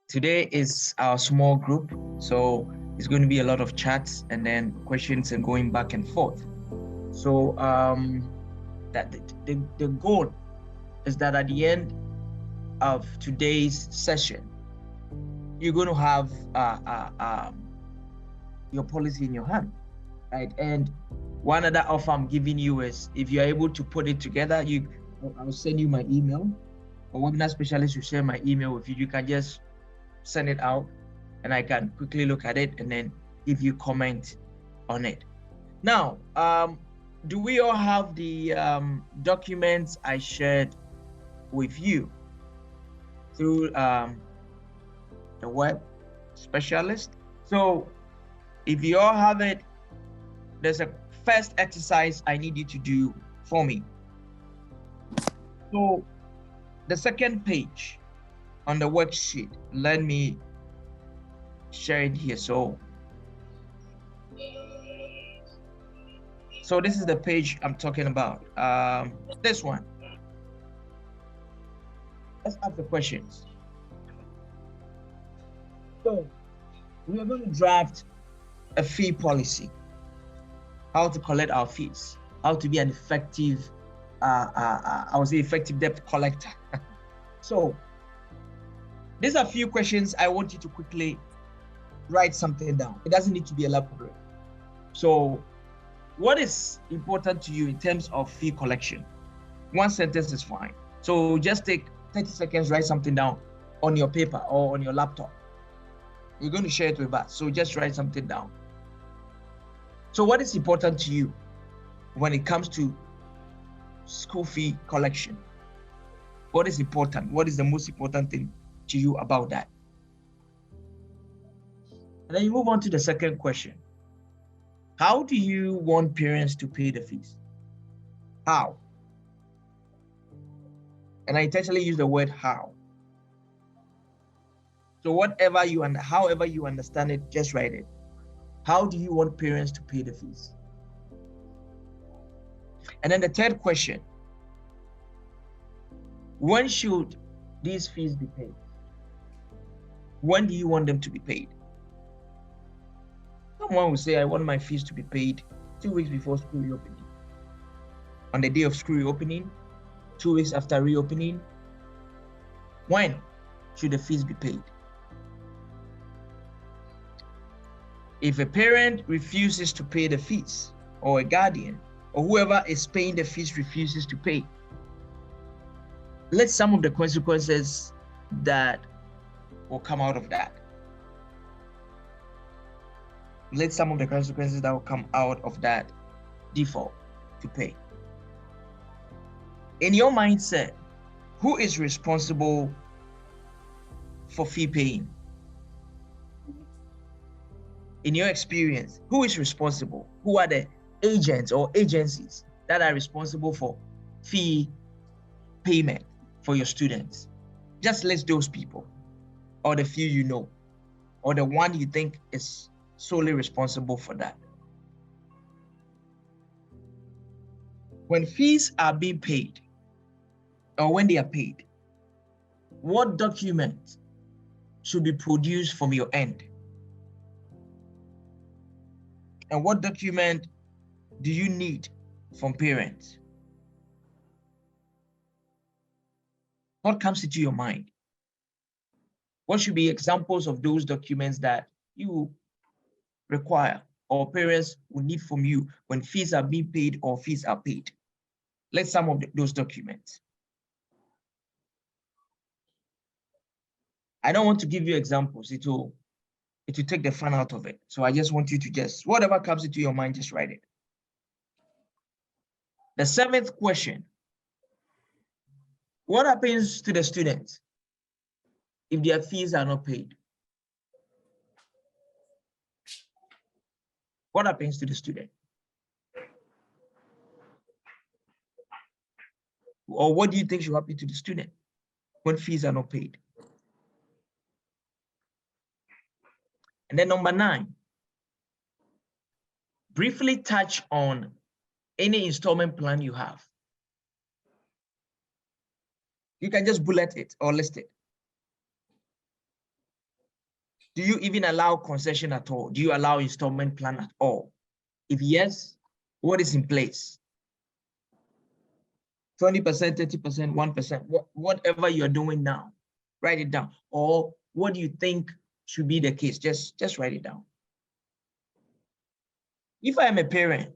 Today is our small group, so it's going to be a lot of chats and then questions and going back and forth. So that the goal is that at the end of today's session, you're going to have your policy in your hand, right? And one other offer I'm giving you is if you're able to put it together, I'll send you my email. A webinar specialist will share my email with you. You can just send it out and I can quickly look at it and then give you comment on it. Now, do we all have the documents I shared with you through the web specialist? So if you all have it, there's a first exercise I need you to do for me. So the second page on the worksheet, let me share it here. So this is the page I'm talking about. This one. Let's ask the questions. So we are going to draft a fee policy, how to collect our fees, how to be an effective, I would say effective debt collector. So these are a few questions I want you to quickly write something down. It doesn't need to be elaborate. So what is important to you in terms of fee collection? One sentence is fine. So just take 30 seconds, write something down on your paper or on your laptop. You're going to share it with us. So just write something down. So what is important to you when it comes to school fee collection? What is important? What is the most important thing to you about that? And then you move on to the second question. How do you want parents to pay the fees? How? And I intentionally use the word how. So whatever you and however you understand it, just write it. How do you want parents to pay the fees? And then the third question, when should these fees be paid? When do you want them to be paid? Someone will say, I want my fees to be paid 2 weeks before school reopening. On the day of school reopening, 2 weeks after reopening. When should the fees be paid? If a parent refuses to pay the fees, or a guardian, or whoever is paying the fees refuses to pay, let some of the consequences that will come out of that. Let some of the consequences that will come out of that default to pay. In your mindset, who is responsible for fee paying? In your experience, who is responsible? Who are the agents or agencies that are responsible for fee payment for your students? Just list those people, or the few you know, or the one you think is solely responsible for that. When fees are being paid, or when they are paid, what document should be produced from your end? And what document do you need from parents? What comes into your mind? What should be examples of those documents that you require or parents will need from you when fees are being paid or fees are paid? Let's some of those documents. I don't want to give you examples. It will take the fun out of it. So I just want you to just, whatever comes into your mind, just write it. The seventh question, what happens to the students if their fees are not paid? What happens to the student? Or what do you think should happen to the student when fees are not paid? And then number 9, briefly touch on any installment plan you have. You can just bullet it or list it. Do you even allow concession at all? Do you allow installment plan at all? If yes, what is in place? 20%, 30%, 1%, whatever you're doing now, write it down. Or what do you think should be the case? Just write it down. If I'm a parent,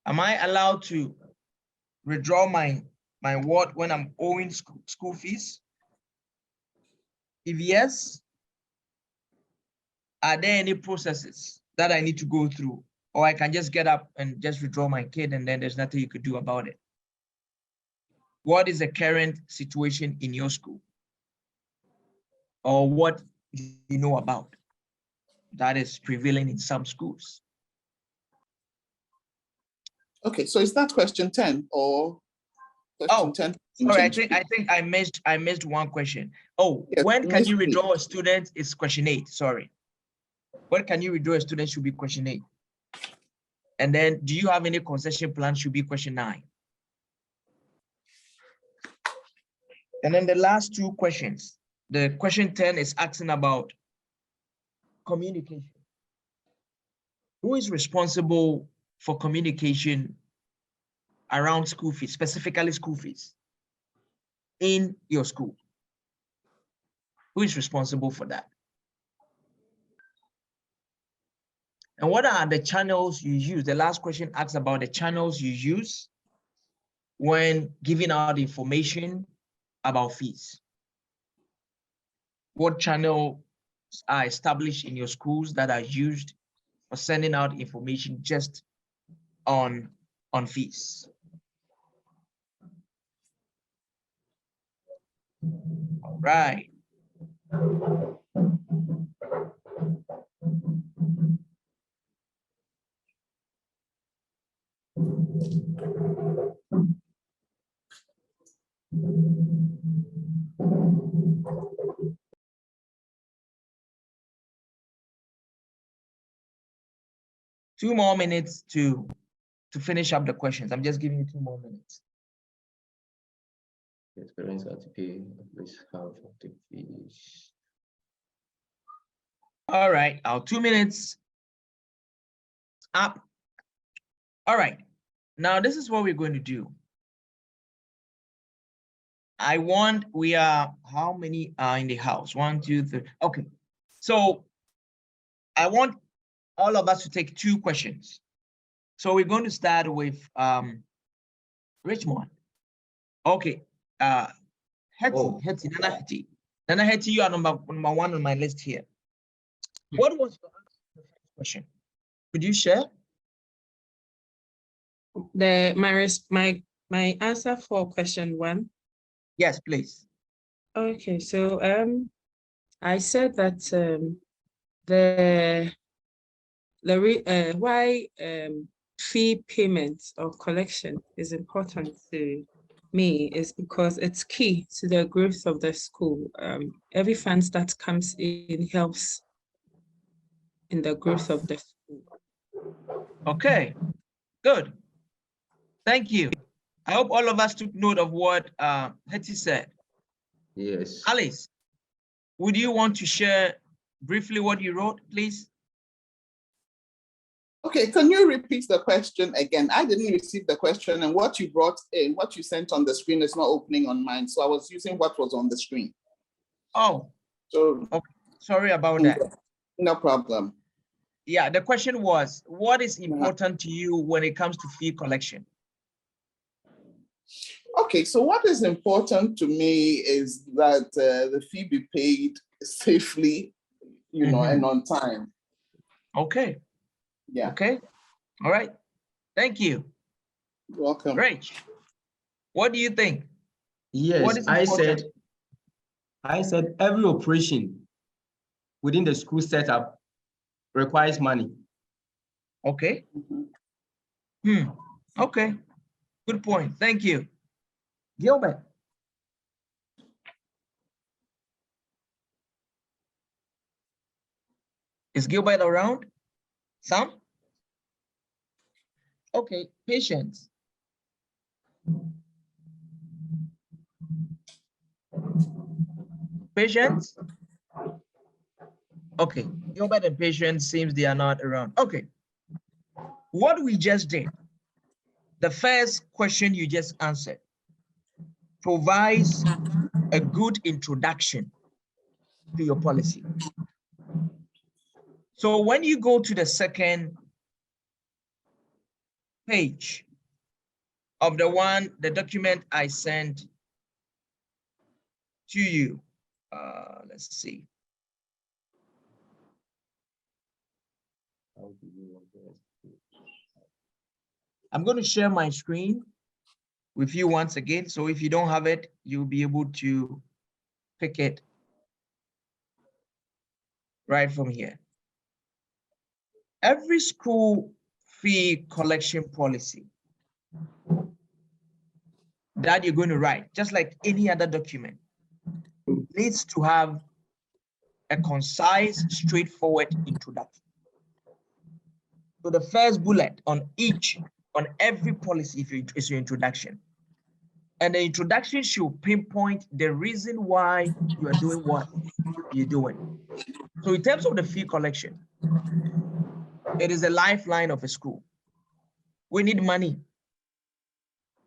am I allowed to withdraw my ward when I'm owing school fees? If yes, are there any processes that I need to go through? Or I can just get up and just withdraw my kid and then there's nothing you could do about it? What is the current situation in your school? Or what you know about that is prevailing in some schools? Okay, so is that question 10 or question 10? Sorry, I think I missed one question. Oh, yes, when can you withdraw a student is question 8. Sorry. When can you withdraw a student should be question 8. And then do you have any concession plan should be question 9. And then the last 2 questions. The question 10 is asking about communication. Who is responsible for communication around school fees, specifically school fees in your school? Who is responsible for that? And what are the channels you use? The last question asks about the channels you use when giving out information about fees. What channels are established in your schools that are used for sending out information just on fees? All right. Two more minutes to finish up the questions. I'm just giving you 2 more minutes. Yes, parents have to pay at least half of the fees. All right, our 2 minutes up. All right, now this is what we're going to do. We are, how many are in the house? 1, 2, 3. Okay, so I want all of us to take 2 questions. So we're going to start with Richmond. Okay, Nana Hetty, you are number 1 on my list here. What was your answer to the first question? Could you share? My answer for question 1. Yes, please. Okay, so I said that why fee payment or collection is important to me is because it's key to the growth of the school. Every funds that comes in helps in the growth of the school. Okay, good. Thank you. I hope all of us took note of what Hetty said. Yes. Alice, would you want to share briefly what you wrote, please? Okay, can you repeat the question again? I didn't receive the question, and what you brought in, what you sent on the screen is not opening on mine. So I was using what was on the screen. Oh, so okay. Sorry about that. No problem. Yeah, the question was, what is important to you when it comes to fee collection? Okay, so what is important to me is that the fee be paid safely, you know, and on time. Okay. Yeah. Okay. All right. Thank you. You're welcome. Great. What do you think? Yes, I said every operation within the school setup requires money. Okay. Okay. Good point. Thank you. Gilbert. Is Gilbert around? Sam? Okay, Patience. Patience? Okay, Gilbert and Patient seems they are not around. Okay, what we just did, the first question you just answered, provides a good introduction to your policy. So when you go to the second page of the document I sent to you, let's see. I'm going to share my screen with you once again. So if you don't have it, you'll be able to pick it right from here. Every school fee collection policy that you're going to write, just like any other document, needs to have a concise, straightforward introduction. So the first bullet on every policy is your introduction. And the introduction should pinpoint the reason why you are doing what you're doing. So in terms of the fee collection, it is a lifeline of a school. We need money.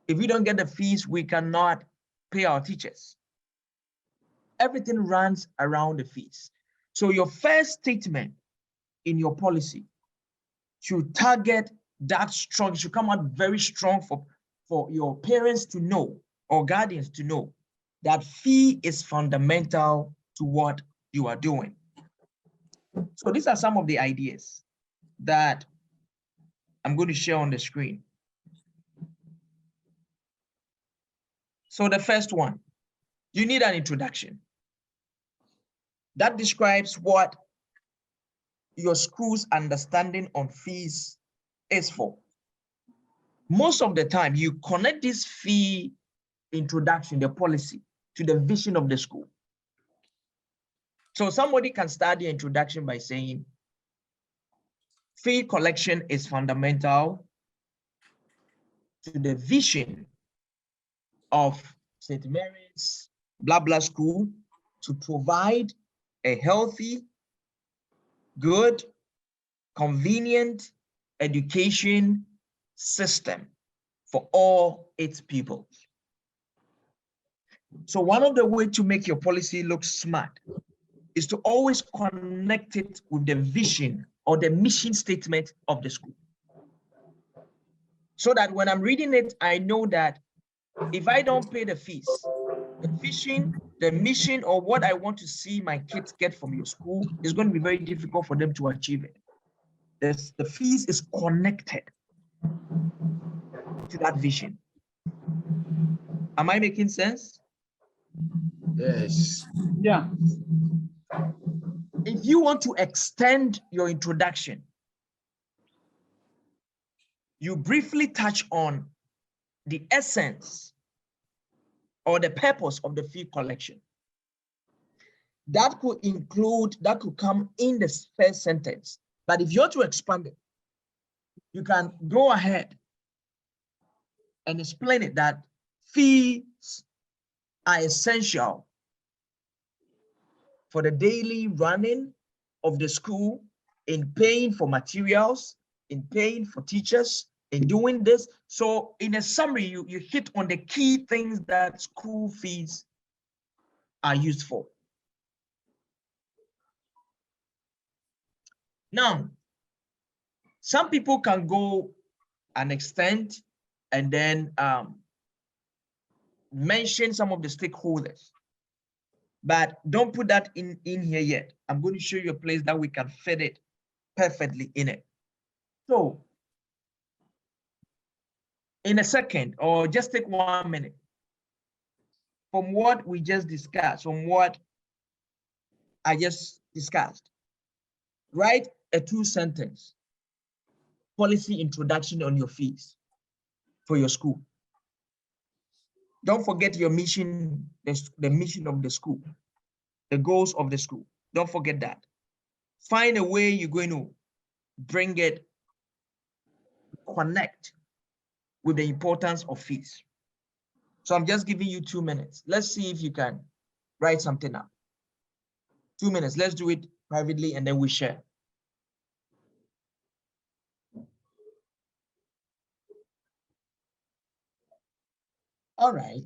If we don't get the fees, we cannot pay our teachers. Everything runs around the fees. So your first statement in your policy should target that strong, it should come out very strong for your parents to know or guardians to know that fee is fundamental to what you are doing. So these are some of the ideas that I'm going to share on the screen. So the first one, you need an introduction that describes what your school's understanding on fees is for. Most of the time, you connect this fee introduction, the policy, to the vision of the school. So somebody can start the introduction by saying, fee collection is fundamental to the vision of St. Mary's blah blah school to provide a healthy, good, convenient education system for all its people. So one of the ways to make your policy look smart is to always connect it with the vision or the mission statement of the school. So that when I'm reading it, I know that if I don't pay the fees, the vision, the mission, or what I want to see my kids get from your school is going to be very difficult for them to achieve it. The fees is connected to that vision. Am I making sense? Yes. Yeah. If you want to extend your introduction, you briefly touch on the essence or the purpose of the fee collection. That could come in the first sentence. But if you want to expand it, you can go ahead and explain it that fees are essential for the daily running of the school, in paying for materials, in paying for teachers, in doing this. So in a summary, you hit on the key things that school fees are used for. Now, some people can go an extent and then mention some of the stakeholders, but don't put that in here yet. I'm going to show you a place that we can fit it perfectly in it. So in a second, or just take 1 minute, from what we just discussed, from what I just discussed, write a 2-sentence policy introduction on your fees for your school. Don't forget your mission, the mission of the school, the goals of the school. Don't forget that. Find a way you're going to bring it, connect with the importance of fees. So I'm just giving you 2 minutes. Let's see if you can write something up. 2 minutes. Let's do it privately and then we share. All right.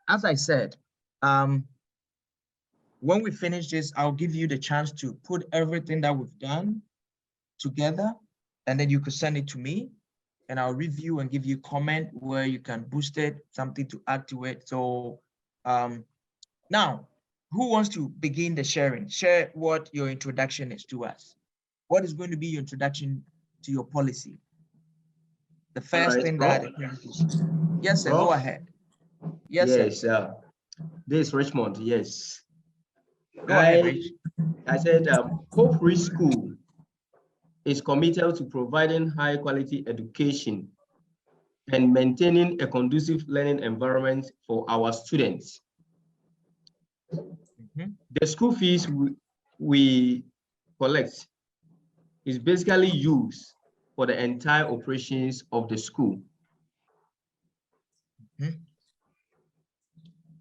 As I said, when we finish this, I'll give you the chance to put everything that we've done together, and then you could send it to me, and I'll review and give you comment where you can boost it, something to add to it. So now, who wants to begin the sharing? Share what your introduction is to us. What is going to be your introduction to your policy? The first thing that, yes, sir, go ahead. Yes, sir. This is Richmond, yes. Go ahead, Rich. I said Hope Free School is committed to providing high quality education and maintaining a conducive learning environment for our students. The school fees we collect is basically used for the entire operations of the school.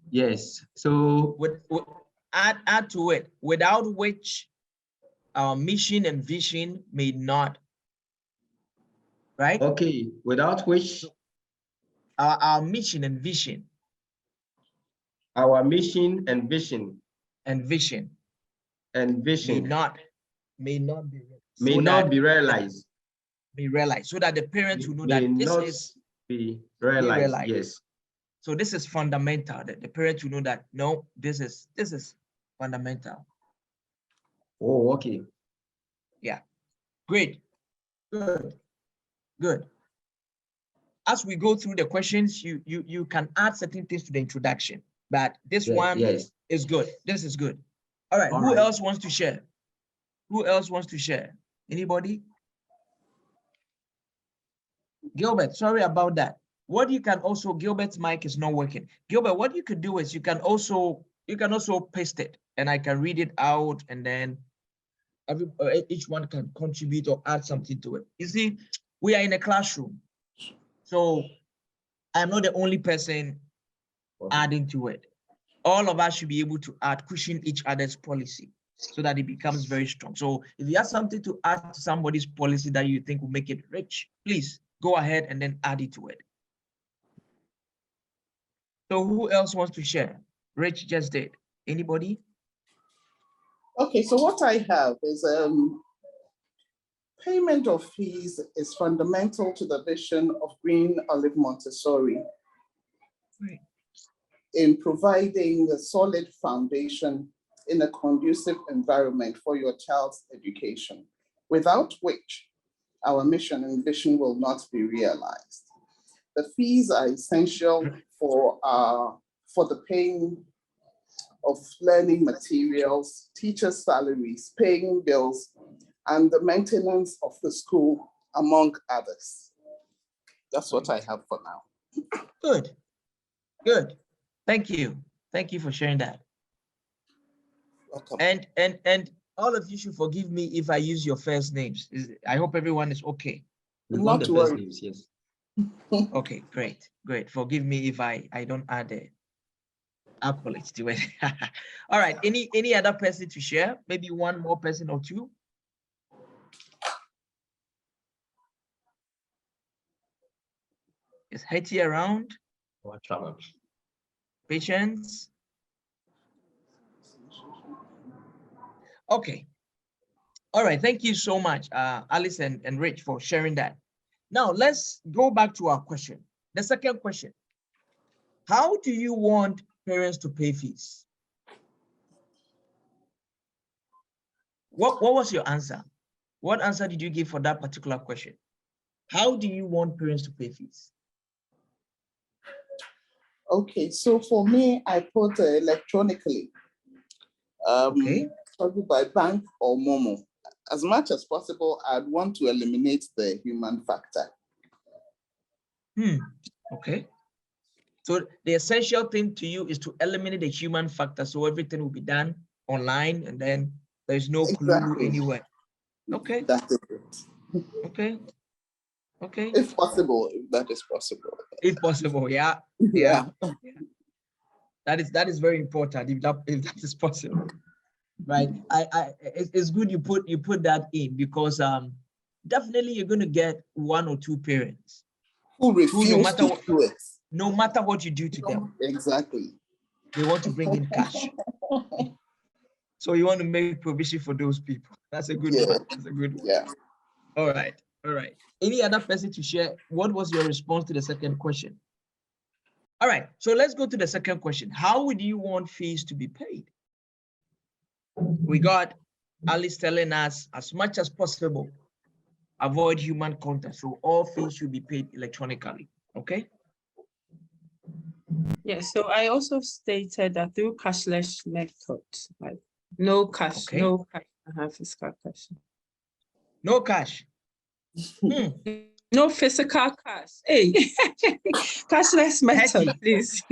Yes, so add to it, without which our mission and vision may not, right? Okay, without which our mission and vision. Our mission and vision. And vision. And vision. May not be realized. So that the parents will know that this is be realized. Yes. So this is fundamental, that the parents will know that no, this is fundamental. Oh, okay. Yeah. Great. Good. As we go through the questions, you can add certain things to the introduction, but this one is good. This is good. All right. Who else wants to share? Who else wants to share? Anybody? Gilbert, sorry about that. What you can also, Gilbert's mic is not working. Gilbert, what you could do is you can also paste it, and I can read it out, and then each one can contribute or add something to it. You see, we are in a classroom, so I'm not the only person adding to it. All of us should be able to add, cushion each other's policy so that it becomes very strong. So if you have something to add to somebody's policy that you think will make it rich, please go ahead and then add it to it. So who else wants to share? Rich just did. Anybody? Okay, so what I have is payment of fees is fundamental to the vision of Green Olive Montessori in providing a solid foundation in a conducive environment for your child's education, without which our mission and vision will not be realized. The fees are essential for the paying of learning materials, teachers' salaries, paying bills, and the maintenance of the school, among others. That's what I have for now. Good. Thank you. Thank you for sharing that. Welcome. And all of you should forgive me if I use your first names. I hope everyone is okay. Not the first names, yes. Okay, great. Forgive me if I don't add the accolades to it. All right. Any other person to share? Maybe one more person or two. Is Hetty around? Patience? Okay. All right. Thank you so much, Alice and Rich, for sharing that. Now, let's go back to our question. The second question. How do you want parents to pay fees? What was your answer? What answer did you give for that particular question? How do you want parents to pay fees? Okay, so for me, I put electronically, Okay. probably by bank or Momo. As much as possible, I'd want to eliminate the human factor. Okay. So the essential thing to you is to eliminate the human factor, so everything will be done online, and then there's no clue anywhere. Okay. That is it. Okay. If possible, if that is possible. If possible, yeah. That is very important if that is possible, right? It's good you put that in, because definitely you're going to get one or two parents Who who, refuse to do it. no matter what you do to them, Exactly. they want to bring in cash. So you want to make provision for those people. That's a good one. That's a good one. Yeah. All right. All right. Any other person to share? What was your response to the second question? All right. So let's go to the second question. How would you want fees to be paid? We got Alice telling us, as much as possible, avoid human contact. So all fees should be paid electronically. Okay. Yes, so I also stated that through cashless methods, like no cash, Okay. no cash, physical cash. No cash. No physical cash. Hey, cashless method, Hetty. please.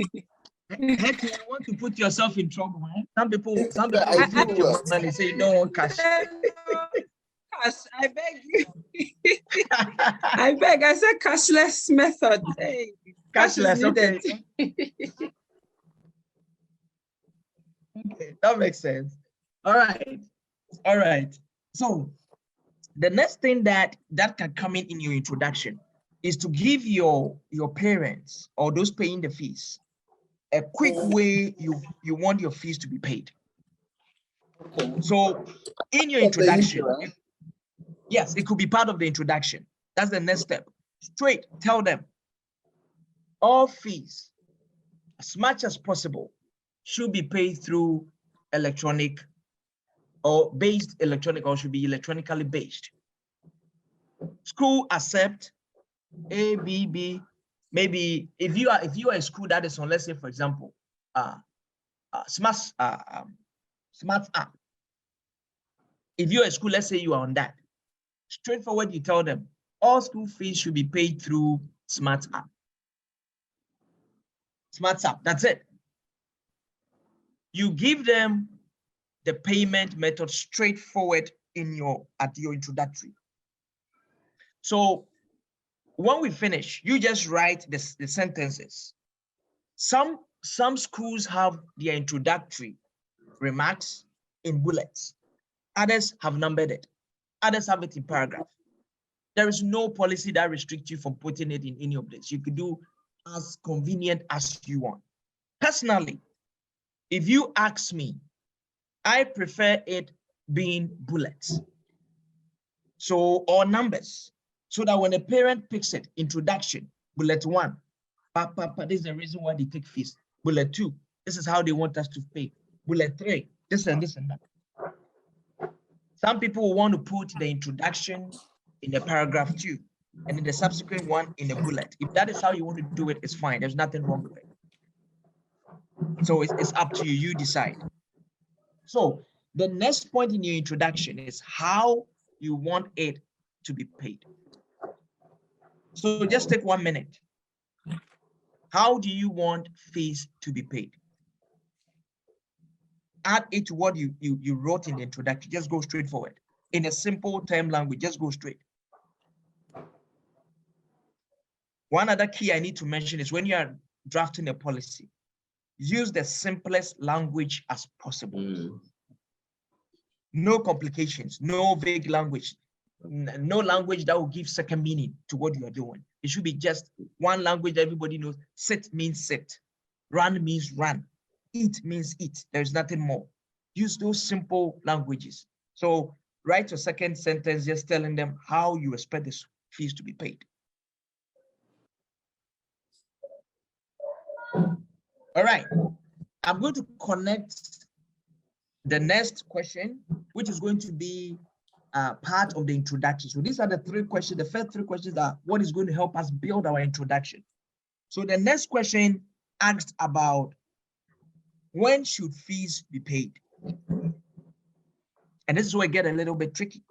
Hetty, you want to put yourself in trouble, man? Some people I take do. your money, say you don't want cash. Cash, I beg you. I beg. I said cashless method. Hey, Cashless, okay. Okay, that makes sense. All right. All right. So the next thing that can come in your introduction is to give your parents or those paying the fees a quick way you want your fees to be paid. So in your introduction, yes, it could be part of the introduction. That's the next step. Straight tell them all fees, as much as possible, should be paid through electronic or based electronic, or should be electronically based. School accept A, B, B. Maybe if you are a school that is on, let's say, for example, smart app. If you're a school, let's say you are on that, straightforward, you tell them all school fees should be paid through smart app. Smart app, that's it. You give them the payment method straightforward at your introductory. So when we finish, you just write the sentences. Some schools have their introductory remarks in bullets. Others have numbered it. Others have it in paragraph. There is no policy that restricts you from putting it in any of this. You could do as convenient as you want. Personally, if you ask me, I prefer it being bullets. So, or numbers. So that when a parent picks it, introduction, bullet 1, this is the reason why they take fees. Bullet 2, this is how they want us to pay. Bullet 3, this and this and that. Some people will want to put the introduction in the paragraph 2, and then the subsequent one in the bullet. If that is how you want to do it, it's fine. There's nothing wrong with it. So it's up to you. You decide. So the next point in your introduction is how you want it to be paid. So just take 1 minute. How do you want fees to be paid? Add it to what you wrote in the introduction. Just go straight forward. In a simple term language, just go straight. One other key I need to mention is when you are drafting a policy, use the simplest language as possible. No complications, no vague language, no language that will give second meaning to what you are doing. It should be just one language that everybody knows. Sit means sit. Run means run. Eat means eat. There's nothing more. Use those simple languages. So write your second sentence just telling them how you expect the fees to be paid. All right. I'm going to connect the next question, which is going to be part of the introduction. So these are the 3 questions. The first 3 questions are what is going to help us build our introduction. So the next question asked about when should fees be paid? And this is where it gets a little bit tricky.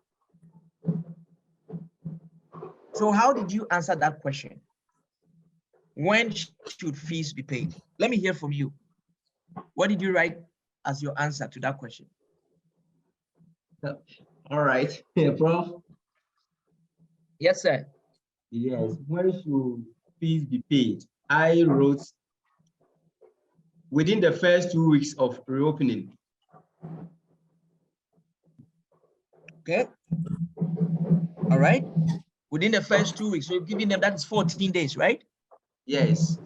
So how did you answer that question? When should fees be paid? Let me hear from you. What did you write as your answer to that question? All right, Prof. Yes, sir. Yes, when should fees be paid? I wrote within the first 2 weeks of reopening. Okay. All right. Within the first 2 weeks, so you're giving them, that's 14 days, right? Yes.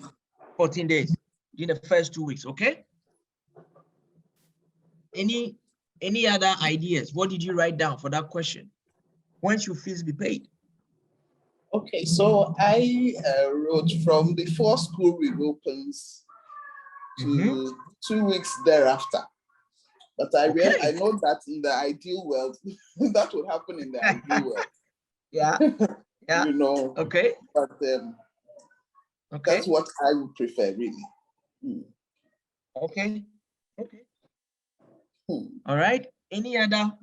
14 days in the first 2 weeks. Okay. Any other ideas? What did you write down for that question? When should fees be paid? Okay, so I wrote from before school reopens to 2 weeks thereafter. But I know that in the ideal world, that would happen in the ideal world. Yeah. Yeah. You know. Okay. But okay. That's what I would prefer, really. Okay. Okay. All right. Any other?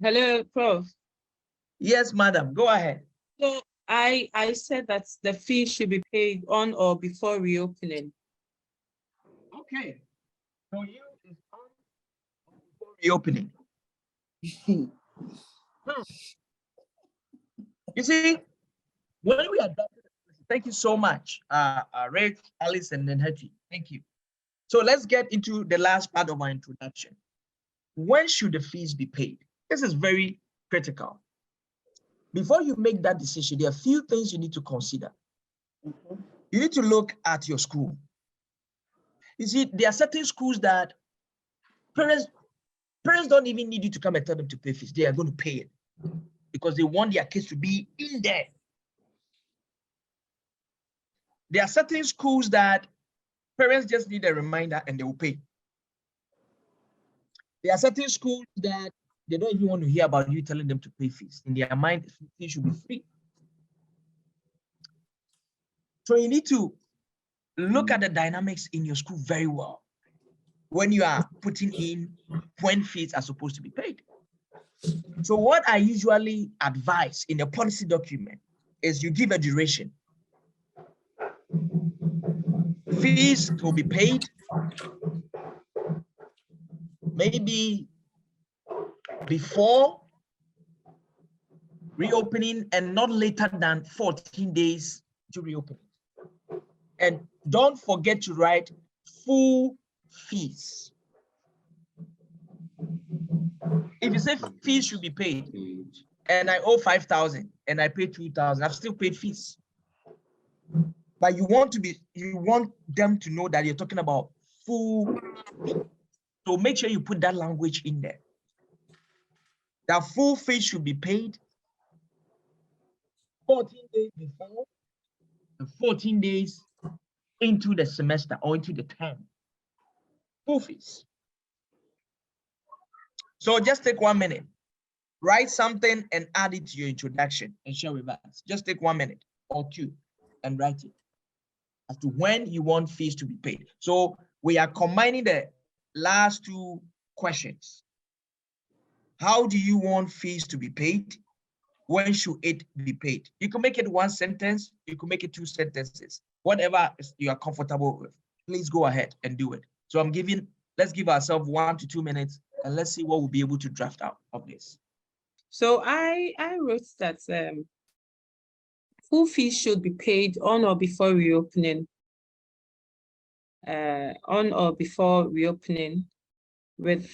Hello, Prof. Yes, madam. Go ahead. So I said that the fee should be paid on or before reopening. Okay. So you is on before reopening. You see, when we adopted, thank you so much, Ray, Alice, and then Hetty. Thank you. So let's get into the last part of my introduction. When should the fees be paid? This is very critical. Before you make that decision, there are a few things you need to consider. You need to look at your school. You see, there are certain schools that parents don't even need you to come and tell them to pay fees. They are going to pay it because they want their kids to be in there. There are certain schools that parents just need a reminder and they will pay. There are certain schools that they don't even want to hear about you telling them to pay fees. In their mind, fees should be free. So you need to look at the dynamics in your school very well when you are putting in when fees are supposed to be paid. So what I usually advise in a policy document is you give a duration. Fees will be paid maybe before reopening and not later than 14 days to reopen. And don't forget to write full fees. If you say fees should be paid and I owe 5,000 and I pay 2,000, I've still paid fees. But you want them to know that you're talking about full fee. So make sure you put that language in there. That full fee should be paid 14 days before and 14 days into the semester or into the term. Full fees. So just take 1 minute. Write something and add it to your introduction and share with us. Just take 1 minute or two and write it as to when you want fees to be paid. So we are combining the last two questions. How do you want fees to be paid? When should it be paid? You can make it one sentence, you can make it 2 sentences, whatever you are comfortable with. Please go ahead and do it. So let's give ourselves 1 to 2 minutes and let's see what we'll be able to draft out of this. So I wrote that full fees should be paid on or before reopening. On or before reopening with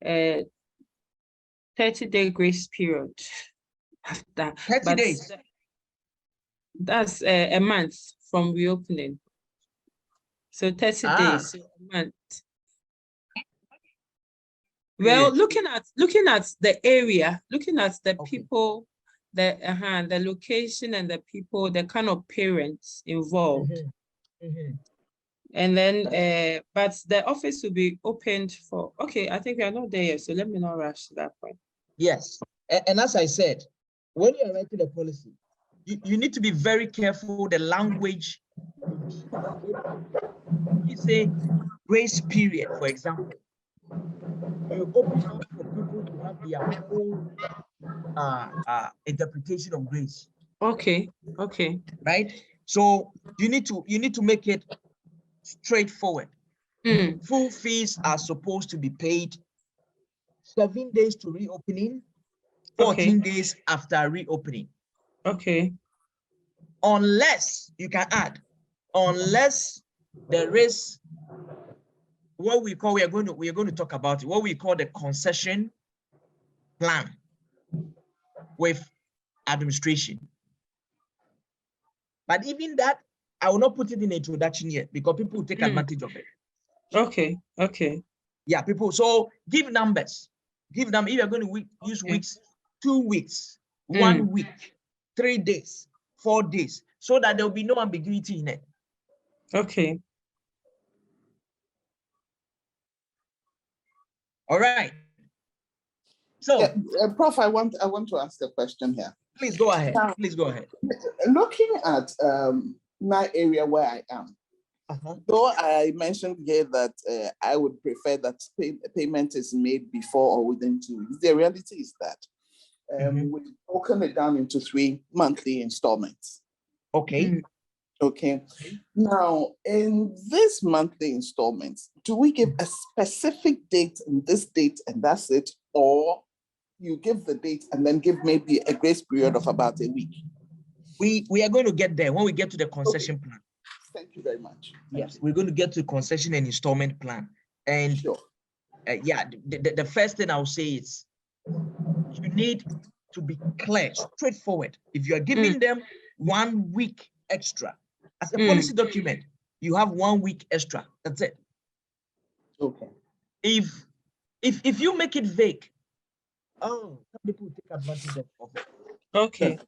a 30-day grace period after. 30 days. That's a month from reopening. So 30 days, so a month. Well, looking at the area, looking at the people, the location and the people, the kind of parents involved. And then, but the office will be opened for, okay, I think we are not there yet, so let me not rush to that point. Yes, and as I said, when you are writing a policy, you need to be very careful the language. You say grace period, for example. You open up for people to have their own interpretation of grace. Okay. Right? So you need to make it straightforward. Full fees are supposed to be paid 7 days to reopening, 14 days after reopening. Okay. Unless you can add, unless there is what we call, we are going to talk about it, what we call the concession plan with administration. But even that, I will not put it in the introduction yet because people will take advantage of it. Okay. Okay. Yeah, people. So give numbers. Give them, if you're going to use weeks, 2 weeks, 1 week, 3 days, 4 days, so that there will be no ambiguity in it. Okay. All right. So, Prof, I want to ask a question here. Please go ahead. Now, please go ahead. Looking at my area where I am, though I mentioned here that I would prefer that payment is made before or within 2 weeks. The reality is that we've broken it down into 3 monthly installments. Okay. Okay. Now, in this monthly installments, do we give a specific date and this date and that's it, or you give the date and then give maybe a grace period of about a week? We are going to get there when we get to the concession plan. Thank you very much. Yes, we're going to get to concession and installment plan. And sure. Yeah, the first thing I'll say is you need to be clear, straightforward. If you are giving them 1 week extra as a policy document, you have 1 week extra. That's it. Okay. If you make it vague, some people will take advantage of it. Okay.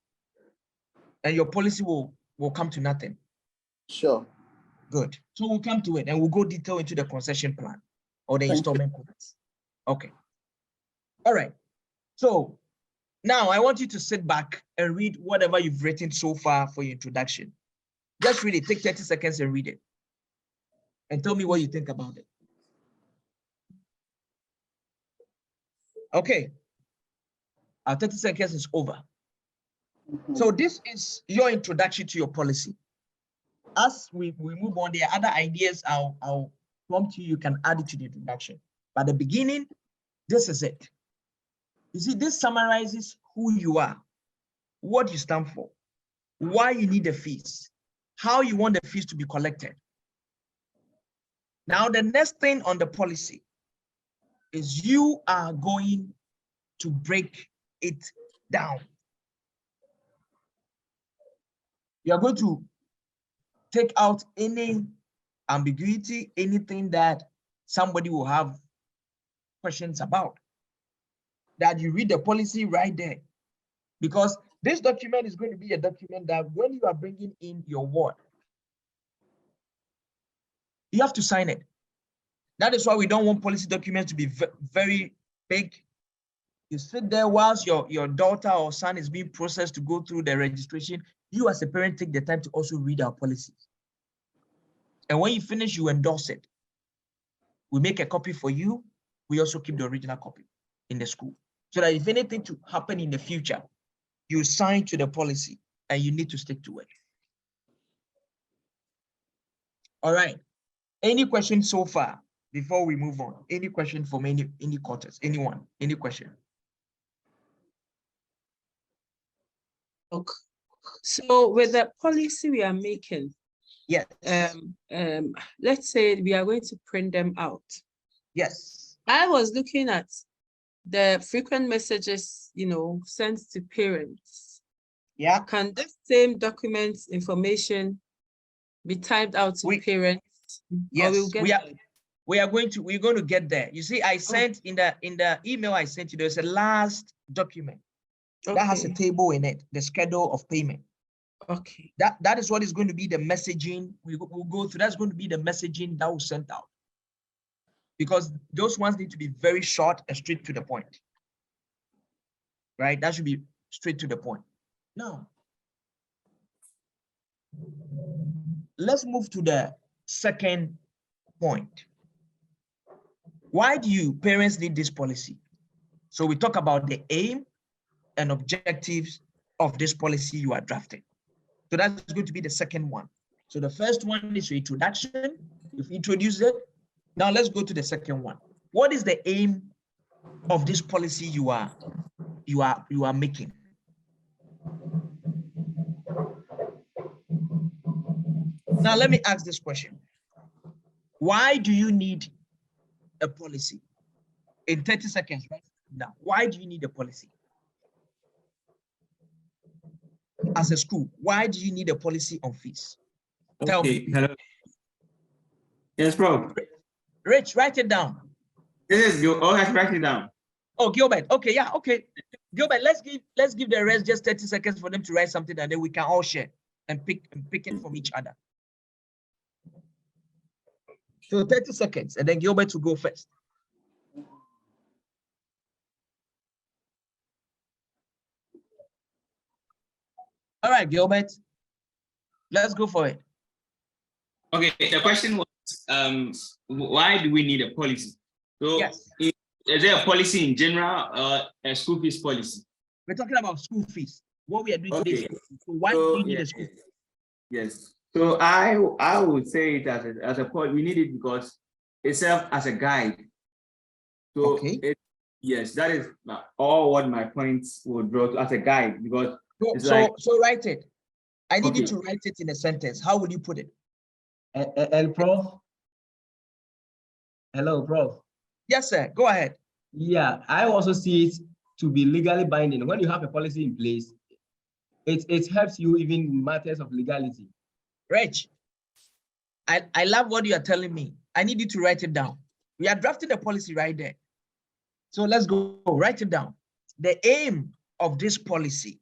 And your policy will come to nothing. Sure. Good. So we'll come to it and we'll go detail into the concession plan or the installment plans. Okay. All right. So now I want you to sit back and read whatever you've written so far for your introduction. Just read it. Take 30 seconds and read it. And tell me what you think about it. Okay. Our 30 seconds is over. So this is your introduction to your policy. As we move on, there are other ideas I'll prompt you. You can add it to the introduction. But at the beginning, this is it. You see, this summarizes who you are, what you stand for, why you need the fees, how you want the fees to be collected. Now, the next thing on the policy is you are going to break it down. You are going to take out any ambiguity, anything that somebody will have questions about, that you read the policy right there. Because this document is going to be a document that when you are bringing in your word, you have to sign it. That is why we don't want policy documents to be very big. You sit there whilst your daughter or son is being processed to go through the registration. You as a parent take the time to also read our policies. And when you finish, you endorse it. We make a copy for you. We also keep the original copy in the school. So that if anything to happen in the future, you sign to the policy and you need to stick to it. All right. Any questions so far before we move on? Any question from any quarters? Anyone? Any question? Okay. So with the policy we are making, yes. Let's say we are going to print them out. Yes. I was looking at the frequent messages, sent to parents. Yeah. Can this same document information be typed out to parents? Yes, we're going to get there. You see, I sent in the email I sent you, there's a last document that has a table in it, the schedule of payment. Okay. That is what is going to be the messaging we'll go through. That's going to be the messaging that was sent out. Because those ones need to be very short and straight to the point. Right? That should be straight to the point. Now, let's move to the second point. Why do parents need this policy? So we talk about the aim and objectives of this policy you are drafting. So that's going to be the second one. So the first one is your introduction. You've introduced it. Now let's go to the second one. What is the aim of this policy you are making? Now, let me ask this question. Why do you need a policy? In 30 seconds, right now, why do you need a policy? As a school, why do you need a policy on fees? Tell me. Hello. Yes, Prof. Rich, write it down. This is you. Oh, let's write it down. Oh, Gilbert. Okay, yeah, okay. Gilbert, let's give the rest just 30 seconds for them to write something, and then we can all share and pick it from each other. So 30 seconds, and then Gilbert will go first. All right, Gilbert, let's go for it. Okay, the question was, why do we need a policy? So, Yes. Is there a policy in general or a school fees policy? We're talking about school fees. What we are doing Okay. today. So why do you need a school? Yes. So I would say it as a point. We need it because it serves as a guide. So Okay. yes, that is all what my points would draw to as a guide, because so write it. I need you Okay. to write it in a sentence. How would you put it? And Prof. Hello, Prof. Yes, sir. Go ahead. Yeah, I also see it to be legally binding. When you have a policy in place, it helps you even in matters of legality. Rich, I love what you are telling me. I need you to write it down. We are drafting the policy right there. So let's go, write it down. The aim of this policy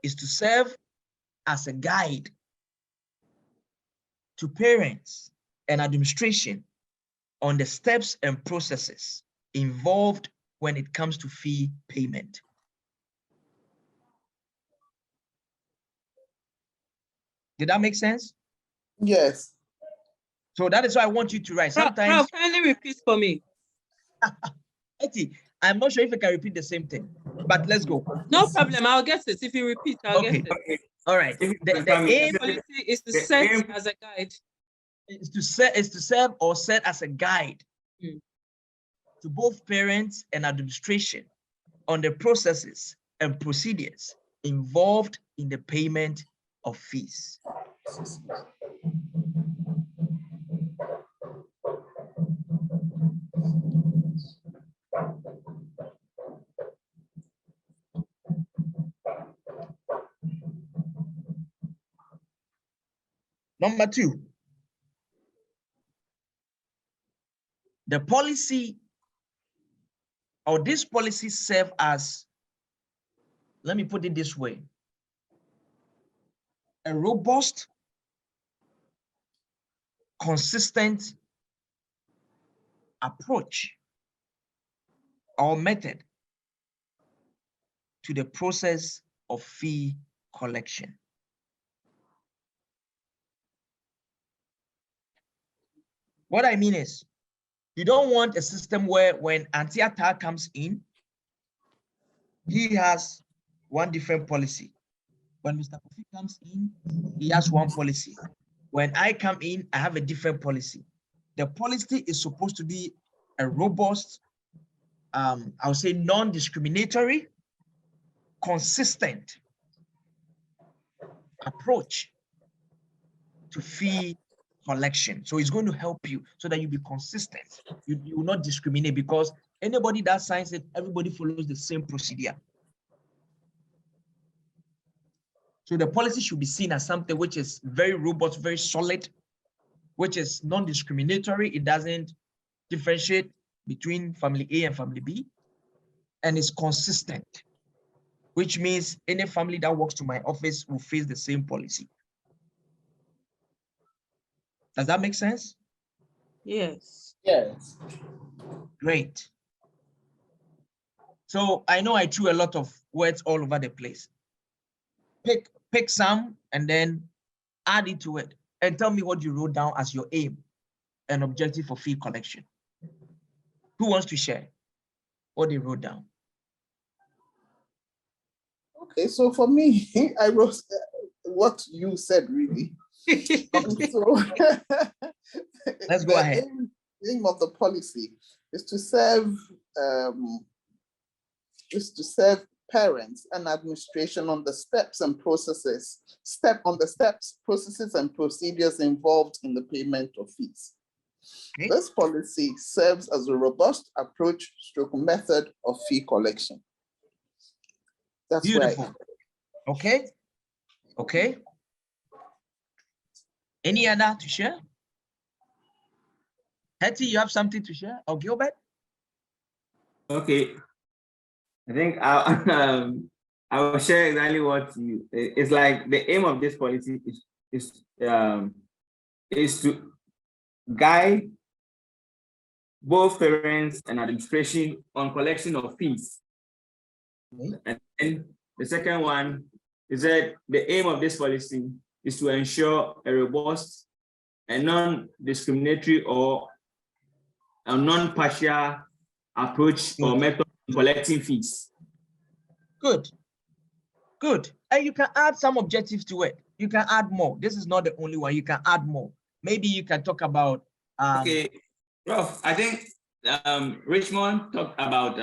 is to serve as a guide to parents and administration on the steps and processes involved when it comes to fee payment. Did that make sense? Yes. So that is why I want you to write. Sometimes, Prof, kindly repeat for me. I'm not sure if I can repeat the same thing, but let's go. No problem. I'll get it. If you repeat, I'll get it. Okay. All right. The aim Policy is to set as a guide. is to serve or set as a guide to both parents and administration on the processes and procedures involved in the payment of fees. Number 2, the policy or this policy serve as, let me put it this way, a robust, consistent approach or method to the process of fee collection. What I mean is, you don't want a system where when Auntie Atta comes in, he has one different policy. When Mr. Kofi comes in, he has one policy. When I come in, I have a different policy. The policy is supposed to be a robust, I would say non-discriminatory, consistent approach to fee collection. So it's going to help you so that you be consistent. You will not discriminate, because anybody that signs it, everybody follows the same procedure. So the policy should be seen as something which is very robust, very solid, which is non-discriminatory. It doesn't differentiate between family A and family B, and it's consistent, which means any family that walks to my office will face the same policy. Does that make sense? Yes. Yes. Great. So I know I threw a lot of words all over the place. Pick some and then add it to it and tell me what you wrote down as your aim and objective for fee collection. Who wants to share what they wrote down? Okay, so for me, I wrote what you said, really. So, Let's go ahead. The aim of the policy is to serve parents, and administration on the steps, processes, and procedures involved in the payment of fees. Okay. This policy serves as a robust approach stroke method of fee collection. That's Beautiful. right. Okay. Okay. Any other to share? Hetty, you have something to share? Or Gilbert? Okay. I think I will share exactly what it's like. The aim of this policy is to guide both parents and administration on collection of fees. And then the second one is that the aim of this policy is to ensure a robust and non-discriminatory or a non-partial approach or method of collecting fees. Good. Good. And you can add some objectives to it. You can add more. This is not the only one. You can add more. Maybe you can talk about okay, Prof, I think Richmond talked about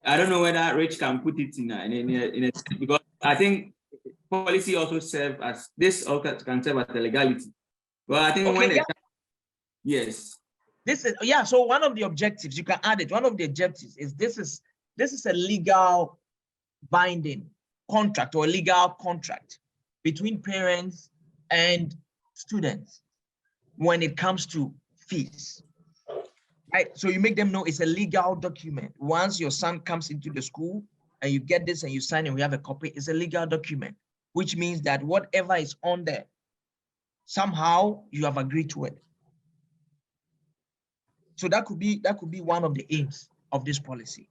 I don't know whether Rich can put it in a because I think policy also serve as this also can serve as a legality. Well, I think when yes. This is so one of the objectives, you can add it. One of the objectives is this is a legal binding contract or a legal contract between parents and students when it comes to fees. Right? So you make them know it's a legal document. Once your son comes into the school and you get this and you sign and we have a copy, it's a legal document, which means that whatever is on there, somehow you have agreed to it. So that could be one of the aims of this policy.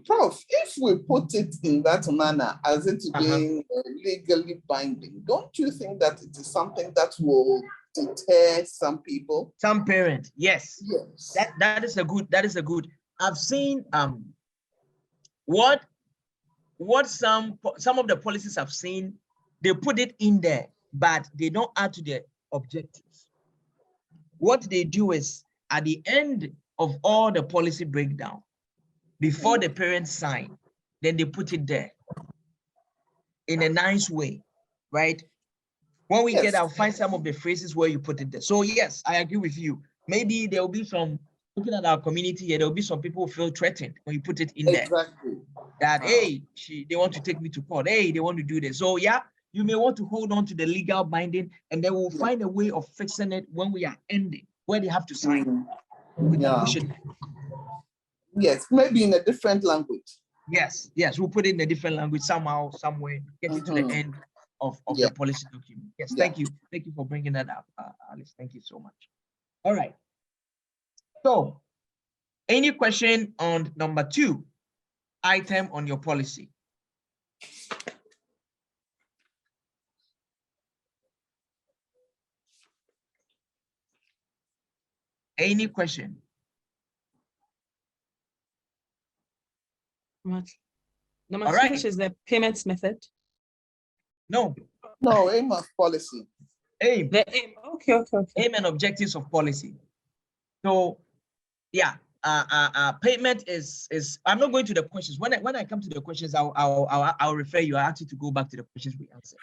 Prof, if we put it in that manner, as it being legally binding, don't you think that it is something that will deter some people? Some parents, yes. Yes. That is a good. I've seen what some of the policies I've seen, they put it in there, but they don't add to the objectives. What they do is at the end of all the policy breakdown, before the parents sign, then they put it there in a nice way, right? When we get, I'll find some of the phrases where you put it there. So yes, I agree with you. Maybe there will be some, looking at our community here, there will be some people who feel threatened when you put it in there. Exactly. That, hey, they want to take me to court. Hey, they want to do this. So yeah, you may want to hold on to the legal binding and then we'll find a way of fixing it when we are ending, where they have to sign. We can push it. Yes, maybe in a different language. Yes, we'll put it in a different language somehow, somewhere, get it to the end of the policy document. Yes, thank you for bringing that up, Alice. Thank you so much. All right. So, any question on number 2 item on your policy? Any question? Number 2 is the payments method. No, aim of policy. Aim. The aim. Okay. Aim and objectives of policy. So, yeah, payment is. I'm not going to the questions. When I come to the questions, I'll refer you. I ask you to go back to the questions we answered.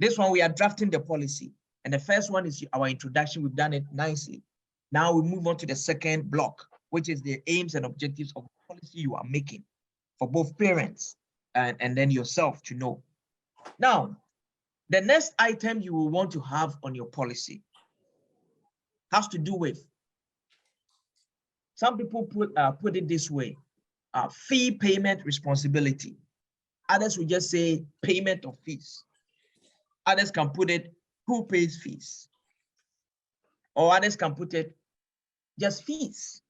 This one we are drafting the policy, and the first one is our introduction. We've done it nicely. Now we move on to the second block, which is the aims and objectives of the policy you are making for both parents and then yourself to know. Now, the next item you will want to have on your policy has to do with, some people put it this way, fee payment responsibility. Others will just say payment of fees. Others can put it who pays fees. Or others can put it just fees,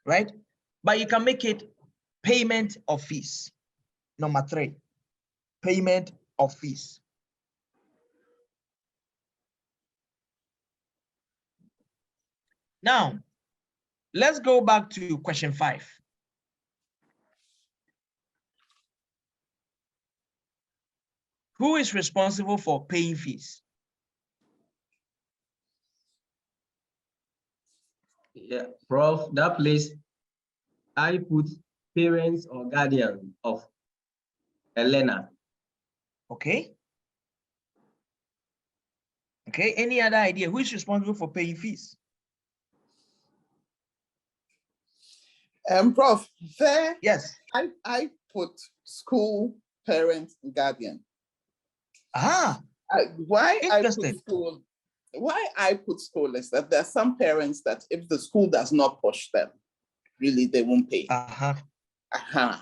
right? But you can make it payment of fees. Number 3, payment of fees. Now, let's go back to question 5. Who is responsible for paying fees? Yeah, Prof, that place, I put parents or guardian of a learner. Okay. Okay, any other idea? Who is responsible for paying fees? Prof, there Yes. I put school, parent, and guardian. Ah, Why I put interesting. school? Why I put school is that there are some parents that if the school does not push them, really they won't pay.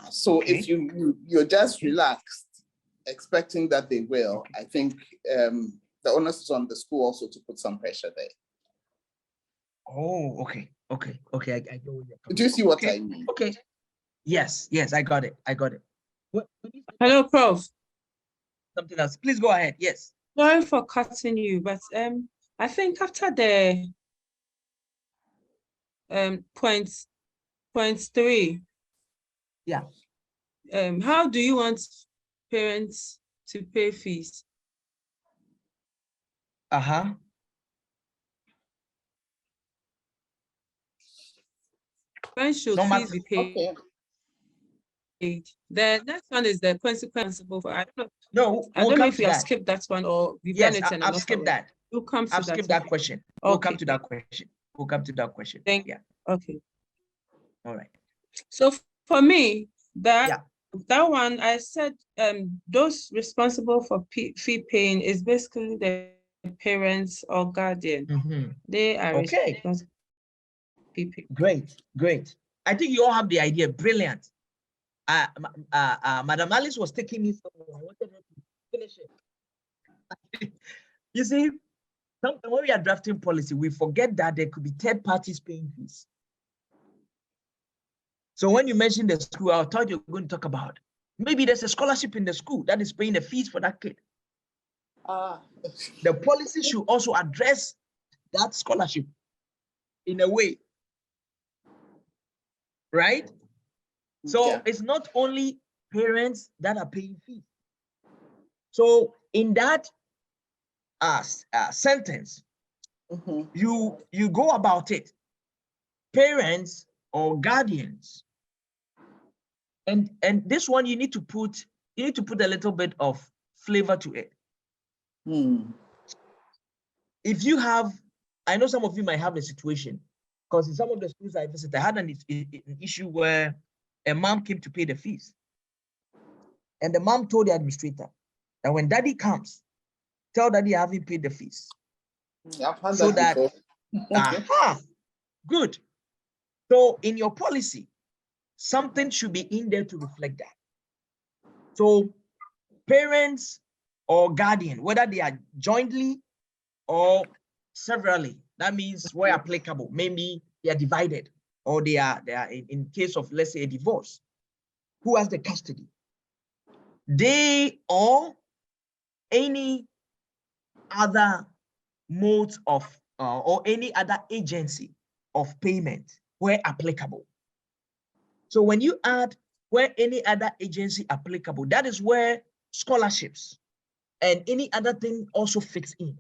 So Okay. if you're just relaxed, expecting that they will, I think the onus is on the school also to put some pressure there. Oh, okay. Okay. Okay. I get where you're coming Do you from. see what Okay. I mean? Okay. Yes. Yes. I got it. I got it. What you said Hello, Prof. something else. Please go ahead. Yes. Sorry for cutting you, but I think after the point 3. Yeah. How do you want parents to pay fees? When should Normal. fees be paid? Okay. The next one is the principal for. I don't know. No, I we'll don't know come if to you have that. skipped that one or we've Yes, done it and I'm I've not skipped aware. that. We'll come to I've that. skipped that question. We'll come Okay. to that question. We'll come to that question. Yeah. Okay. All right. So for me, Yeah. that one, I said those responsible for fee paying is basically the parents or guardian. They are Okay. responsible for fee paying. Great. Great. I think you all have the idea. Brilliant. Madam Alice was taking me somewhere. I wanted her to finish it. You see, sometimes when we are drafting policy, we forget that there could be third parties paying fees. So when you mention the school, I thought you were going to talk about maybe there's a scholarship in the school that is paying the fees for that kid. The policy should also address that scholarship in a way, right? So Yeah. it's not only parents that are paying fees. So in that sentence, you go about it, parents or guardians, and this one you need to put a little bit of flavor to it. If you have, I know some of you might have a situation, because in some of the schools I visited, I had an issue where a mom came to pay the fees, and the mom told the administrator that when daddy comes, tell daddy I haven't paid the fees. So that, good. So in your policy, something should be in there to reflect that. So parents or guardian, whether they are jointly or severally, that means where applicable, maybe they are divided or they are in case of, let's say, a divorce, who has the custody? They or any other modes of or any other agency of payment where applicable. So when you add where any other agency applicable, that is where scholarships and any other thing also fits in.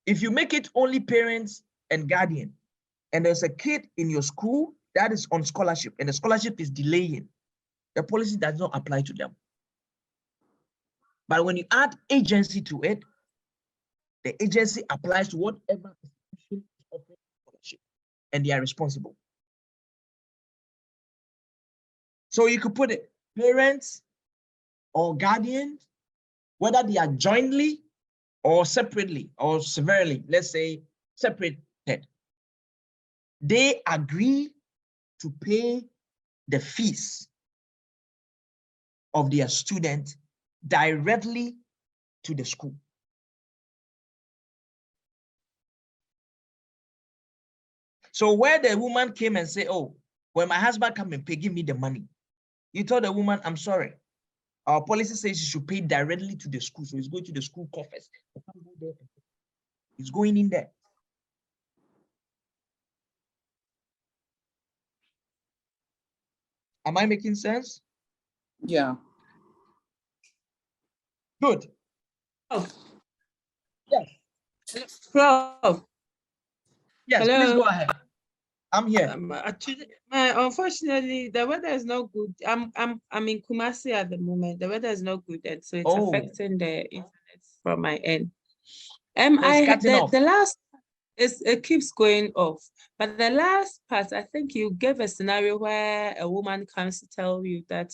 If you make it only parents and guardian, and there's a kid in your school that is on scholarship and the scholarship is delaying, the policy does not apply to them. But when you add agency to it, the agency applies to whatever institution is offering scholarship, and they are responsible. So you could put it parents or guardians, whether they are jointly or separately or severally, let's say separated, they agree to pay the fees of their student directly to the school. So where the woman came and say, oh, when my husband come and pay, give me the money. You told the woman, I'm sorry. Our policy says you should pay directly to the school. So it's going to the school coffers. It's going in there. Am I making sense? Yeah. Good. Oh. Yes. Prof. Yes, Hello? please go ahead. I'm here. Actually, unfortunately, the weather is not good. I'm in Kumasi at the moment. The weather is not good, and so it's affecting the internet from my end. It's cutting off. The last it keeps going off, but the last part, I think you gave a scenario where a woman comes to tell you that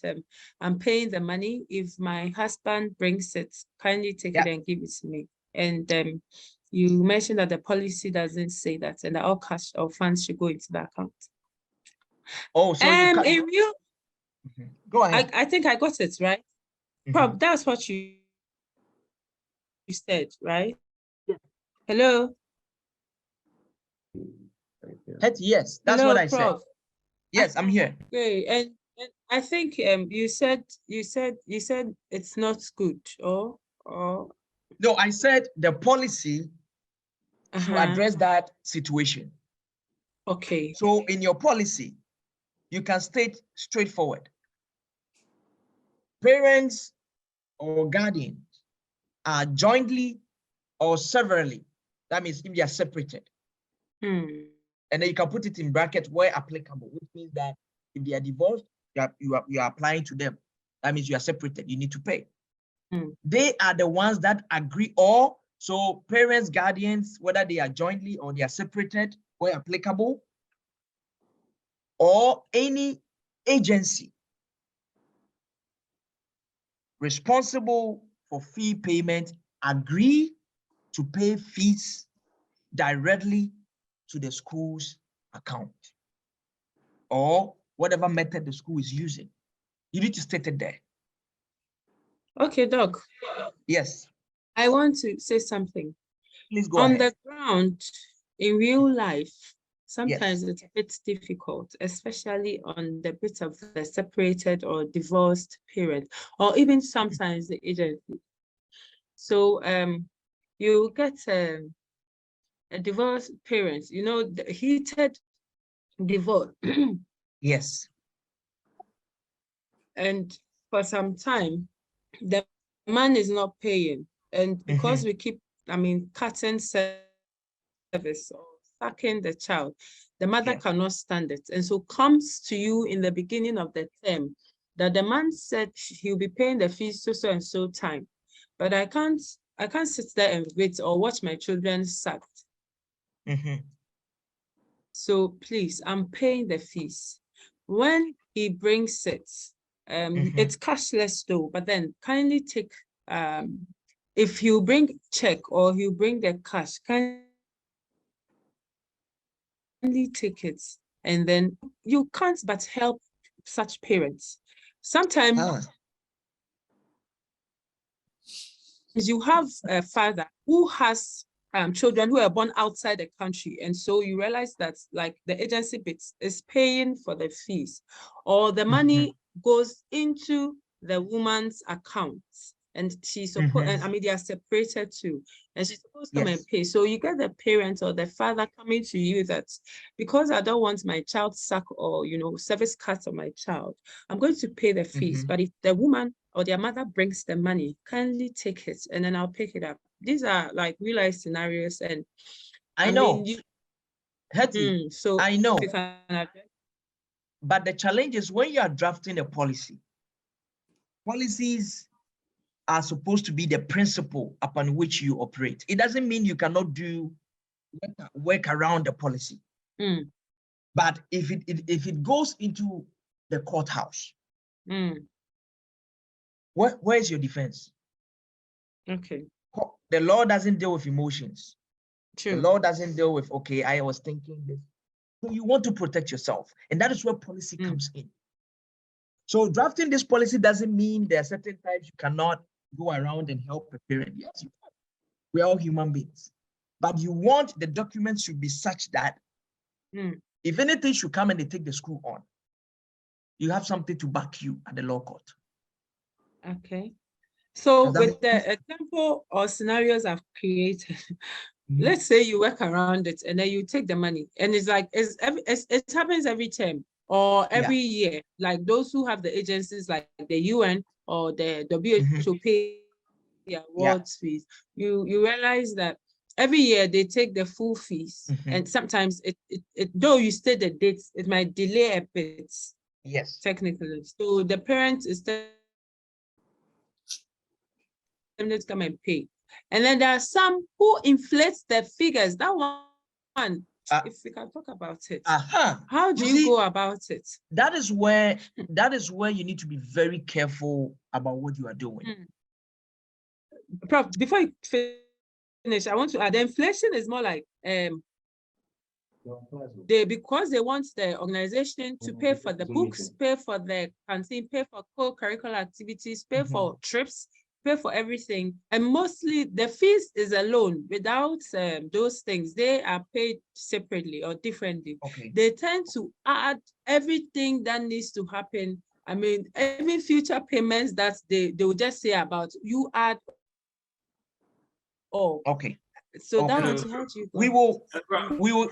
I'm paying the money. If my husband brings it, kindly take it and give it to me. And you mentioned that the policy doesn't say that, and that all cash or funds should go into the account. Oh, so you go ahead. I think I got it right. Prof, that's what you said, right? Yeah. Hello. Yes, that's what I said. Prof. Yes, I'm here. Okay, and I think you said it's not good, or no, I said the policy to address that situation. Okay. So in your policy, you can state straightforward. Parents or guardians are jointly or severally. That means if they are separated. And then you can put it in brackets where applicable, which means that if they are divorced, you are applying to them. That means you are separated. You need to pay. They are the ones that agree, or so parents, guardians, whether they are jointly or they are separated, where applicable, or any agency responsible for fee payment agree to pay fees directly to the school's account or whatever method the school is using. You need to state it there. Okay, Doc. Yes. I want to say something. Please go ahead. On the ground, in real life, sometimes it's a bit difficult, especially on the bit of the separated or divorced parent, or even sometimes the agency. So you get a divorced parent, the heated divorce. Yes. And for some time, the man is not paying. And because we keep, cutting service or sacking the child, the mother cannot stand it. And so comes to you in the beginning of the term that the man said he'll be paying the fees so and so time. But I can't sit there and wait or watch my children sacked. So please, I'm paying the fees. When he brings it, it's cashless though, but then kindly take, if you bring check or you bring the cash, kindly take it. And then you can't but help such parents. Sometimes you have a father who has children who are born outside the country, and so you realize that like the agency bit is paying for the fees, or the money goes into the woman's account, and she's supposed, and they are separated too, and she's supposed to come and pay. So you get the parent or the father coming to you that because I don't want my child sacked or service cut on my child, I'm going to pay the fees. But if the woman or their mother brings the money, kindly take it and then I'll pick it up. These are like real life scenarios, and I know. So I know. But the challenge is when you are drafting a policy, policies are supposed to be the principle upon which you operate. It doesn't mean you cannot do work around the policy. But if it goes into the courthouse, where's your defense? Okay. The law doesn't deal with emotions. True. The law doesn't deal with, okay, I was thinking this. So you want to protect yourself. And that is where policy comes in. So drafting this policy doesn't mean there are certain times you cannot go around and help a parent. Yes, you can. We're all human beings. But you want the documents should be such that if anything should come and they take the school on, you have something to back you at the law court. Okay. So with the example or scenarios I've created, let's say you work around it and then you take the money, and it's like it happens every term or every year. Like those who have the agencies like the UN or the WHO pay their awards fees. You realize that every year they take the full fees, and sometimes it though you state the dates, it might delay a bit. Yes. Technically, so the parent is to come and pay, and then there are some who inflates the figures. That one, if we can talk about it, how do you go about it? That is where you need to be very careful about what you are doing. Prof, before you finish, I want to add, the inflation is more like because they want the organization to pay for the books, pay for the canteen, pay for co-curricular activities, pay for trips, pay for everything. And mostly the fees is a loan. Without those things, they are paid separately or differently. Okay. They tend to add everything that needs to happen. I mean, every future payments that they will just say about, you add. Oh, okay. So okay. that one, how do you go?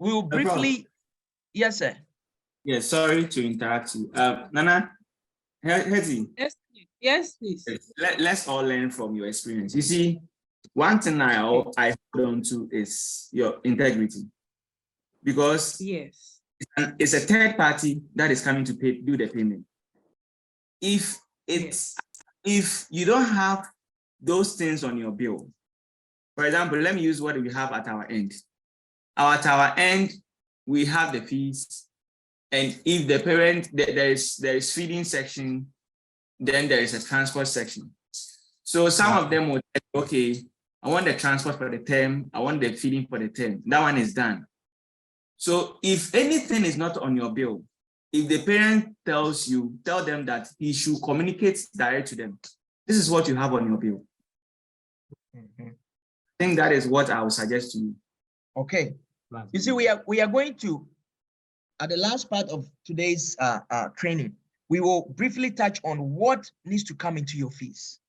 We will briefly. Yes, sir. Yeah, sorry to interrupt you. Nana, Hetty. Yes, please. Let's all learn from your experience. You see, one thing I hold on to is your integrity, because yes, it's a third party that is coming to do the payment. If you don't have those things on your bill, for example, let me use what we have at our end. At our end, we have the fees, and if the parent there is feeding section, then there is a transport section. So some of them will say, okay, I want the transport for the term, I want the feeding for the term. That one is done. So if anything is not on your bill, if the parent tell them that he should communicate direct to them. This is what you have on your bill. I think that is what I would suggest to you. Okay. You see, we are going to, at the last part of today's training, we will briefly touch on what needs to come into your fees.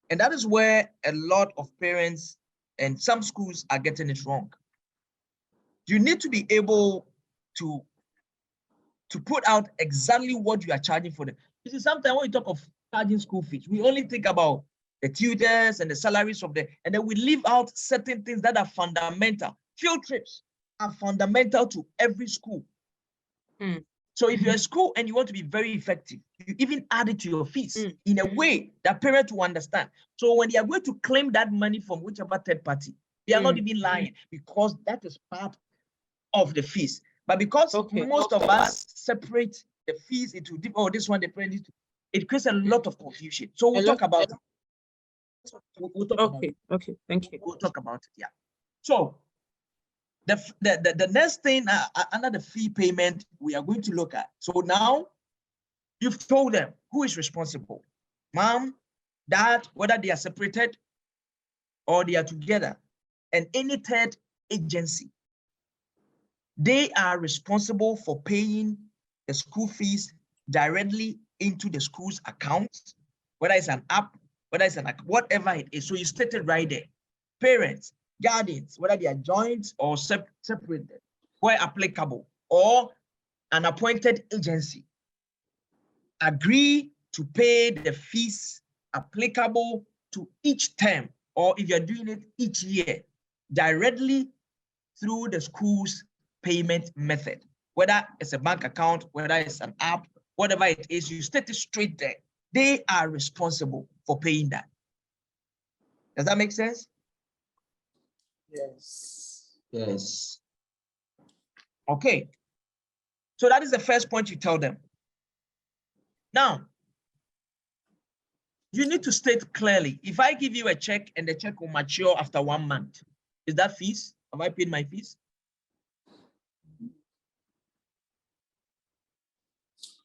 And that is where a lot of parents and some schools are getting it wrong. You need to be able to put out exactly what you are charging for them. You see, sometimes when we talk of charging school fees, we only think about the tutors and the salaries of them, and then we leave out certain things that are fundamental. Field trips are fundamental to every school. So if you're a school and you want to be very effective, you even add it to your fees in a way that parents will understand. So when they are going to claim that money from whichever third party, they are not even lying, because that is part of the fees. But because most of us separate the fees into this one, the parent, it creates a lot of confusion. So we'll talk about it. We'll talk about it. Okay, thank you. We'll talk about it, yeah. So the next thing under the fee payment we are going to look at. So now you've told them who is responsible. Mom, dad, whether they are separated or they are together, and any third agency, they are responsible for paying the school fees directly into the school's accounts, whether it's an app, whether it's whatever it is. So you stated right there. Parents, guardians, whether they are joint or separated, where applicable, or an appointed agency, agree to pay the fees applicable to each term, or if you're doing it each year, directly through the school's payment method, whether it's a bank account, whether it's an app, whatever it is, you state it straight there. They are responsible for paying that. Does that make sense? Yes. Yes. Okay. So that is the first point you tell them. Now, you need to state clearly, if I give you a check and the check will mature after 1 month, is that fees? Have I paid my fees?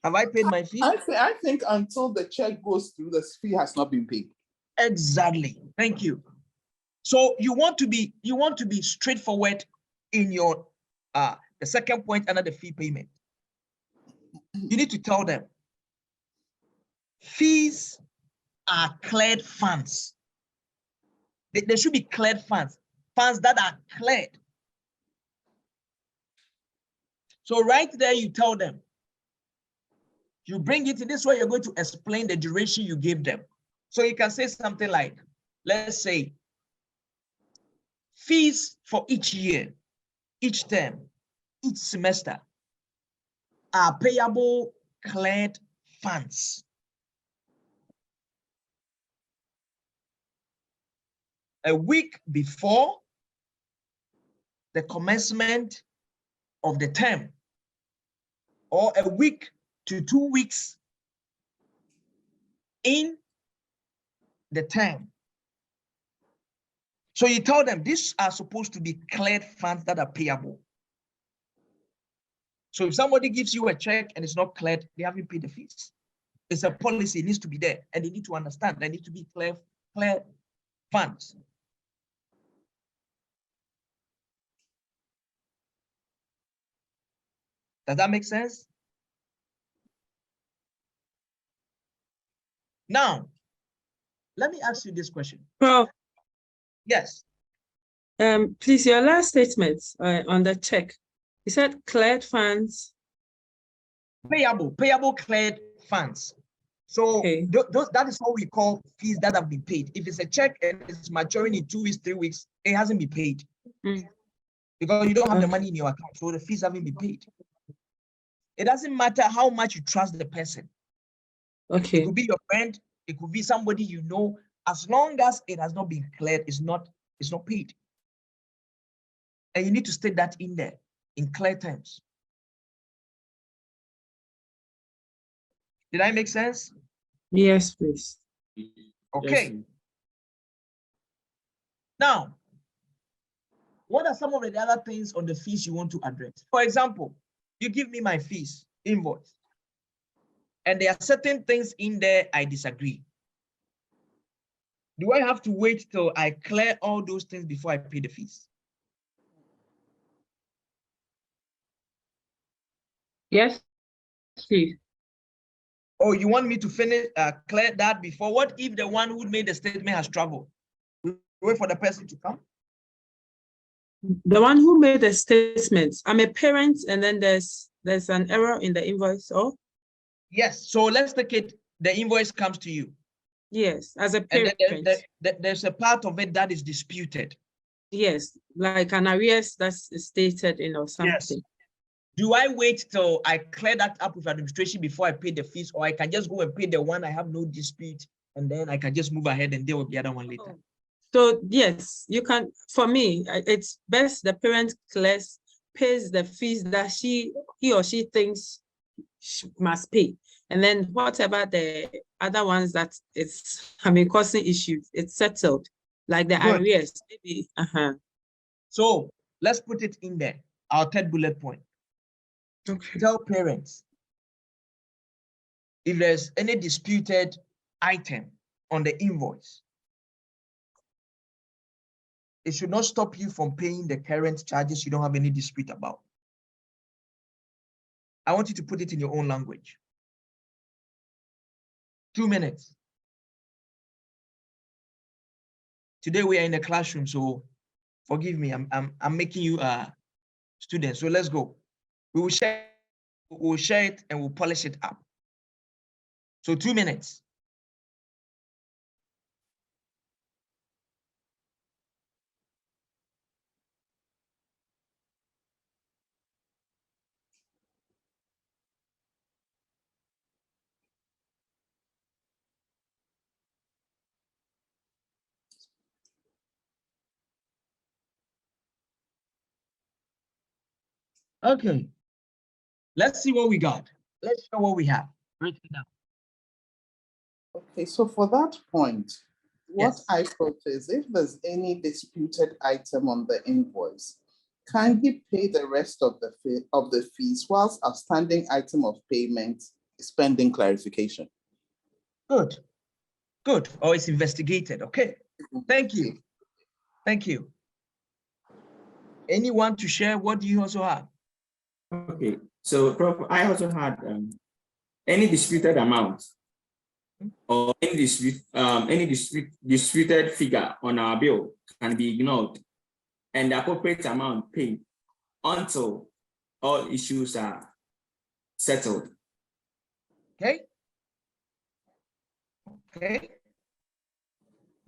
Have I paid my fees? I think until the check goes through, the fee has not been paid. Exactly. Thank you. So you want to be straightforward in your the second point under the fee payment. You need to tell them fees are cleared funds. They should be cleared funds that are cleared. So right there, you tell them, you bring it in this way, you're going to explain the duration you gave them. So you can say something like, let's say, fees for each year, each term, each semester are payable cleared funds. A week before the commencement of the term, or a week to 2 weeks in the term. So you tell them these are supposed to be cleared funds that are payable. So if somebody gives you a check and it's not cleared, they haven't paid the fees. It's a policy, it needs to be there, and they need to understand there need to be clear funds. Does that make sense? Now, let me ask you this question. Prof, Yes. Please, your last statement on the check, you said cleared funds. Payable cleared funds. So Okay. that is what we call fees that have been paid. If it's a check and it's maturing in 2 weeks, 3 weeks, it hasn't been paid. Because you don't have the money in your account, so the fees haven't been paid. It doesn't matter how much you trust the person. Okay. It could be your friend, it could be somebody you know. As long as it has not been cleared, it's not paid. And you need to state that in there in clear terms. Did I make sense? Yes, please. Okay. Yes. Now, what are some of the other things on the fees you want to address? For example, you give me my fees invoice, and there are certain things in there I disagree. Do I have to wait till I clear all those things before I pay the fees? Yes, please. Oh, you want me to finish, clear that before? What if the one who made the statement has traveled? We wait for the person to come? The one who made the statement, I'm a parent, and then there's an error in the invoice. Oh, yes. So let's take it. The invoice comes to you. yes, as a And parent. then there's a part of it that is disputed. Yes, like an arrears that's stated in or something. Yes. Do I wait till I clear that up with administration before I pay the fees, or I can just go and pay the one I have no dispute, and then I can just move ahead and deal with the other one later? So yes, you can. For me, it's best the parent pays the fees that he or she thinks she must pay, and then whatever the other ones that it's causing issues, it's settled, like the Good. arrears maybe. So let's put it in there. Our third bullet point. Okay. Tell parents if there's any disputed item on the invoice, it should not stop you from paying the current charges you don't have any dispute about. I want you to put it in your own language. 2 minutes. Today we are in the classroom, so forgive me. I'm making you a student. So let's go. We'll share it and we'll polish it up. So 2 minutes. Okay. Let's see what we got. Let's show what we have. Break it down. Okay, so for that point, what Yes. I thought is if there's any disputed item on the invoice, can he pay the rest of the fees whilst outstanding item of payment is pending clarification? Good. Good. Or it's investigated. Okay. Thank you. Thank you. Anyone to share? What do you also have? Okay, so Prof, I also had any disputed amount or any disputed figure on our bill can be ignored and the appropriate amount paid until all issues are settled. Okay. Okay.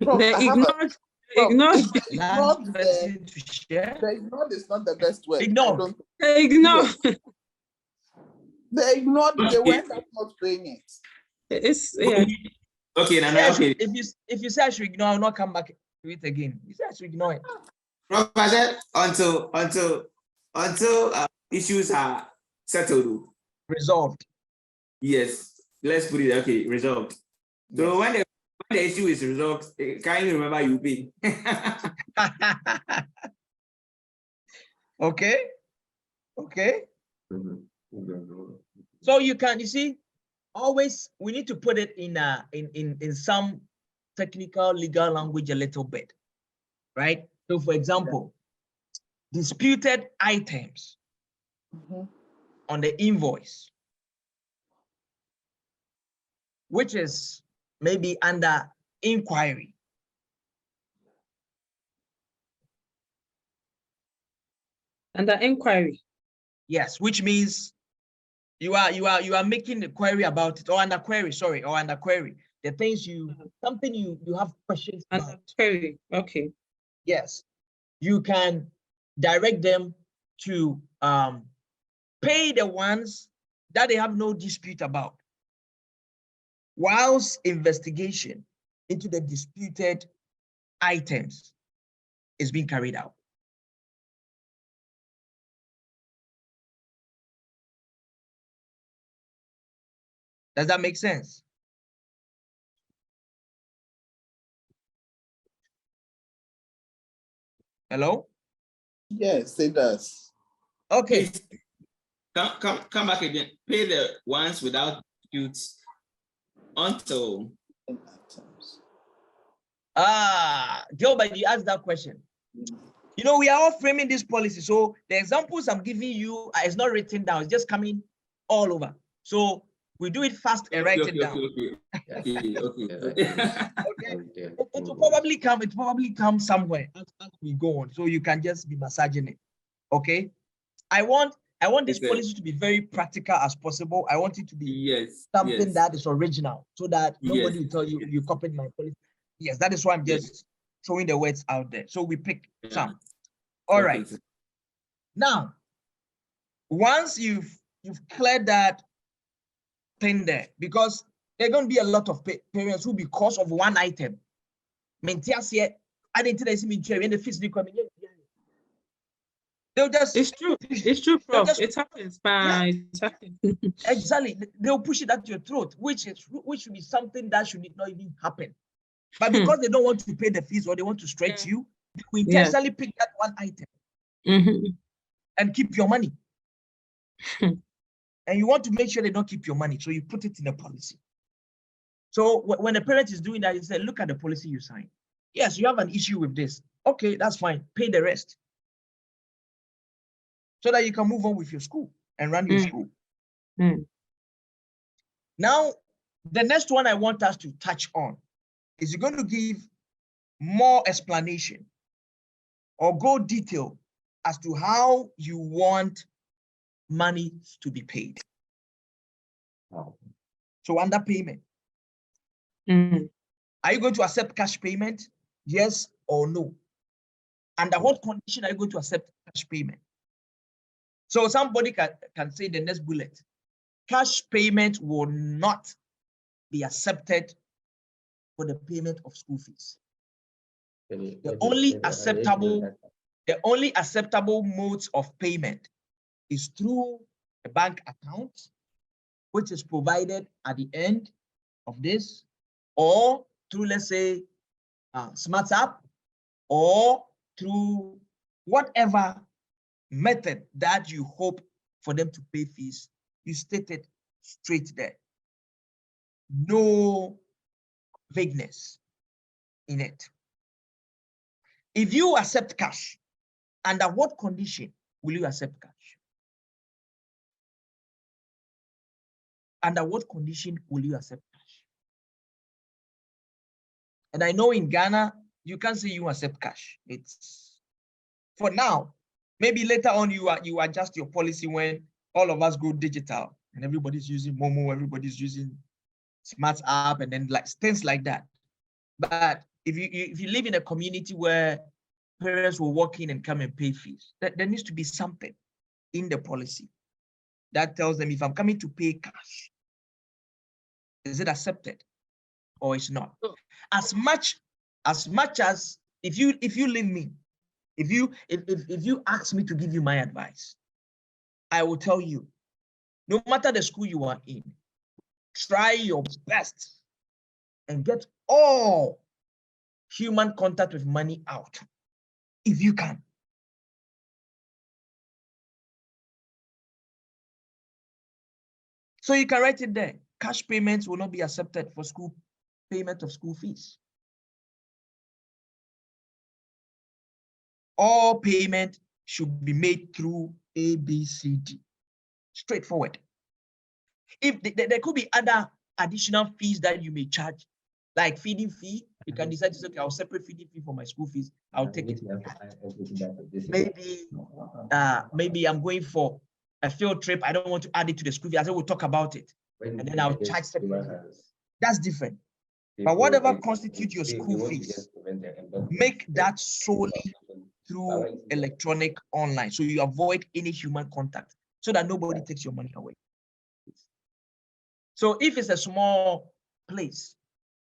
Prof, The I have ignored Ignore. Last person to share. The ignored is not the best word. Ignore. Ignore. The ignored, the one that's not doing it. It's yeah. Okay, Nana, Yes, okay. if you say I should ignore, I'll not come back to it again. You say I should ignore it. Prof, I said until issues are settled. Resolved. Yes, let's put it okay, resolved. So when the issue is resolved, can you remember you pay? Okay. Okay. So you see, always we need to put it in some technical legal language a little bit, right? So for example, disputed items on the invoice, which is maybe under inquiry. Under inquiry. Yes, which means you are making a query about it, or under query, sorry, or under query. The things something you have questions Under about. query. Okay. Yes, you can direct them to pay the ones that they have no dispute about, whilst investigation into the disputed items is being carried out. Does that make sense? Hello? Yes, it does. Okay. Please, come back again. Pay the ones without disputes until. Gilbert, you asked that question. You know, we are all framing this policy. So the examples I'm giving you is not written down. It's just coming all over. So we do it fast and write it down. Okay. It will probably come. It probably come somewhere as we go on. So you can just be massaging it. Okay. I want this policy to be very practical as possible. I want it to be something that is original, so that nobody will tell you you copied my policy. Yes, that is why I'm just throwing the words out there. So we pick some. All right. Now, once you've cleared that thing there, because there are going to be a lot of parents who, because of one item, they'll just. It's true. It's true, Prof. It happens. Yeah. It happens. Exactly. They'll push it at your throat, which should be something that should not even happen. But because they don't want to pay the fees, or they want to stretch you, they will intentionally pick that one item and keep your money. And you want to make sure they don't keep your money, so you put it in a policy. So when a parent is doing that, you say, look at the policy you signed. Yes, you have an issue with this. Okay, that's fine. Pay the rest, so that you can move on with your school and run your school. Now, the next one I want us to touch on is you're going to give more explanation or go detail as to how you want money to be paid. So under payment, are you going to accept cash payment? Yes or no? Under what condition are you going to accept cash payment? So somebody can say the next bullet, cash payment will not be accepted for the payment of school fees. The only acceptable modes of payment is through a bank account, which is provided at the end of this, or through, let's say, Smart App, or through whatever method that you hope for them to pay fees. You state it straight there. No vagueness in it. If you accept cash, under what condition will you accept cash? Under what condition will you accept cash? And I know in Ghana, you can't say you accept cash. It's for now. Maybe later on you adjust your policy when all of us go digital and everybody's using Momo, everybody's using Smart App, and then like things like that. But if you live in a community where parents will walk in and come and pay fees, there needs to be something in the policy that tells them, if I'm coming to pay cash, is it accepted or it's not? As much as if you leave me, if you ask me to give you my advice, I will tell you, no matter the school you are in, try your best and get all human contact with money out, if you can. So you can write it there. Cash payments will not be accepted for school payment of school fees. All payment should be made through ABCD. Straightforward. If there could be other additional fees that you may charge, like feeding fee, you can decide to say, okay, I'll separate feeding fee for my school fees. I'll take it. Maybe I'm going for a field trip. I don't want to add it to the school fee. I said we'll talk about it, and then I'll charge separately. That's different. But whatever constitutes your school fees, make that solely through electronic online, so you avoid any human contact, so that nobody takes your money away. So if it's a small place,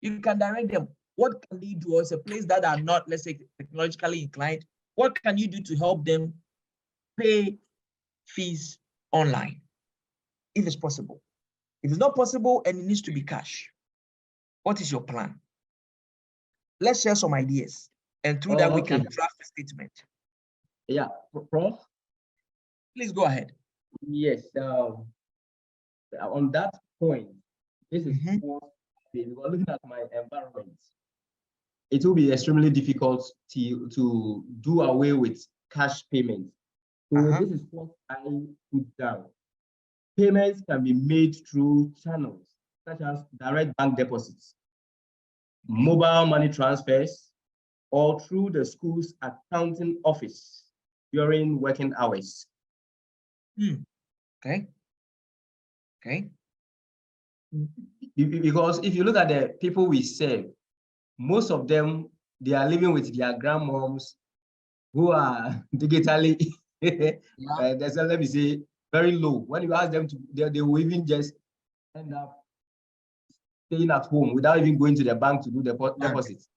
you can direct them. What can they do? Or it's a place that are not, let's say, technologically inclined. What can you do to help them pay fees online, if it's possible? If it's not possible and it needs to be cash, what is your plan? Let's share some ideas, and through that we can draft a statement. Yeah, Prof. Please go ahead. Yes. On that point, this is because looking at my environment, it will be extremely difficult to do away with cash payments. So this is what I put down. Payments can be made through channels such as direct bank deposits, mobile money transfers, or through the school's accounting office during working hours. Okay. Because if you look at the people we serve, most of them, they are living with their grandmoms who are digitally, let me say, very low. When you ask them to, they will even just end up staying at home without even going to the bank to do the deposits.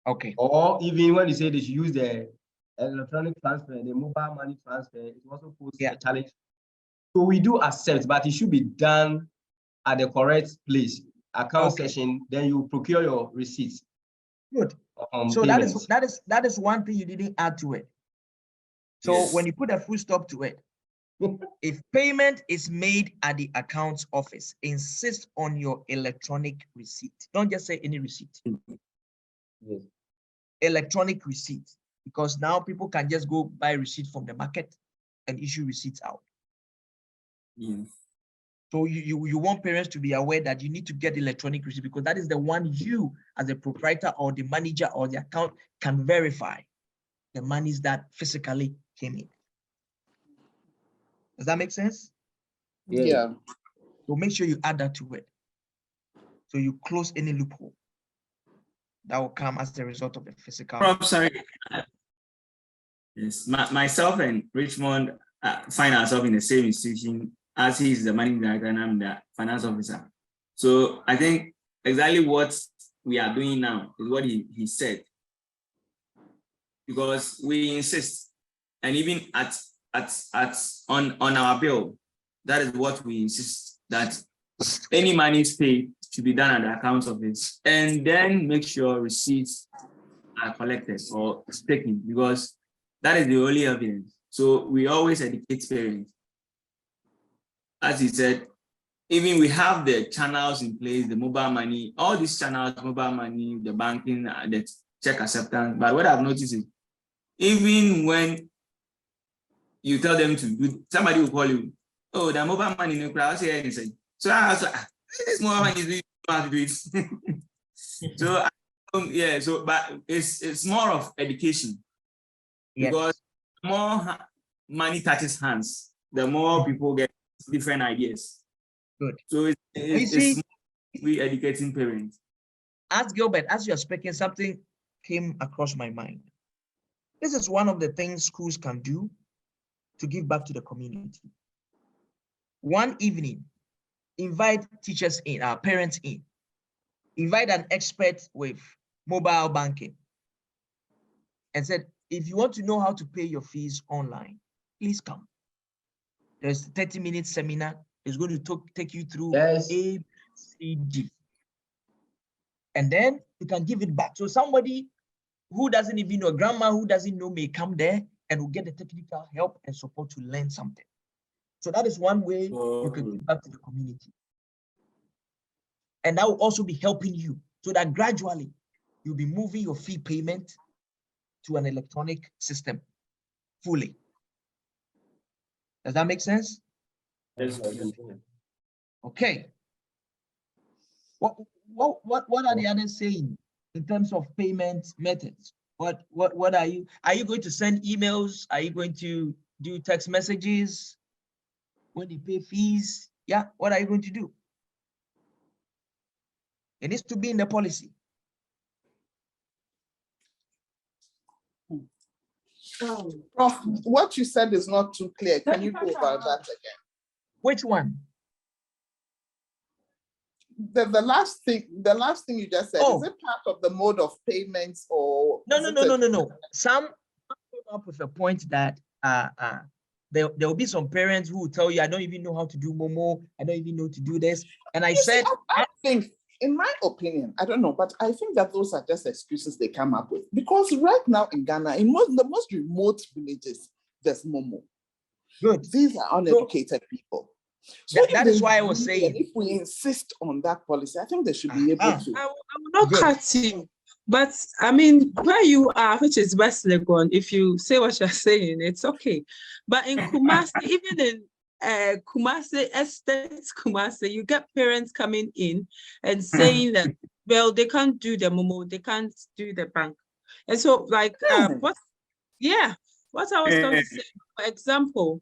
Okay. Or even when you say they should use the electronic transfer, the mobile money transfer, it also poses a challenge. So we do accept, but it should be done at the correct place, account session, then you procure your receipts. Good. So that is one thing you didn't add to it. So when you put a full stop to it, if payment is made at the accounts office, insist on your electronic receipt. Don't just say any receipt. Yes. Electronic receipt, because now people can just go buy receipt from the market and issue receipts out. So you want parents to be aware that you need to get electronic receipt, because that is the one you as a proprietor or the manager or the account can verify the monies that physically came in. Does that make sense? Yeah. So make sure you add that to it, so you close any loophole that will come as a result of the physical. Prof, sorry. Yes, myself and Richmond find ourselves in the same institution, as he is the managing director and I'm the finance officer. So I think exactly what we are doing now is what he said, because we insist, and even on our bill, that is what we insist, that any monies paid should be done at the accounts office, and then make sure receipts are collected or taken, because that is the only evidence. So we always educate parents. As he said, even we have the channels in place, the mobile money, all these channels, mobile money, the banking, the check acceptance. But what I've noticed is, even when you tell them to do, somebody will call you, oh, the mobile money, no crowd, say anything. So I was like, this mobile money is to do it. So yeah, so but it's more of education, because the more money touches hands, the more people get different ideas. Good. So it's we educating parents. As Gilbert, as you're speaking, something came across my mind. This is one of the things schools can do to give back to the community. One evening, invite teachers in, our parents in, invite an expert with mobile banking, and said, if you want to know how to pay your fees online, please come. There's a 30-minute seminar. It's going to take you through A, B, C, D. And then you can give it back. So somebody who doesn't even know, a grandma who doesn't know may come there and will get the technical help and support to learn something. So that is one way you can give back to the community. And that will also be helping you so that gradually you'll be moving your fee payment to an electronic system fully. Does that make sense? Yes. Okay. What are the others saying in terms of payment methods? What are you going to send emails? Are you going to do text messages when you pay fees? Yeah, what are you going to do? It needs to be in the policy. Prof, what you said is not too clear. Can you go about that again? Which one? The last thing you just said, is it part of the mode of payments or no. Some came up with a point that there will be some parents who will tell you, I don't even know how to do Momo, I don't even know to do this. And I said, I think, in my opinion, I don't know, but I think that those are just excuses they come up with. Because right now in Ghana, in the most remote villages, there's Momo. Good. These are uneducated people. So that is why I was saying, if we insist on that policy, I think they should be able to. I will not cut you, but I mean, where you are, which is West Legon, if you say what you're saying, it's okay. But in Kumasi, even in Kumasi, Kumasi, you get parents coming in and saying that, well, they can't do the Momo, they can't do the bank. And so, like, what I was going to say, for example,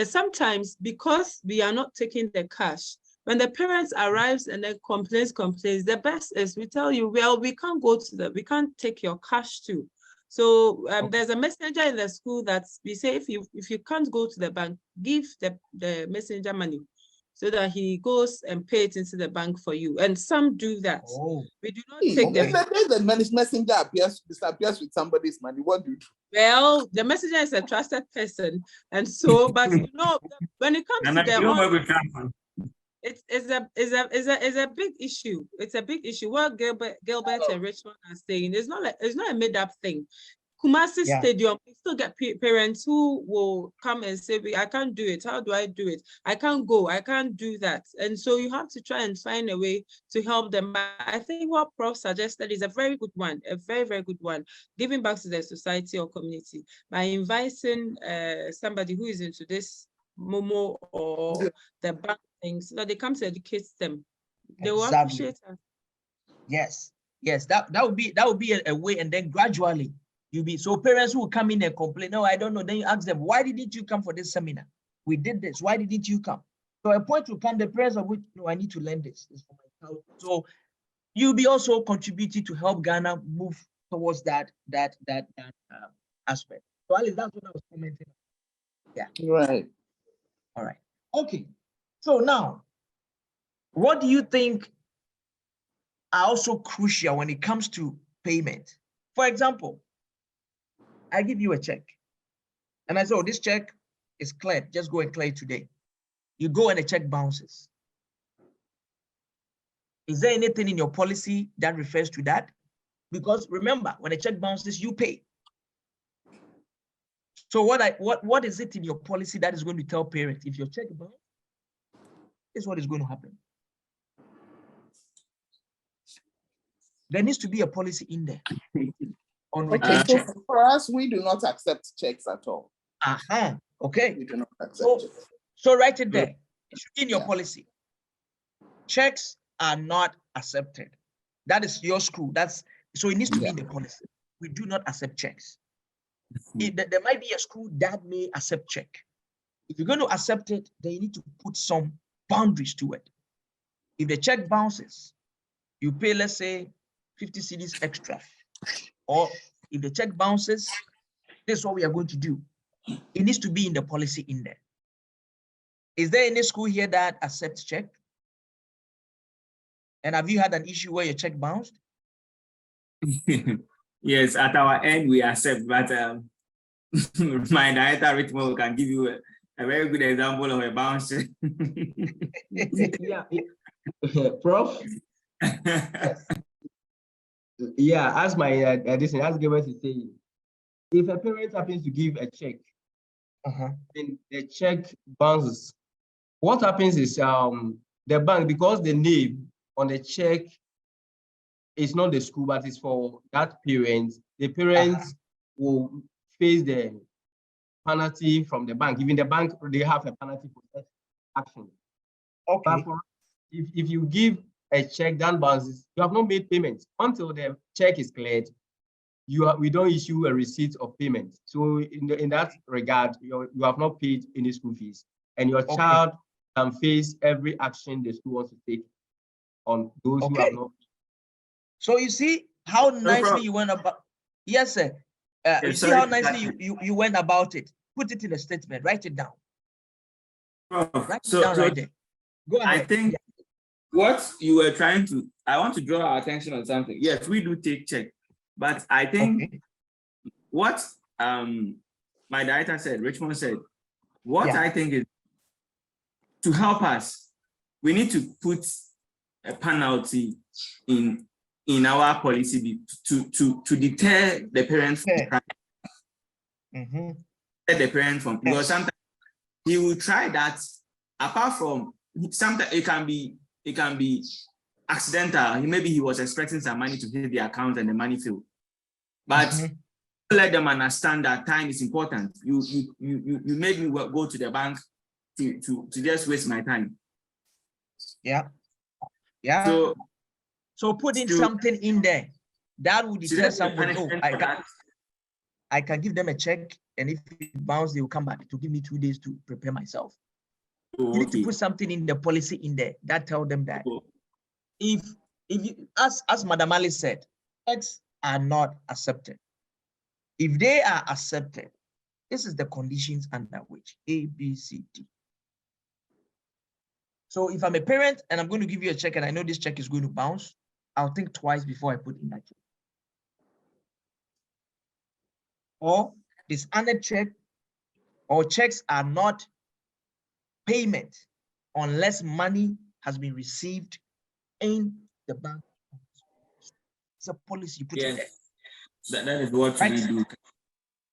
sometimes because we are not taking the cash, when the parents arrives and then complains, the best is we tell you, well, we can't take your cash too. So there's a messenger in the school that we say, if you can't go to the bank, give the messenger money so that he goes and pay it into the bank for you. And some do that. We do not take the messenger disappears with somebody's money. What do you do? Well, the messenger is a trusted person, and so, but you know, when it comes to the it's a big issue. It's a big issue. What Gilbert and Richmond are saying is it's not a made up thing. Kumasi Stadium, we still get parents who will come and say, I can't do it. How do I do it? I can't go. I can't do that. And so you have to try and find a way to help them. I think what Prof suggested is a very good one, a very, very good one, giving back to the society or community by inviting somebody who is into this Momo or the bank things so that they come to educate them. They will appreciate us. Yes, that would be a way, and then gradually so parents who will come in and complain, no, I don't know. Then you ask them, why didn't you come for this seminar? We did this. Why didn't you come? So a point will come, the parents of which, no, I need to learn this. It's for my child. So you'll be also contributing to help Ghana move towards that aspect. So at least that's what I was commenting on. Yeah. Right. All right. Okay. So now, what do you think are also crucial when it comes to payment? For example, I give you a check and I say, oh, this check is cleared. Just go and clear it today. You go and the check bounces. Is there anything in your policy that refers to that? Because remember, when a check bounces, you pay. So what is it in your policy that is going to tell parents if your check bounces, this is what is going to happen? There needs to be a policy in there. So for us, we do not accept checks at all. Okay. We do not accept checks. So write it there. It should be in your policy. Checks are not accepted. That is your school. So it needs to be in the policy. We do not accept checks. There might be a school that may accept check. If you're going to accept it, then you need to put some boundaries to it. If the check bounces, you pay, let's say, 50 cedis extra. or if the check bounces, this is what we are going to do. It needs to be in the policy in there. Is there any school here that accepts check? And have you had an issue where your check bounced? Yes, at our end we accept, but my director Richmond can give you a very good example of a bounce. Yeah, Prof. Yeah, as my addition, as Gilbert is saying, if a parent happens to give a check, and the check bounces, what happens is the bank, because the name on the check is not the school, but it's for that parent, the parents will face the penalty from the bank. Even the bank, they have a penalty for such action. Okay. But for, if you give a check that bounces, you have not made payments until the check is cleared. We don't issue a receipt of payment. So in that regard, you have not paid any school fees, and your child can face every action the school wants to take on those who have not. So you see how nicely you went about. Yes, sir. You see how nicely you went about it. Put it in a statement. Write it down. Write it down right there. Go ahead. I think what you were trying to, I want to draw our attention on something. Yes, we do take check, but I think what my director said, Richmond said, what I think is to help us, we need to put a penalty in our policy to deter the parents from crime. The parents from, because sometimes he will try that. Apart from sometimes it can be accidental. Maybe he was expecting some money to hit the account and the money failed. But let them understand that time is important. You made me go to the bank to just waste my time. Yeah. So put in something in there that would deter someone. Oh, I can give them a check, and if it bounces, they will come back to give me 2 days to prepare myself. You need to put something in the policy in there that tell them that if you, as Madam Ali said, checks are not accepted. If they are accepted, this is the conditions under which A, B, C, D. So if I'm a parent and I'm going to give you a check and I know this check is going to bounce, I'll think twice before I put in that check. Or this under check or checks are not payment unless money has been received in the bank. It's a policy you put it there. That is what we do.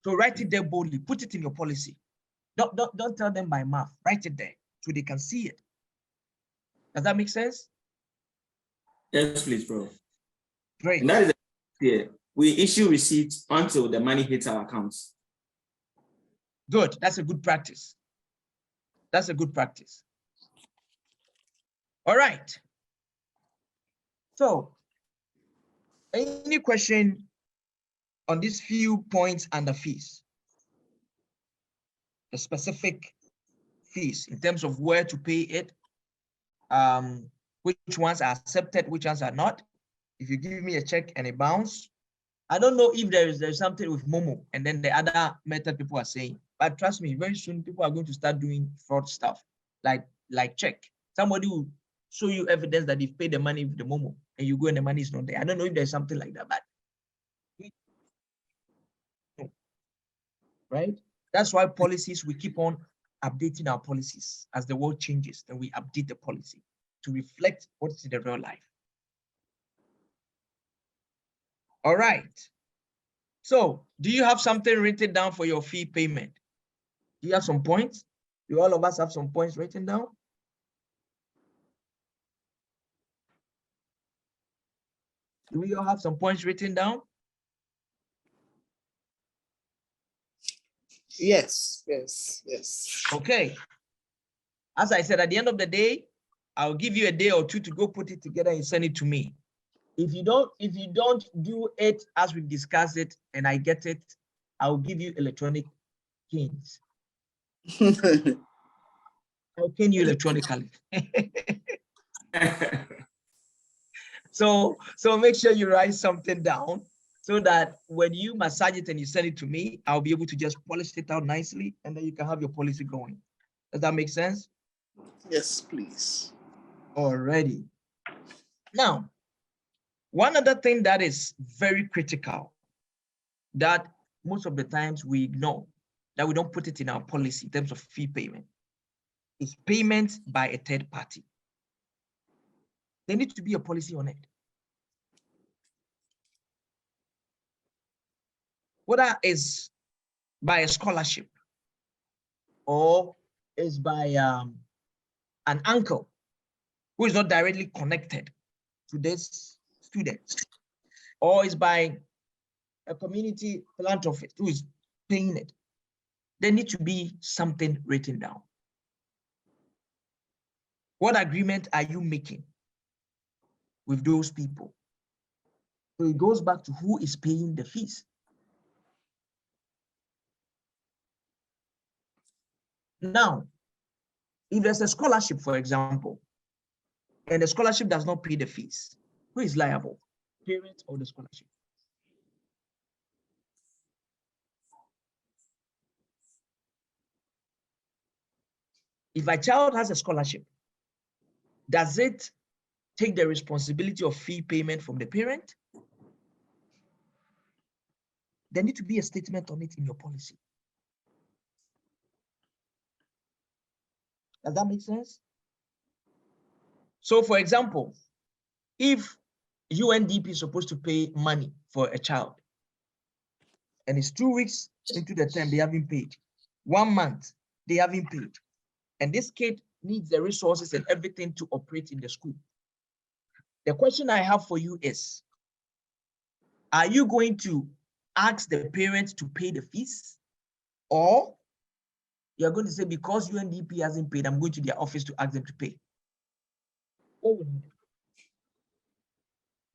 So write it there boldly. Put it in your policy. Don't tell them by mouth. Write it there so they can see it. Does that make sense? Yes, please, bro. Great. And that is we issue receipts until the money hits our accounts. Good. That's a good practice. That's a good practice. All right. So, any question on these few points under fees? The specific fees in terms of where to pay it, which ones are accepted, which ones are not. If you give me a check and it bounce, I don't know if there's something with Momo and then the other method people are saying, but trust me, very soon people are going to start doing fraud stuff like check. Somebody will show you evidence that they've paid the money with the Momo and you go and the money is not there. I don't know if there's something like that, but right? That's why policies, we keep on updating our policies as the world changes, then we update the policy to reflect what's in the real life. All right. So do you have something written down for your fee payment? Do you have some points? Do all of us have some points written down? Do we all have some points written down? Yes. Okay. As I said, at the end of the day, I'll give you a day or two to go put it together and send it to me. If you don't do it as we discussed it and I get it, I'll give you electronic keys. I'll pin you electronically. So make sure you write something down so that when you massage it and you send it to me, I'll be able to just polish it out nicely, and then you can have your policy going. Does that make sense? Yes, please. Already. Now, one other thing that is very critical that most of the times we ignore, that we don't put it in our policy in terms of fee payment, is payment by a third party. There needs to be a policy on it. Whether it's by a scholarship or is by an uncle who is not directly connected to this student, or is by a community philanthropist who is paying it, there needs to be something written down. What agreement are you making with those people? So it goes back to who is paying the fees. Now, if there's a scholarship, for example, and the scholarship does not pay the fees, who is liable? Parents or the scholarship? If a child has a scholarship, does it take the responsibility of fee payment from the parent? There needs to be a statement on it in your policy. Does that make sense? So, for example, if UNDP is supposed to pay money for a child, and it's 2 weeks into the term they haven't paid, 1 month they haven't paid, and this kid needs the resources and everything to operate in the school. The question I have for you is, are you going to ask the parents to pay the fees? Or you're going to say, because UNDP hasn't paid, I'm going to their office to ask them to pay? What would you do?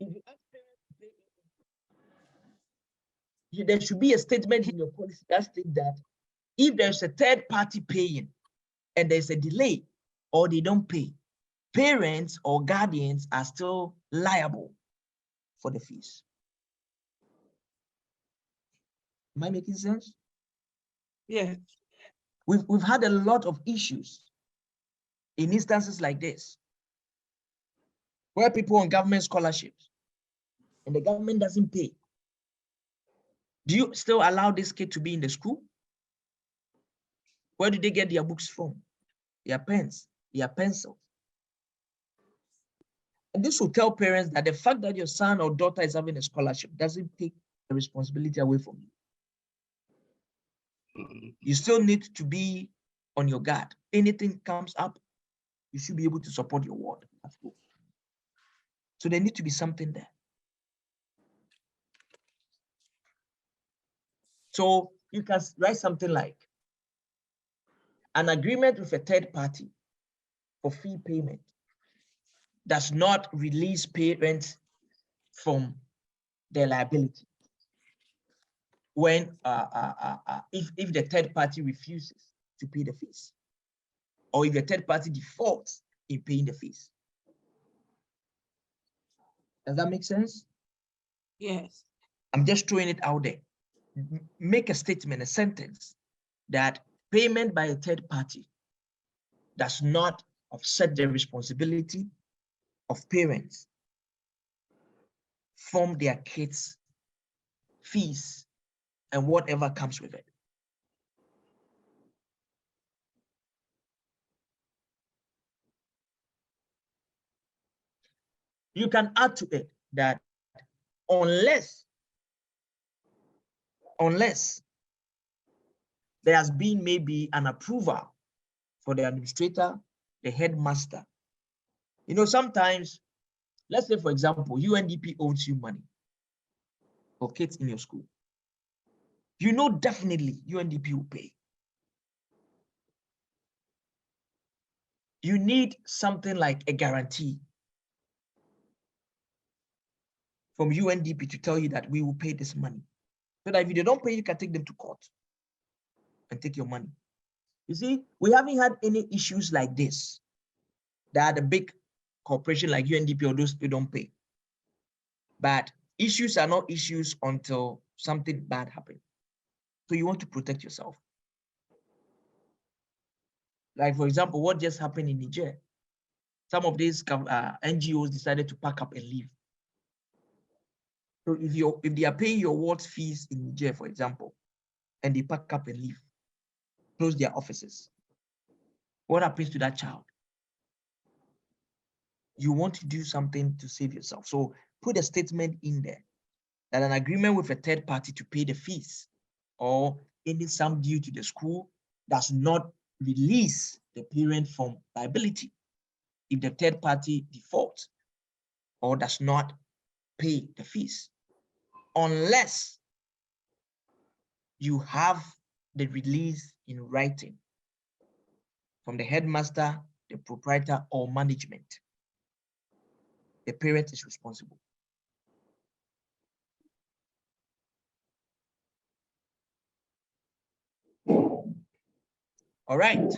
If you ask parents to pay, there should be a statement in your policy that states that if there's a third party paying and there's a delay or they don't pay, parents or guardians are still liable for the fees. Am I making sense? Yeah. We've had a lot of issues in instances like this, where people on government scholarships and the government doesn't pay. Do you still allow this kid to be in the school? Where do they get their books from? Their pens, their pencils? And this will tell parents that the fact that your son or daughter is having a scholarship doesn't take the responsibility away from you. You still need to be on your guard. Anything comes up, you should be able to support your ward at school. So there needs to be something there. So you can write something like an agreement with a third party for fee payment does not release parents from their liability when if the third party refuses to pay the fees, or if the third party defaults in paying the fees. Does that make sense? Yes. I'm just throwing it out there. Make a statement, a sentence, that payment by a third party does not offset the responsibility of parents from their kids' fees and whatever comes with it. You can add to it that unless there has been maybe an approval for the administrator, the headmaster. You know, sometimes, let's say, for example, UNDP owes you money for kids in your school. You know definitely UNDP will pay. You need something like a guarantee from UNDP to tell you that we will pay this money. So that if they don't pay, you can take them to court and take your money. You see, we haven't had any issues like this that a big corporation like UNDP or those people don't pay. But issues are not issues until something bad happens. So you want to protect yourself. Like, for example, what just happened in Niger? Some of these NGOs decided to pack up and leave. So if they are paying your wards fees in Niger, for example, and they pack up and leave, close their offices, what happens to that child? You want to do something to save yourself. So put a statement in there that an agreement with a third party to pay the fees or any sum due to the school does not release the parent from liability if the third party defaults or does not pay the fees, unless you have the release in writing from the headmaster, the proprietor, or management. The parent is responsible. All right.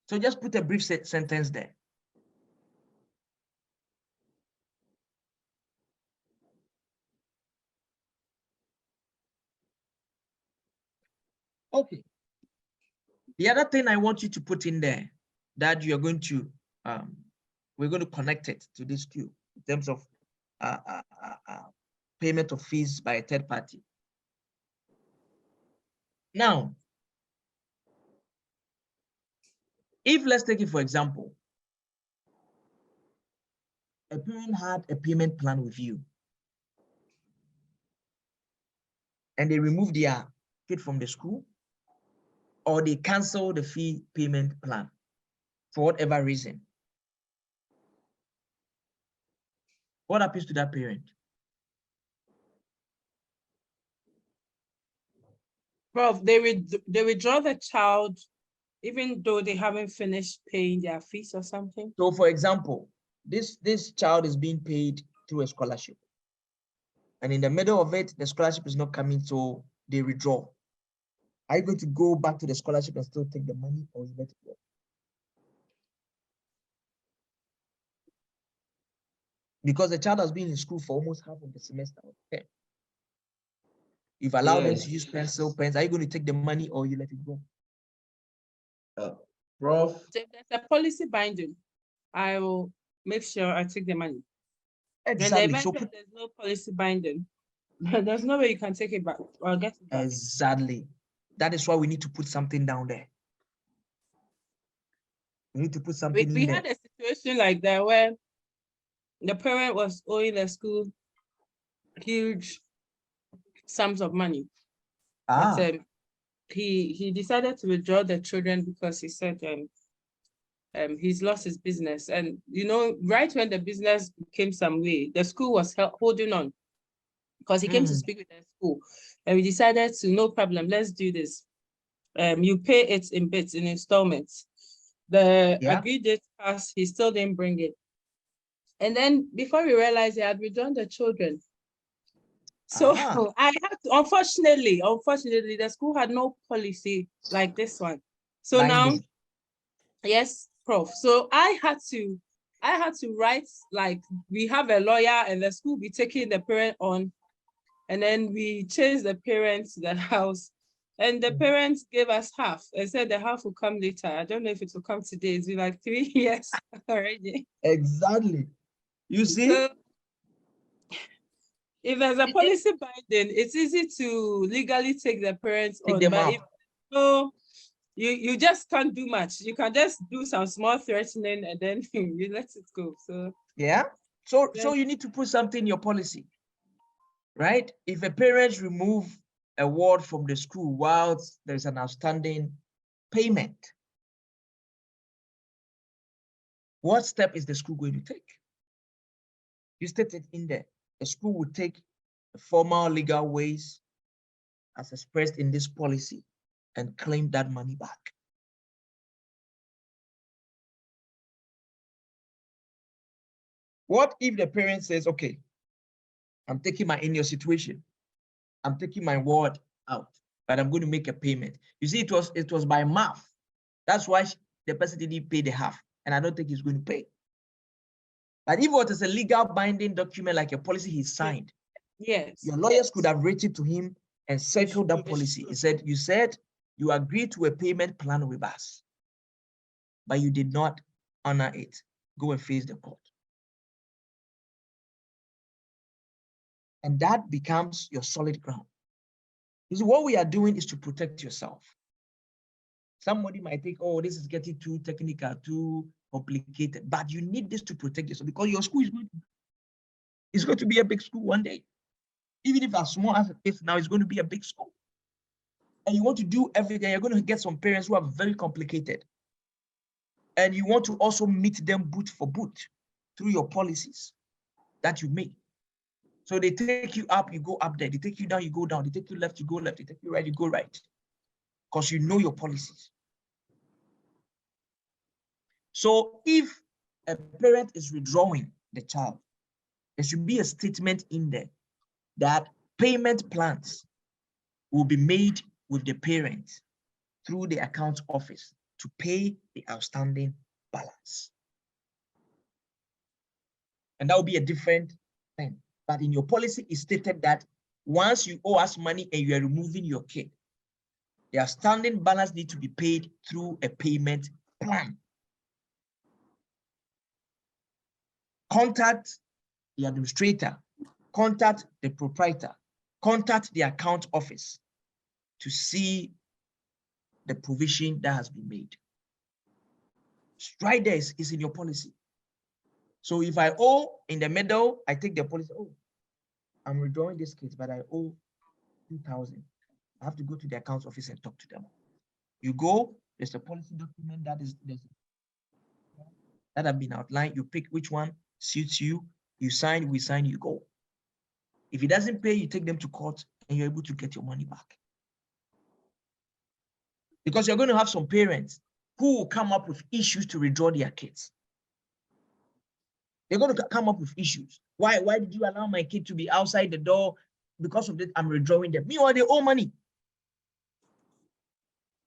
So just put a brief sentence there. Okay. The other thing I want you to put in there that you're going to, we're going to connect it to this queue in terms of payment of fees by a third party. Now, if let's take it for example, a parent had a payment plan with you and they remove their kid from the school, or they cancel the fee payment plan for whatever reason, what happens to that parent? Prof, they withdraw the child even though they haven't finished paying their fees or something? So for example, this child is being paid through a scholarship. And in the middle of it, the scholarship is not coming, so they withdraw. Are you going to go back to the scholarship and still take the money, or you let it go? Because the child has been in school for almost half of the semester. Okay. You've allowed them to use pencil, pens. Are you going to take the money, or you let it go? Prof. So if there's a policy binding, I will make sure I take the money. Exactly. So there's no policy binding, there's no way you can take it back or get it back. Exactly. That is why we need to put something down there. We need to put something in We there. had a situation like that where the parent was owing the school huge sums of money. But he decided to withdraw the children because he said he's lost his business. And right when the business came some way, the school was holding on because he came to speak with the school, and we decided to, no problem, let's do this. You pay it in bits, in installments. The agreed date passed, he still didn't bring it. And then before we realized, he had withdrawn the children. So I had to, unfortunately, the school had no policy like this one. So now, yes, Prof. So I had to write, like, we have a lawyer and the school be taking the parent on, and then we changed the parents to the house, and the parents gave us half and said the half will come later. I don't know if it will come today. It's been like 3 years already. Exactly. You see? So, if there's a policy binding, it's easy to legally take the parents on. But if you just can't do much. You can just do some small threatening and then you let it go. So so you need to put something in your policy, right? If a parent remove a ward from the school whilst there's an outstanding payment, what step is the school going to take? You state it in there. The school will take the formal legal ways as expressed in this policy and claim that money back. What if the parent says, okay, I'm taking in your situation, I'm taking my ward out, but I'm going to make a payment. You see, it was by math. That's why the person didn't pay the half, and I don't think he's going to pay. But if it was a legal binding document like a policy he signed, Yes. Your lawyers could have written to him and circled that policy. He said, you said you agreed to a payment plan with us, but you did not honor it. Go and face the court. And that becomes your solid ground. Because what we are doing is to protect yourself. Somebody might think, oh, this is getting too technical, too complicated, but you need this to protect yourself because your school is going to be a big school one day. Even if as small as it is now, it's going to be a big school. And you want to do everything, you're going to get some parents who are very complicated. And you want to also meet them boot for boot through your policies that you make. So they take you up, you go up there. They take you down, you go down. They take you left, you go left. They take you right, you go right. Because you know your policies. So if a parent is withdrawing the child, there should be a statement in there that payment plans will be made with the parent through the account office to pay the outstanding balance. And that will be a different thing. But in your policy, it's stated that once you owe us money and you are removing your kid, the outstanding balance needs to be paid through a payment plan. Contact the administrator, contact the proprietor, contact the account office to see the provision that has been made. Right there is in your policy. So if I owe in the middle, I take the policy, oh, I'm withdrawing this case, but I owe 2,000. I have to go to the account office and talk to them. You go, there's a policy document that have been outlined. You pick which one suits you, you sign, we sign, you go. If it doesn't pay, you take them to court and you're able to get your money back. Because you're going to have some parents who will come up with issues to withdraw their kids. They're going to come up with issues. Why did you allow my kid to be outside the door? Because of that, I'm withdrawing them. Meanwhile, they owe money.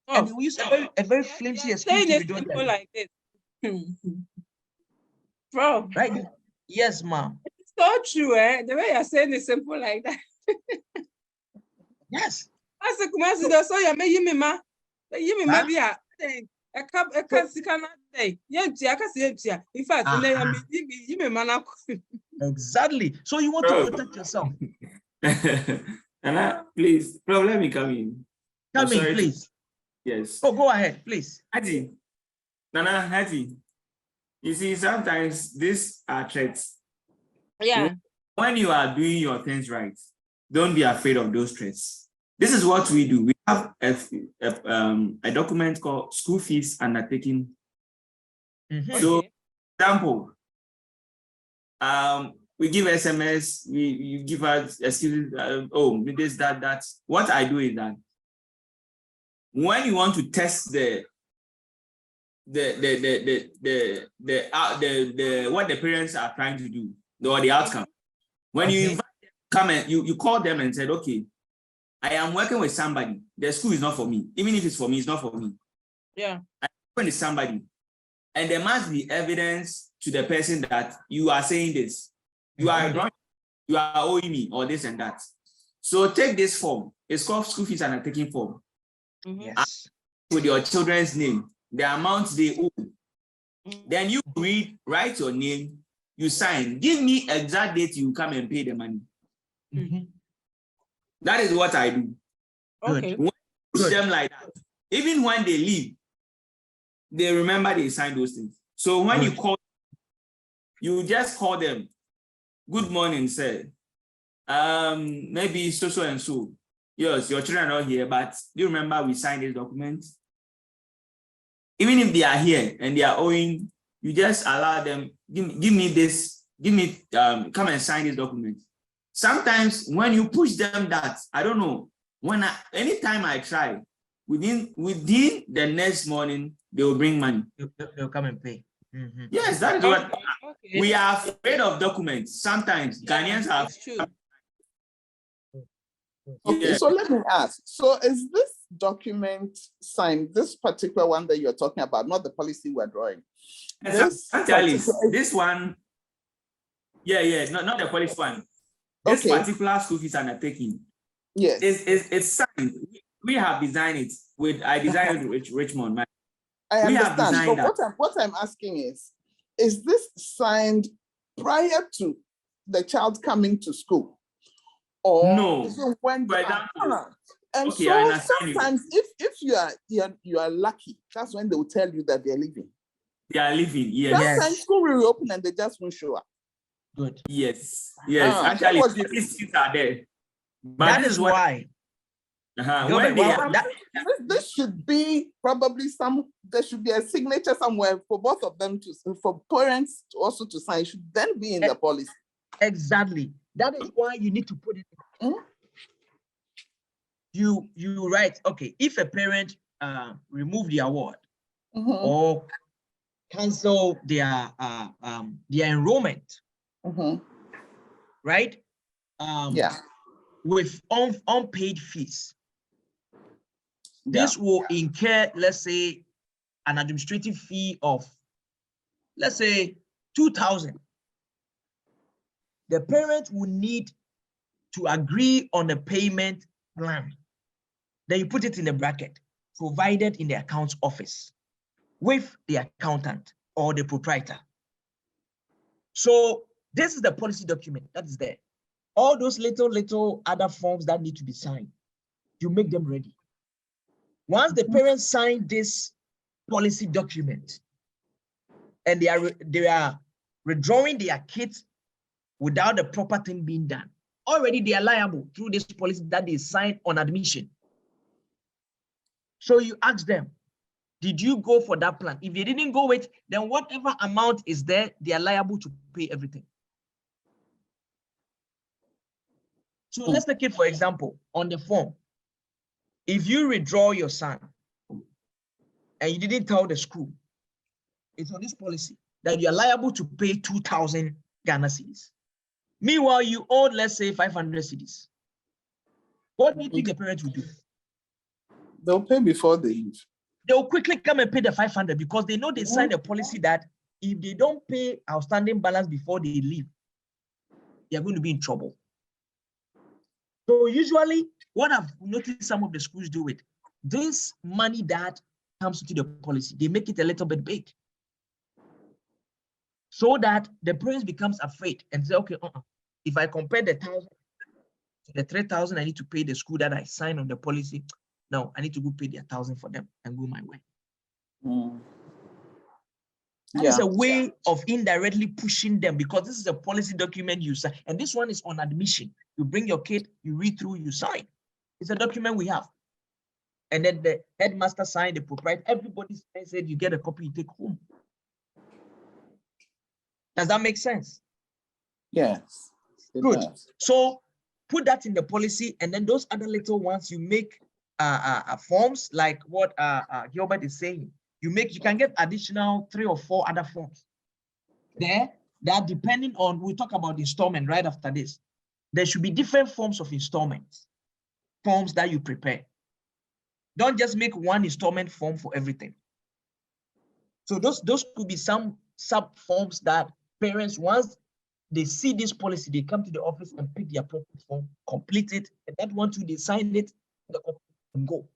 Oh, and we use a very flimsy excuse to withdraw them. Like this. Bro. Right? Yes, ma'am. It's so true, eh? The way you're saying is simple like that. Yes. As a commander, so you may me, ma. You may be a thing. A cup, a can't day. In fact, you may man. Exactly. So you want to protect yourself. Nana, please, Prof, let me come in. Come in, please. Yes. Oh, go ahead, please. Hattie. Nana, Hattie. You see, sometimes these are threats. Yeah. When you are doing your things right, don't be afraid of those threats. This is what we do. We have a document called School Fees Undertaking. So, example, we give SMS, you give us excuses, this, that. What I do is that when you want to test what the parents are trying to do, or the outcome, when you invite them, come and you call them and said, okay, I am working with somebody. The school is not for me. Even if it's for me, it's not for me. Yeah. I'm working with somebody. And there must be evidence to the person that you are saying this. You are owing me or this and that. So take this form. It's called School Fees Undertaking form. Yes. With your children's name, the amount they owe. Then you write your name, you sign. Give me exact date you come and pay the money. That is what I do. Okay. When you push them like that, even when they leave, they remember they signed those things. So when you call, you just call them. Good morning, sir. Maybe so and so. Yes, your children are not here, but do you remember we signed this document? Even if they are here and they are owing, you just allow them, give me this, come and sign this document. Sometimes when you push them that, I don't know, anytime I try, within the next morning, they will bring money. They'll come and pay. Yes, that is what we are afraid of documents. Sometimes Ghanaians are. True. Okay, so let me ask. So is this document signed, this particular one that you're talking about, not the policy we're drawing? This one, not the policy one. This Okay. particular school fees undertaking, Yes. it's signed. We have designed it with, I designed it with Richmond. I We have understand. designed But what I'm asking is this signed prior to the child coming to school? Or No. even when For they example, are, and okay, I so understand you. sometimes if you are lucky, that's when they will tell you that they're leaving. They are leaving, yes. Sometimes school will reopen and they just won't show up. Good. Yes. Actually, These things are there. But That this is why. when they are, This should be probably there should be a signature somewhere for both of them for parents also to sign. It should then be in the policy. Exactly. That is why you need to put it. You write, okay, if a parent remove the award or cancel their enrollment, right? With unpaid fees. This will incur, let's say, an administrative fee of, let's say, 2,000. The parent will need to agree on a payment plan. Then you put it in a bracket, provided in the accounts office with the accountant or the proprietor. So this is the policy document that is there. All those little other forms that need to be signed, you make them ready. Once the parents sign this policy document and they are withdrawing their kids without the proper thing being done, already they are liable through this policy that they signed on admission. So you ask them, did you go for that plan? If they didn't go with, then whatever amount is there, they are liable to pay everything. So let's take it, for example, on the form. If you withdraw your son and you didn't tell the school, it's on this policy that you are liable to pay 2,000 Ghana cedis. Meanwhile, you owed, let's say, 500 cedis. What do you think the parents will do? They'll pay before they leave. They'll quickly come and pay the 500 because they know they signed a policy that if they don't pay outstanding balance before they leave, they are going to be in trouble. So usually, what I've noticed some of the schools do it, this money that comes into the policy, they make it a little bit big, so that the parents becomes afraid and say, okay, if I compare the 1,000 to the 3,000 I need to pay the school that I signed on the policy, no, I need to go pay their 1,000 for them and go my way. That is a way of indirectly pushing them because this is a policy document you sign. And this one is on admission. You bring your kid, you read through, you sign. It's a document we have. And then the headmaster signed, the proprietor, everybody said you get a copy, you take home. Does that make sense? Yes. Good. So put that in the policy, and then those other little ones you make forms like what Gilbert is saying. You can get additional 3 or 4 other forms there that depending on, we'll talk about installment right after this. There should be different forms of installments, forms that you prepare. Don't just make one installment form for everything. So those could be some sub forms that parents, once they see this policy, they come to the office and pick the appropriate form, complete it, and that one too, they sign it and go.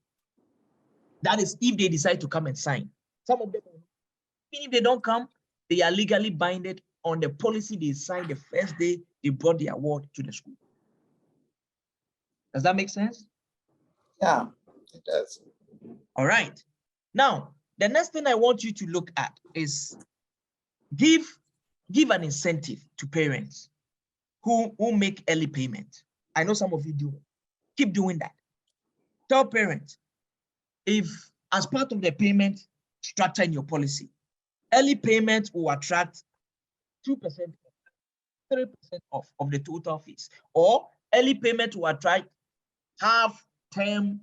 That is if they decide to come and sign. Some of them, if they don't come, they are legally binded on the policy they signed the first day they brought the award to the school. Does that make sense? Yeah, it does. All right. Now, the next thing I want you to look at is give an incentive to parents who make early payment. I know some of you do. Keep doing that. Tell parents, if as part of the payment structure in your policy, early payment will attract 2%, 3% off of the total fees, or early payment will attract half term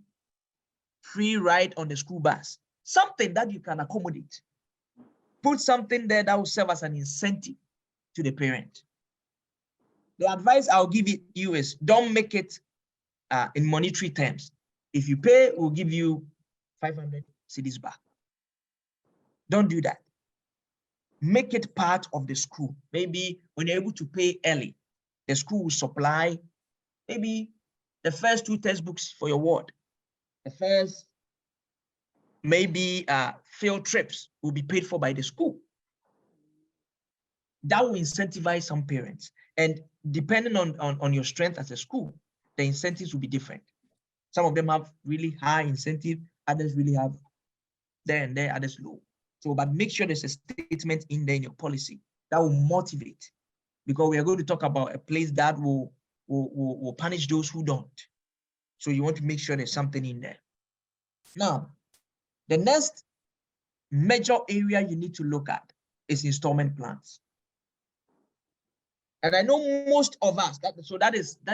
free ride on the school bus. Something that you can accommodate. Put something there that will serve as an incentive to the parent. The advice I'll give you is don't make it in monetary terms. If you pay, we'll give you 500 cedis back. Don't do that. Make it part of the school. Maybe when you're able to pay early, the school will supply maybe the first 2 textbooks for your ward. The first maybe field trips will be paid for by the school. That will incentivize some parents. And depending on your strength as a school, the incentives will be different. Some of them have really high incentive, others really have there and there, others low. So, but make sure there's a statement in there in your policy that will motivate, because we are going to talk about a place that will punish those who don't. So you want to make sure there's something in there. Now, the next major area you need to look at is installment plans. And I know most of us, that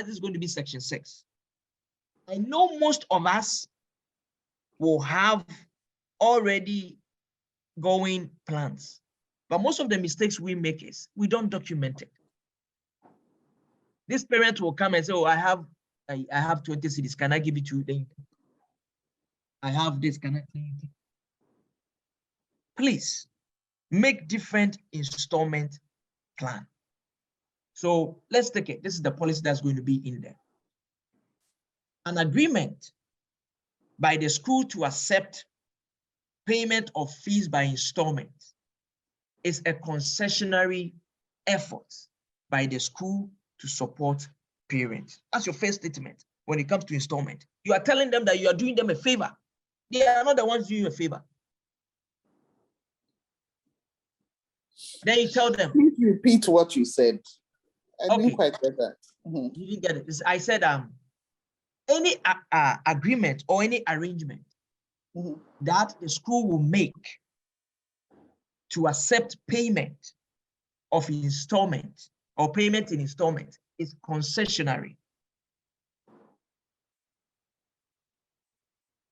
is going to be section 6. I know most of us will have already going plans, but most of the mistakes we make is we don't document it. This parent will come and say, oh, I have 20 cedis, can I give it to you? I have this, can I? Please make different installment plan. So let's take it. This is the policy that's going to be in there. An agreement by the school to accept payment of fees by installment is a concessionary effort by the school to support parents. That's your first statement when it comes to installment. You are telling them that you are doing them a favor. They are not the ones doing you a favor. Then you tell them. Please repeat what you said. I didn't Okay. quite get that. You didn't get it. I said any agreement or any arrangement that the school will make to accept payment of installment or payment in installment is concessionary.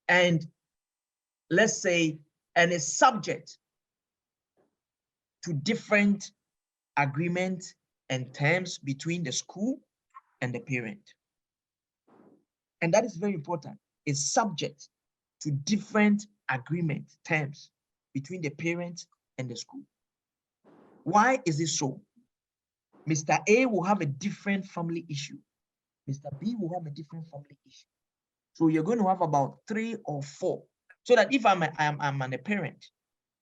And let's say, and is subject to different agreements and terms between the school and the parent. And that is very important. It's subject to different agreement terms between the parent and the school. Why is it so? Mr. A will have a different family issue. Mr. B will have a different family issue. So you're going to have about 3 or 4. So that if I'm a parent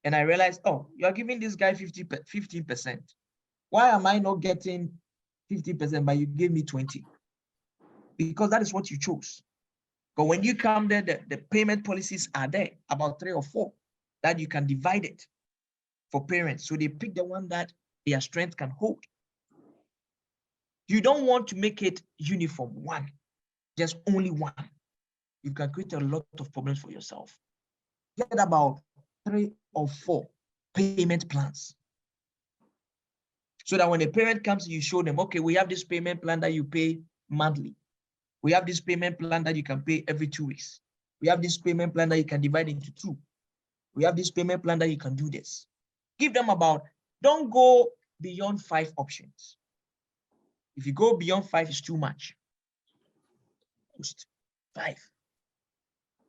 and I realize, oh, you're giving this guy 15%. Why am I not getting 50%, but you gave me 20? Because that is what you chose. But when you come there, the payment policies are there, about 3 or 4, that you can divide it for parents. So they pick the one that their strength can hold. You don't want to make it uniform, one, just only one. You can create a lot of problems for yourself. Get about 3 or 4 payment plans. So that when a parent comes, you show them, okay, we have this payment plan that you pay monthly. We have this payment plan that you can pay every 2 weeks. We have this payment plan that you can divide into 2. We have this payment plan that you can do this. Give them about, don't go beyond 5 options. If you go beyond 5, it's too much. Just 5.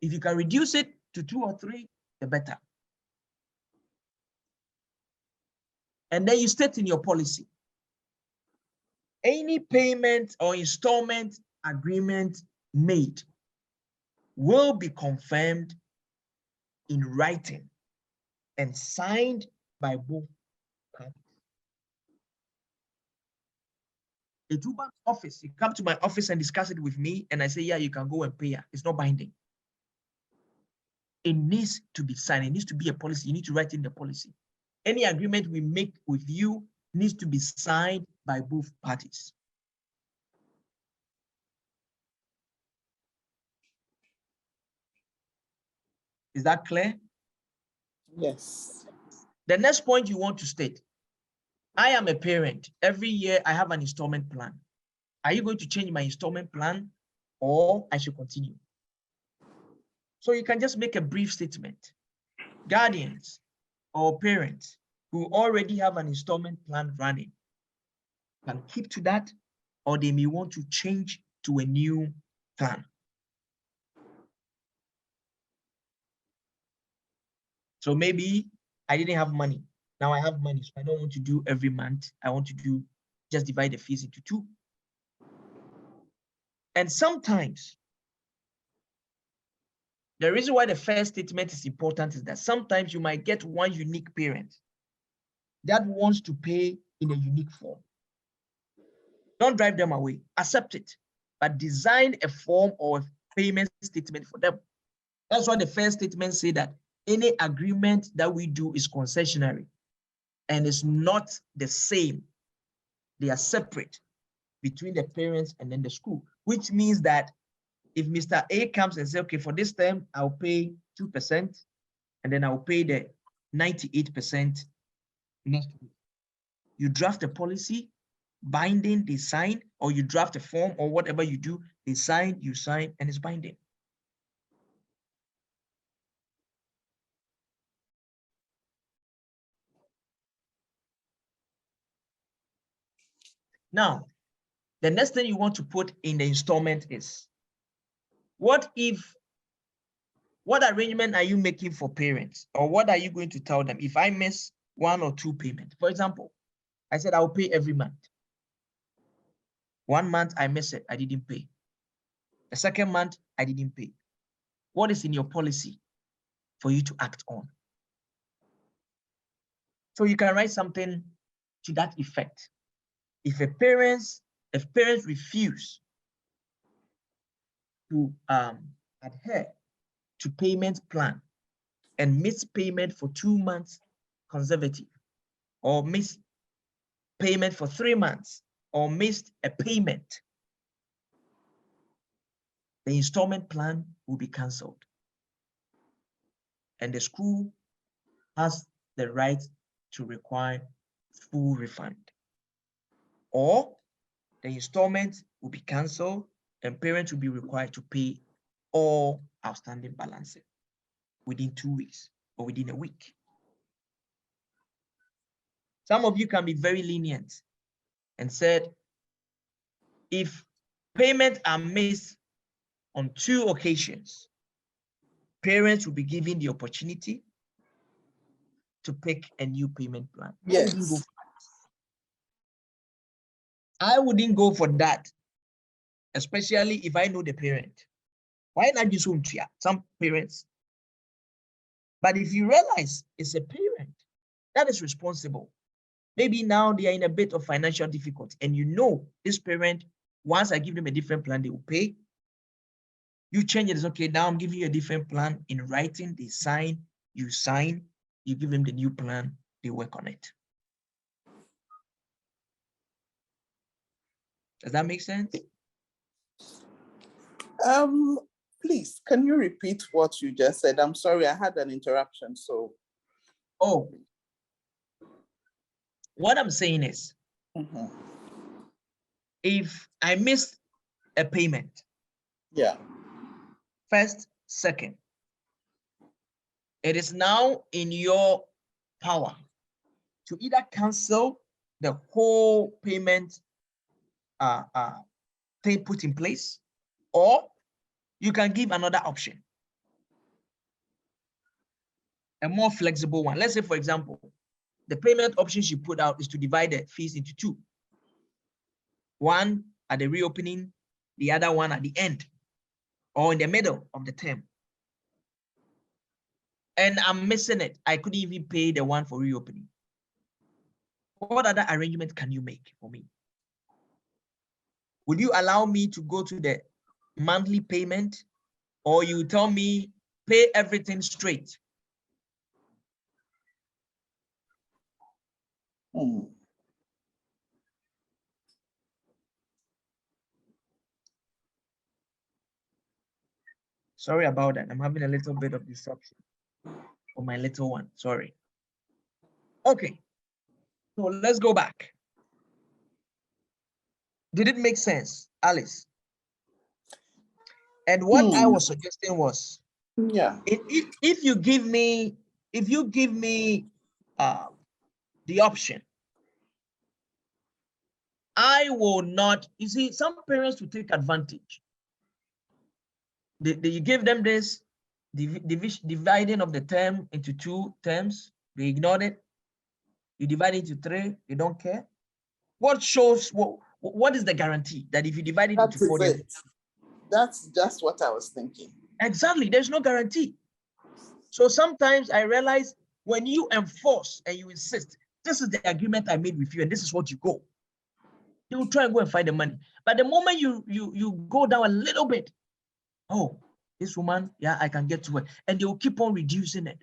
If you can reduce it to 2 or 3, the better. And then you state in your policy, any payment or installment agreement made will be confirmed in writing and signed by both parties. A two-bank office, you come to my office and discuss it with me, and I say, yeah, you can go and pay. It's not binding. It needs to be signed. It needs to be a policy. You need to write in the policy. Any agreement we make with you needs to be signed by both parties. Is that clear? Yes. The next point you want to state, I am a parent. Every year I have an installment plan. Are you going to change my installment plan or I should continue? So you can just make a brief statement. Guardians or parents who already have an installment plan running can keep to that, or they may want to change to a new plan. So maybe I didn't have money. Now I have money, so I don't want to do every month. I want to do just divide the fees into 2. And sometimes, the reason why the first statement is important is that sometimes you might get one unique parent that wants to pay in a unique form. Don't drive them away, accept it, but design a form or a payment statement for them. That's why the first statement say that any agreement that we do is concessionary and it's not the same. They are separate between the parents and then the school, which means that if Mr. A comes and says, okay, for this term, I'll pay 2%, and then I'll pay the 98% next week. You draft a policy, binding, they sign, or you draft a form or whatever you do, they sign, you sign, and it's binding. Now, the next thing you want to put in the installment is, what arrangement are you making for parents? Or what are you going to tell them if I miss 1 or 2 payments? For example, I said I'll pay every month. 1 month I miss it, I didn't pay. The second month I didn't pay. What is in your policy for you to act on? So you can write something to that effect. If parents refuse to adhere to payment plan and miss payment for 2 months consecutive, or miss payment for 3 months, or missed a payment, the installment plan will be cancelled. And the school has the right to require full refund. Or the installment will be cancelled and parents will be required to pay all outstanding balances within 2 weeks or within a week. Some of you can be very lenient and said, if payments are missed on 2 occasions, parents will be given the opportunity to pick a new payment plan. Yes. I wouldn't go for that, especially if I know the parent. Why not just some parents? But if you realize it's a parent that is responsible, maybe now they are in a bit of financial difficulty, and you know this parent, once I give them a different plan, they will pay. You change it, it's okay, now I'm giving you a different plan in writing, they sign, you give them the new plan, they work on it. Does that make sense? Please, can you repeat what you just said? I'm sorry, I had an interruption, so. Oh, what I'm saying is, if I missed a payment, yeah, first, second, it is now in your power to either cancel the whole payment thing put in place, or you can give another option, a more flexible one. Let's say, for example, the payment options you put out is to divide the fees into 2. One at the reopening, the other one at the end, or in the middle of the term. And I'm missing it. I couldn't even pay the one for reopening. What other arrangement can you make for me? Would you allow me to go to the monthly payment, or you tell me pay everything straight? Sorry about that. I'm having a little bit of disruption for my little one. Sorry. Okay. So let's go back. Did it make sense, Alice? And what I was suggesting was, yeah, if you give me the option, I will not. You see, some parents will take advantage. You give them this dividing of the term into 2 terms. They ignored it. You divide it into 3. They don't care. What shows what is the guarantee that if you divide it into 4, That's just what I was thinking. Exactly. There's no guarantee. So sometimes I realize when you enforce and you insist, this is the agreement I made with you, and this is what you go. They will try and go and find the money. But the moment you go down a little bit, oh, this woman, yeah, I can get to it. And they will keep on reducing it.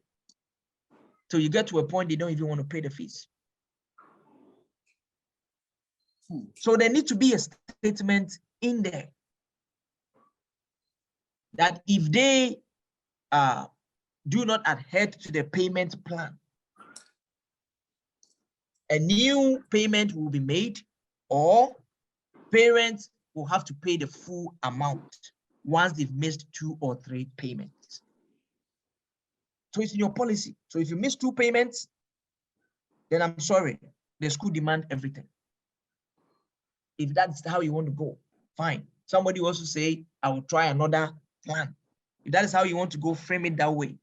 So you get to a point they don't even want to pay the fees. So there needs to be a statement in there that if they do not adhere to the payment plan, a new payment will be made, or parents will have to pay the full amount once they've missed 2 or 3 payments. So it's in your policy. So if you miss 2 payments, then I'm sorry, the school demand everything. If that's how you want to go, fine. Somebody also say, I will try another plan. If that is how you want to go, frame it that way.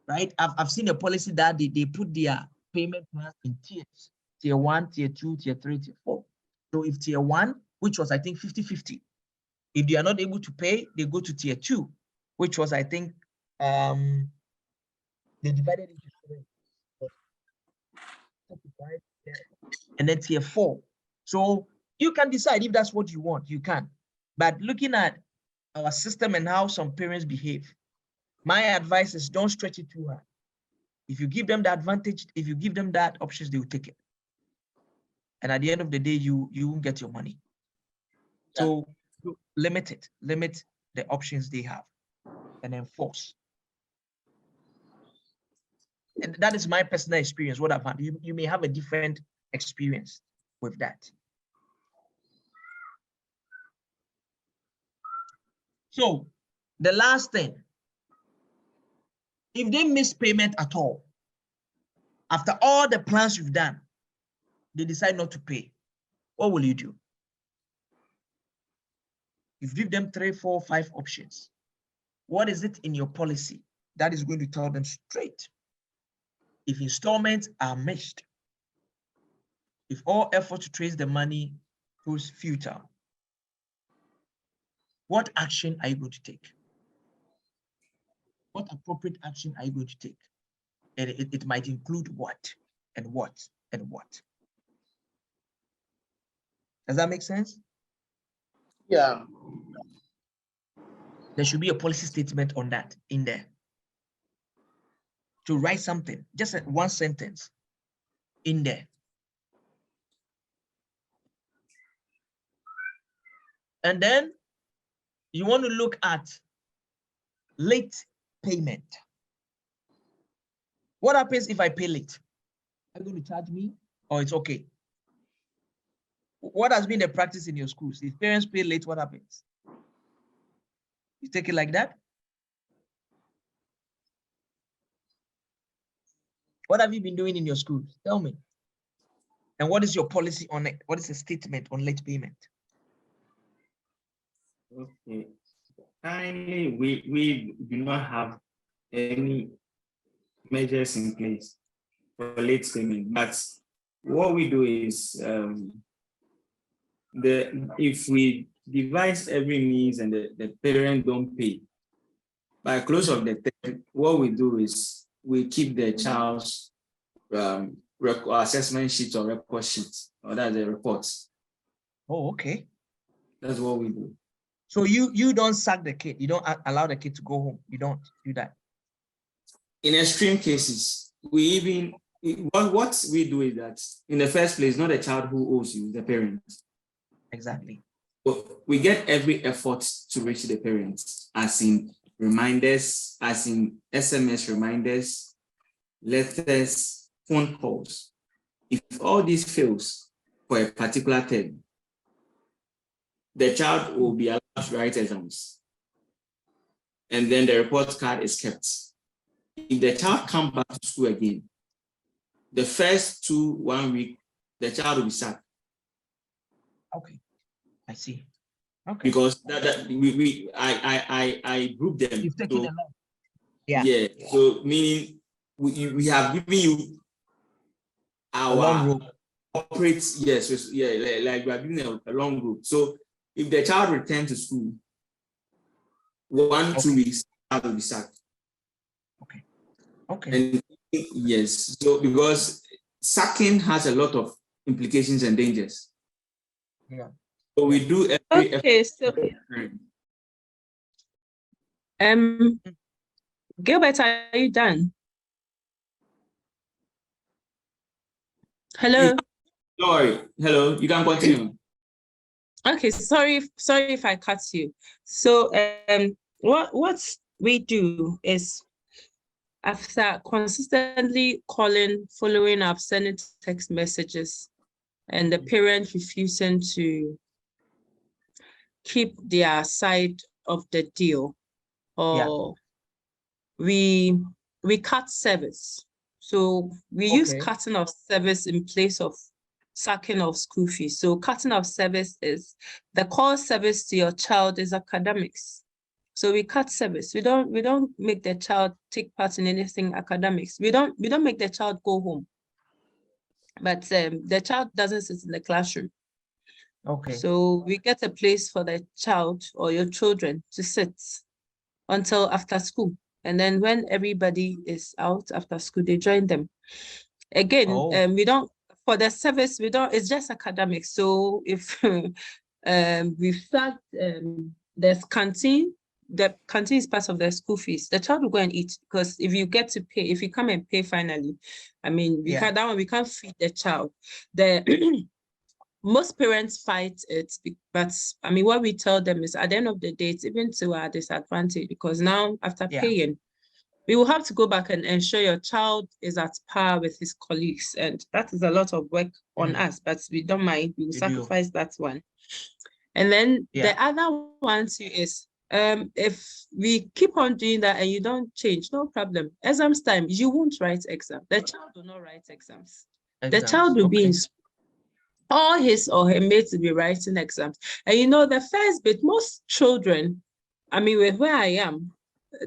Right? I've seen a policy that they put their payment plans in tiers. Tier 1, tier 2, tier 3, tier 4. So if tier 1, which was I think 50-50, if they are not able to pay, they go to tier 2, which was I think they divided into 3. And then tier 4. So you can decide if that's what you want, you can. But looking at our system and how some parents behave, my advice is don't stretch it too hard. If you give them the advantage, if you give them that options, they will take it. And at the end of the day, you won't get your money. Yeah. So limit it, limit the options they have and enforce. And that is my personal experience, what I've had. You may have a different experience with that. So the last thing, if they miss payment at all, after all the plans you've done, they decide not to pay, what will you do? You give them 3, 4, 5 options. What is it in your policy that is going to tell them straight? If installments are missed, if all effort to trace the money proves futile, what action are you going to take? What appropriate action are you going to take? And it might include what and what and what. Does that make sense? Yeah. There should be a policy statement on that in there. To write something, just one sentence in there. And then you want to look at late payment. What happens if I pay late? Are you going to charge me or it's okay? What has been the practice in your schools? If parents pay late, what happens? You take it like that? What have you been doing in your schools? Tell me. And what is your policy on it? What is the statement on late payment? Okay. Kindly, we do not have any measures in place for late payment, but what we do is if we devise every means and the parent don't pay, by close of the term, what we do is we keep the child's assessment sheet or record sheet, or that's the reports. Oh, okay. That's what we do. So you don't sack the kid. You don't allow the kid to go home. You don't do that. In extreme cases, we even what we do is that in the first place, not the child who owes you, the parents. Exactly. But we get every effort to reach the parents, as in reminders, as in SMS reminders, letters, phone calls. If all this fails for a particular term, the child will be allowed to write exams. And then the report card is kept. If the child comes back to school again, the first 1 week, the child will be sacked. Okay, I see. Okay. Because I group them. You've taken a lot. Yeah. Yeah. So meaning we have given you our long road. Operates, yes, yeah, like we are giving a long road. So if the child returns to school 2 weeks, I will be sacked. Okay. And yes, so because sacking has a lot of implications and dangers. Yeah. So we do Okay, so Gilbert, are you done? Hello. Sorry. Hello, you can continue. Okay, sorry if I cut you. So what we do is, after consistently calling, following up, sending text messages, and the parent refusing to keep their side of the deal, or we cut service. So we use cutting of service in place of sacking of school fees. So cutting of service is the core service to your child is academics. So we cut service. We don't make the child take part in anything academics. We don't make the child go home. But the child doesn't sit in the classroom. Okay. So we get a place for the child or your children to sit until after school. And then when everybody is out after school, they join them. Again, we don't, for the service, we don't, it's just academics. So if we start, there's canteen, the canteen is part of the school fees. The child will go and eat, because if you get to pay, if you come and pay finally, I mean, we can't, that one, we can't feed the child. Most parents fight it, but I mean, what we tell them is, at the end of the day, it's even to our disadvantage, because now after paying, we will have to go back and ensure your child is at par with his colleagues. And that is a lot of work on us, but we don't mind, we will sacrifice that one. And then the other one too is, if we keep on doing that and you don't change, no problem. Exams time, you won't write exam. The child will not write exams. The child will be in school. All his or her mates will be writing exams. And you know, the first bit, most children, I mean, with where I am,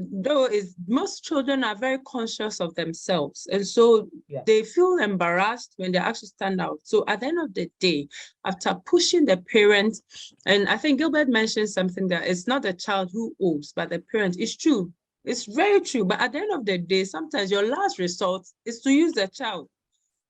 though, is most children are very conscious of themselves. And so they feel embarrassed when they actually stand out. So at the end of the day, after pushing the parent, and I think Gilbert mentioned something, that it's not the child who owes, but the parent. It's true. It's very true. But at the end of the day, sometimes your last resort is to use the child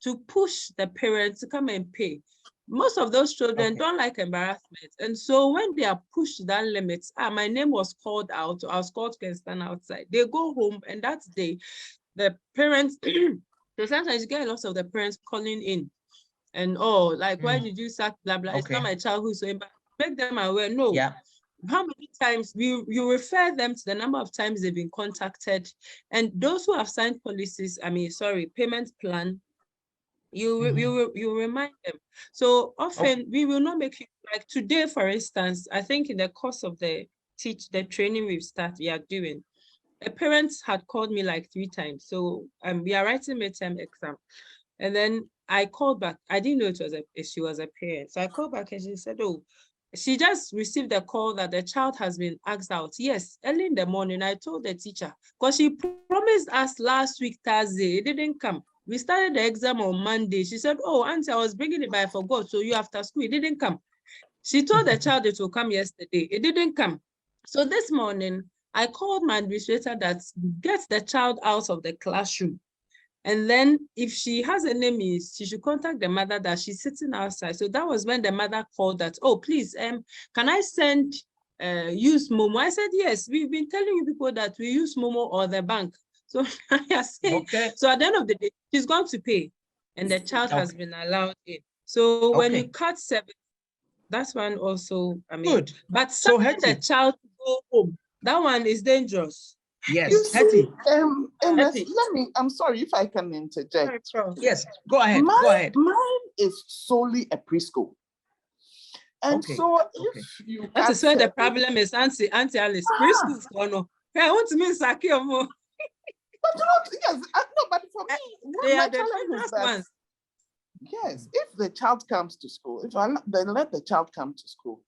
to push the parent to come and pay. Most of those children don't like embarrassment. And so when they are pushed to that limit, my name was called out, or I was called to stand outside, they go home, and that day, the parents, so sometimes you get a lot of the parents calling in, and why did you sack, blah, blah. It's not my child who's so, but make them aware, no. How many times you refer them to the number of times they've been contacted, and those who have signed policies, payment plan, you remind them. So often we will not make it, like today, for instance, I think in the course of the training we are doing, a parent had called me like 3 times. So we are writing midterm exam, and then I called back. I didn't know she was a parent. So I called back and she said, she just received a call that the child has been asked out. Yes, early in the morning, I told the teacher, because she promised us last week, Thursday, it didn't come. We started the exam on Monday. She said, auntie, I was bringing it, but I forgot. So you after school, it didn't come. She told the child it will come yesterday. It didn't come. So this morning, I called my administrator that gets the child out of the classroom. And then if she has any she should contact the mother that she's sitting outside. So that was when the mother called that, please, can I send, use Momo? I said, yes, we've been telling you people that we use Momo or the bank. So I say, so at the end of the day, she's going to pay, and the child has been allowed in. So when you cut service, that's one also, good. But so the child to go home, that one is dangerous. Yes, Hetty. I'm sorry if I can interject. Yes, go ahead. Mine is solely a preschool. And so if you that is where the problem is, Auntie Alice. Preschool for no. I want to mean Sakio. But for me, they are the dangerous ones. Yes, if the child comes to school, then let the child come to school.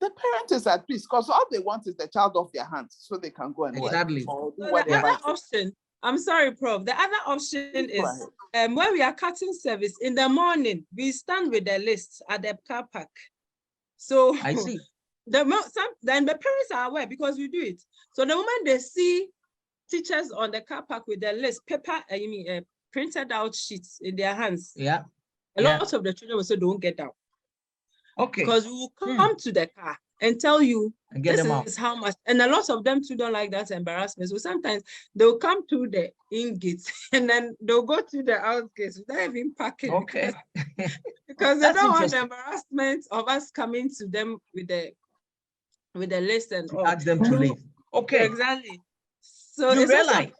The parent is at peace, because all they want is the child off their hands so they can go and work or do whatever. The other option, I'm sorry, Prof. The other option is when we are cutting service in the morning, we stand with the list at the car park. So I see. then the parents are aware because we do it. So the moment they see teachers on the car park with their list, printed out sheets in their hands, Yeah. a lot of the children will say, don't get down. Okay. Because we will come to the car and tell you And get this them out. is how much. And a lot of them too don't like that embarrassment. So sometimes they'll come to the in gates and then they'll go to the out gates without even parking. Okay. Because they That's don't want the interesting. embarrassment of us coming to them with the list and all. Ask them to leave. Okay. Exactly. So You it's also realize,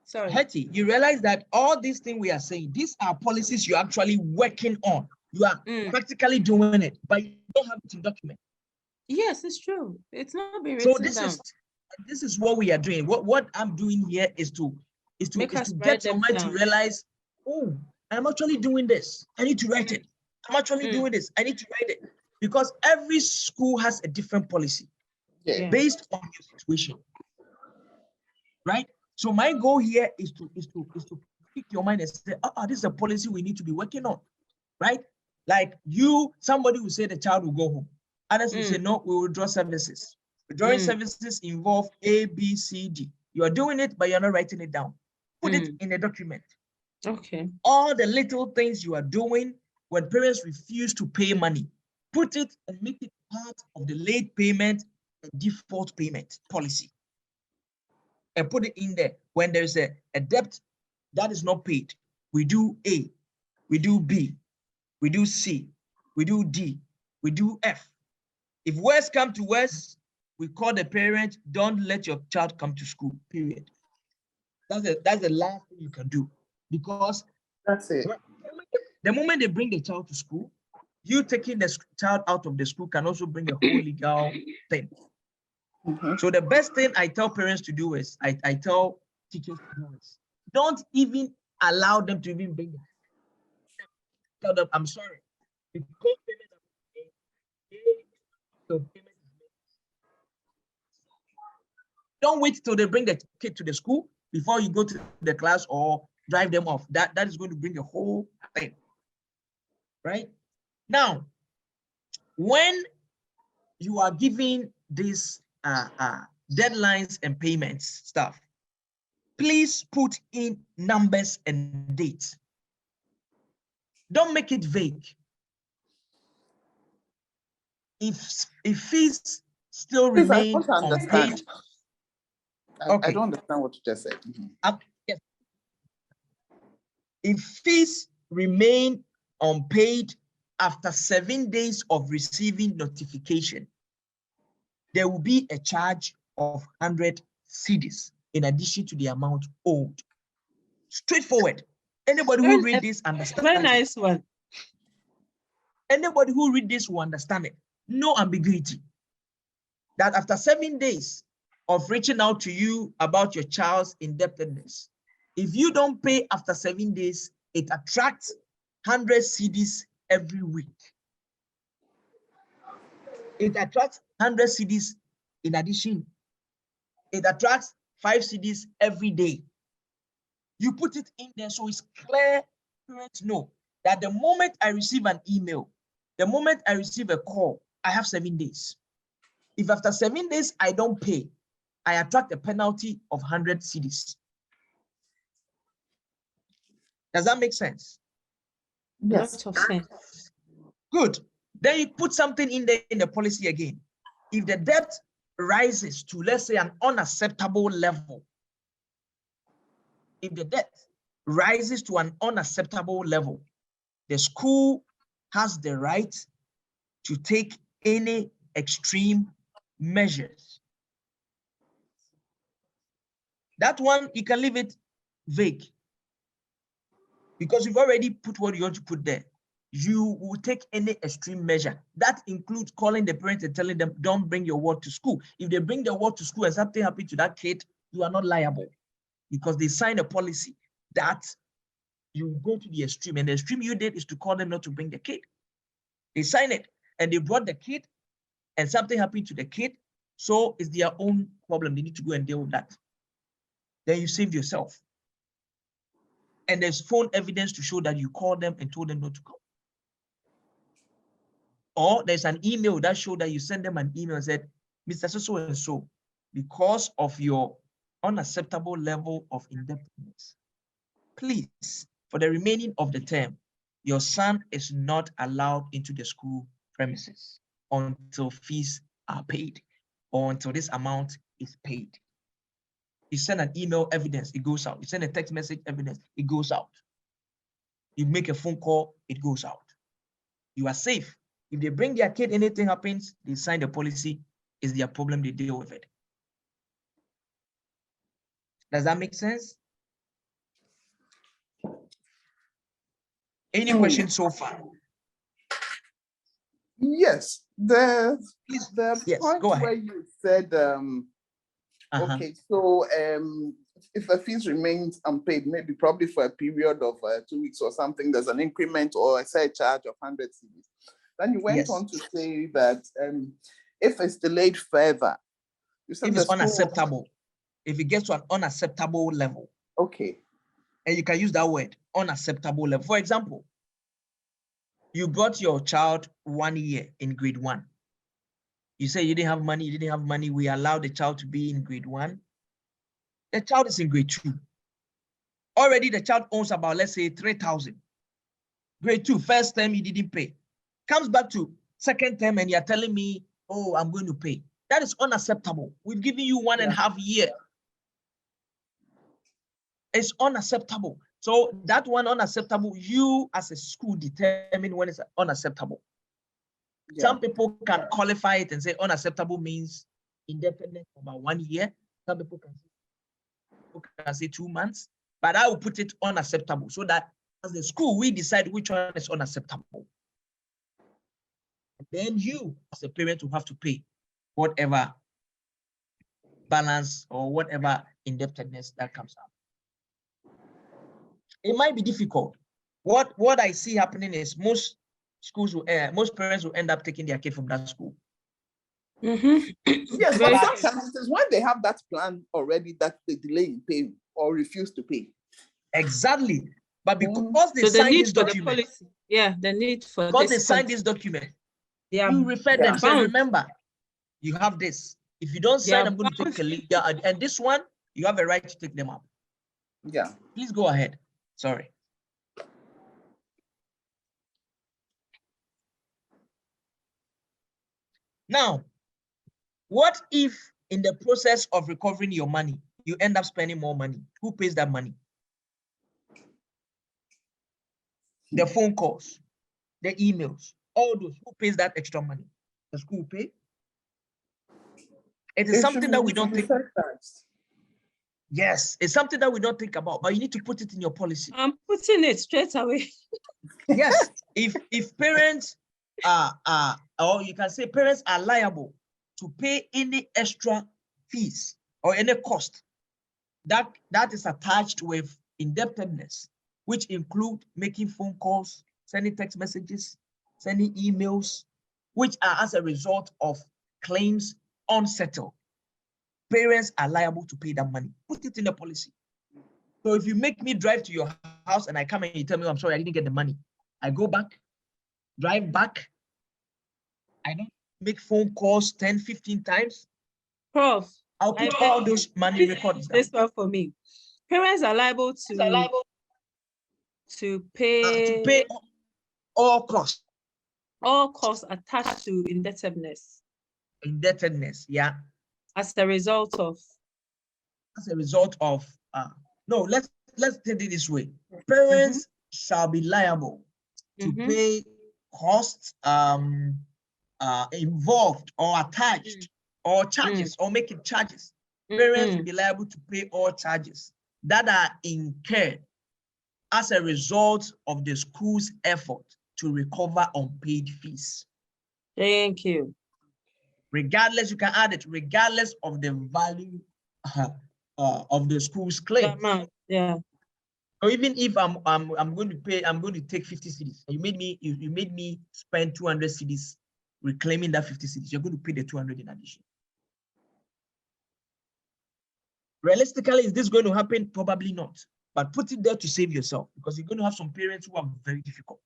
sorry. Hetty, you realize that all these things we are saying, these are policies you're actually working on. You are practically doing it, but you don't have it in document. Yes, it's true. It's not been So written down. this is what we are doing. What I'm doing here is to get your mind to realize, oh, I'm actually doing this. I need to write it. I'm actually doing this. I need to write it. Because every school has a different policy based on your situation. Right? So my goal here is to pick your mind and say, this is a policy we need to be working on. Right? Like somebody will say the child will go home. Others will say, no, we will withdraw services. Withdrawing services involve A, B, C, D. You are doing it, but you're not writing it down. Put it in a document. Okay. All the little things you are doing when parents refuse to pay money, put it and make it part of the late payment and default payment policy. And put it in there. When there's a debt that is not paid, we do A, we do B, we do C, we do D, we do F. If worse come to worse, we call the parent, don't let your child come to school, period. That's the last thing you can do. Because that's it. The moment they bring the child to school, you taking the child out of the school can also bring a whole legal thing. So the best thing I tell parents to do is, I tell teachers to do is, don't even allow them to even bring them. Tell them, I'm sorry. Because payment don't wait till they bring the kid to the school before you go to the class or drive them off. That is going to bring a whole thing. Right? Now, when you are giving these deadlines and payments stuff, please put in numbers and dates. Don't make it vague. If fees still remain unpaid. I don't understand what you just said. Yes. If fees remain unpaid after 7 days of receiving notification, there will be a charge of 100 cedis in addition to the amount owed. Straightforward. Anybody who read this understands. Very nice one. Anybody who read this will understand it. No ambiguity. That after 7 days of reaching out to you about your child's indebtedness, if you don't pay after 7 days, it attracts 100 cedis every week. It attracts 100 cedis in addition. It attracts 5 cedis every day. You put it in there so it's clear. Parents know that the moment I receive an email, the moment I receive a call, I have 7 days. If after 7 days I don't pay, I attract a penalty of 100 cedis. Does that make sense? Yes. Good. Then you put something in there in the policy again. If the debt rises to, let's say, an unacceptable level, if the debt rises to an unacceptable level, the school has the right to take any extreme measures. That one, you can leave it vague because you've already put what you want to put there. You will take any extreme measure. That includes calling the parents and telling them, don't bring your ward to school. If they bring their ward to school and something happened to that kid, you are not liable because they signed a policy that you go to the extreme, and the extreme you did is to call them not to bring the kid. They signed it and they brought the kid and something happened to the kid. So it's their own problem. They need to go and deal with that. Then you saved yourself. And there's phone evidence to show that you called them and told them not to come. Or there's an email that showed that you send them an email and said, Mr. So and so, because of your unacceptable level of indebtedness, please, for the remaining of the term, your son is not allowed into the school premises until fees are paid or until this amount is paid. You send an email evidence, it goes out. You send a text message evidence, it goes out. You make a phone call, it goes out. You are safe. If they bring their kid, anything happens, they sign the policy, it's their problem, they deal with it. Does that make sense? Any questions so far? Yes, the Yes, point go ahead. where you said, okay, so if the fees remains unpaid, maybe probably for a period of 2 weeks or something, there's an increment or a surcharge of 100 cedis. Then you went on to say that if it's delayed further, you said if it's unacceptable, if it gets to an unacceptable level. Okay. And you can use that word, unacceptable level. For example, you brought your child 1 year in grade 1. You say you didn't have money, we allowed the child to be in grade 1. The child is in grade 2. Already the child owns about, let's say, 3,000. Grade 2, first term he didn't pay. Comes back to second term and you're telling me, oh, I'm going to pay. That is unacceptable. We've given you 1.5 years. It's unacceptable. So that one unacceptable, you as a school determine when it's unacceptable. Some people can qualify it and say unacceptable means indebtedness for about 1 year. Some people can say 2 months, but I will put it unacceptable so that as the school, we decide which one is unacceptable. And then you, as a parent, will have to pay whatever balance or whatever indebtedness that comes up. It might be difficult. What I see happening is most parents will end up taking their kid from that school. Yes, but sometimes it is when they have that plan already that they delay in paying or refuse to pay. Exactly. But because they signed this document, the need for because they signed this document, you refer them, say, remember, you have this. If you don't sign, I'm going to take a legal, and this one, you have a right to take them up. Yeah. Please go ahead. Sorry. Now, what if in the process of recovering your money, you end up spending more money? Who pays that money? The phone calls, the emails, all those. Who pays that extra money? The school pay? It is something that we don't think. Yes, it's something that we don't think about, but you need to put it in your policy. I'm putting it straight away. Yes, if parents or you can say parents are liable to pay any extra fees or any cost that is attached with indebtedness, which include making phone calls, sending text messages, sending emails, which are as a result of claims unsettled. Parents are liable to pay that money. Put it in the policy. So if you make me drive to your house and I come and you tell me, I'm sorry, I didn't get the money. I go back, drive back. I don't make phone calls 10, 15 times. Prof, I'll put all those money records down. This one for me. Parents are liable to pay all costs. All costs attached to indebtedness. Indebtedness, yeah. As a result of. No, let's take it this way. Parents shall be liable to pay costs involved or attached or charges or making charges. Parents will be liable to pay all charges that are incurred as a result of the school's effort to recover unpaid fees. Thank you. Regardless, you can add it, regardless of the value of the school's claim. Yeah. So even if I'm going to pay, I'm going to take 50 cedis. You made me spend 200 cedis reclaiming that 50 cedis. You're going to pay the 200 in addition. Realistically, is this going to happen? Probably not. But put it there to save yourself, because you're going to have some parents who are very difficult.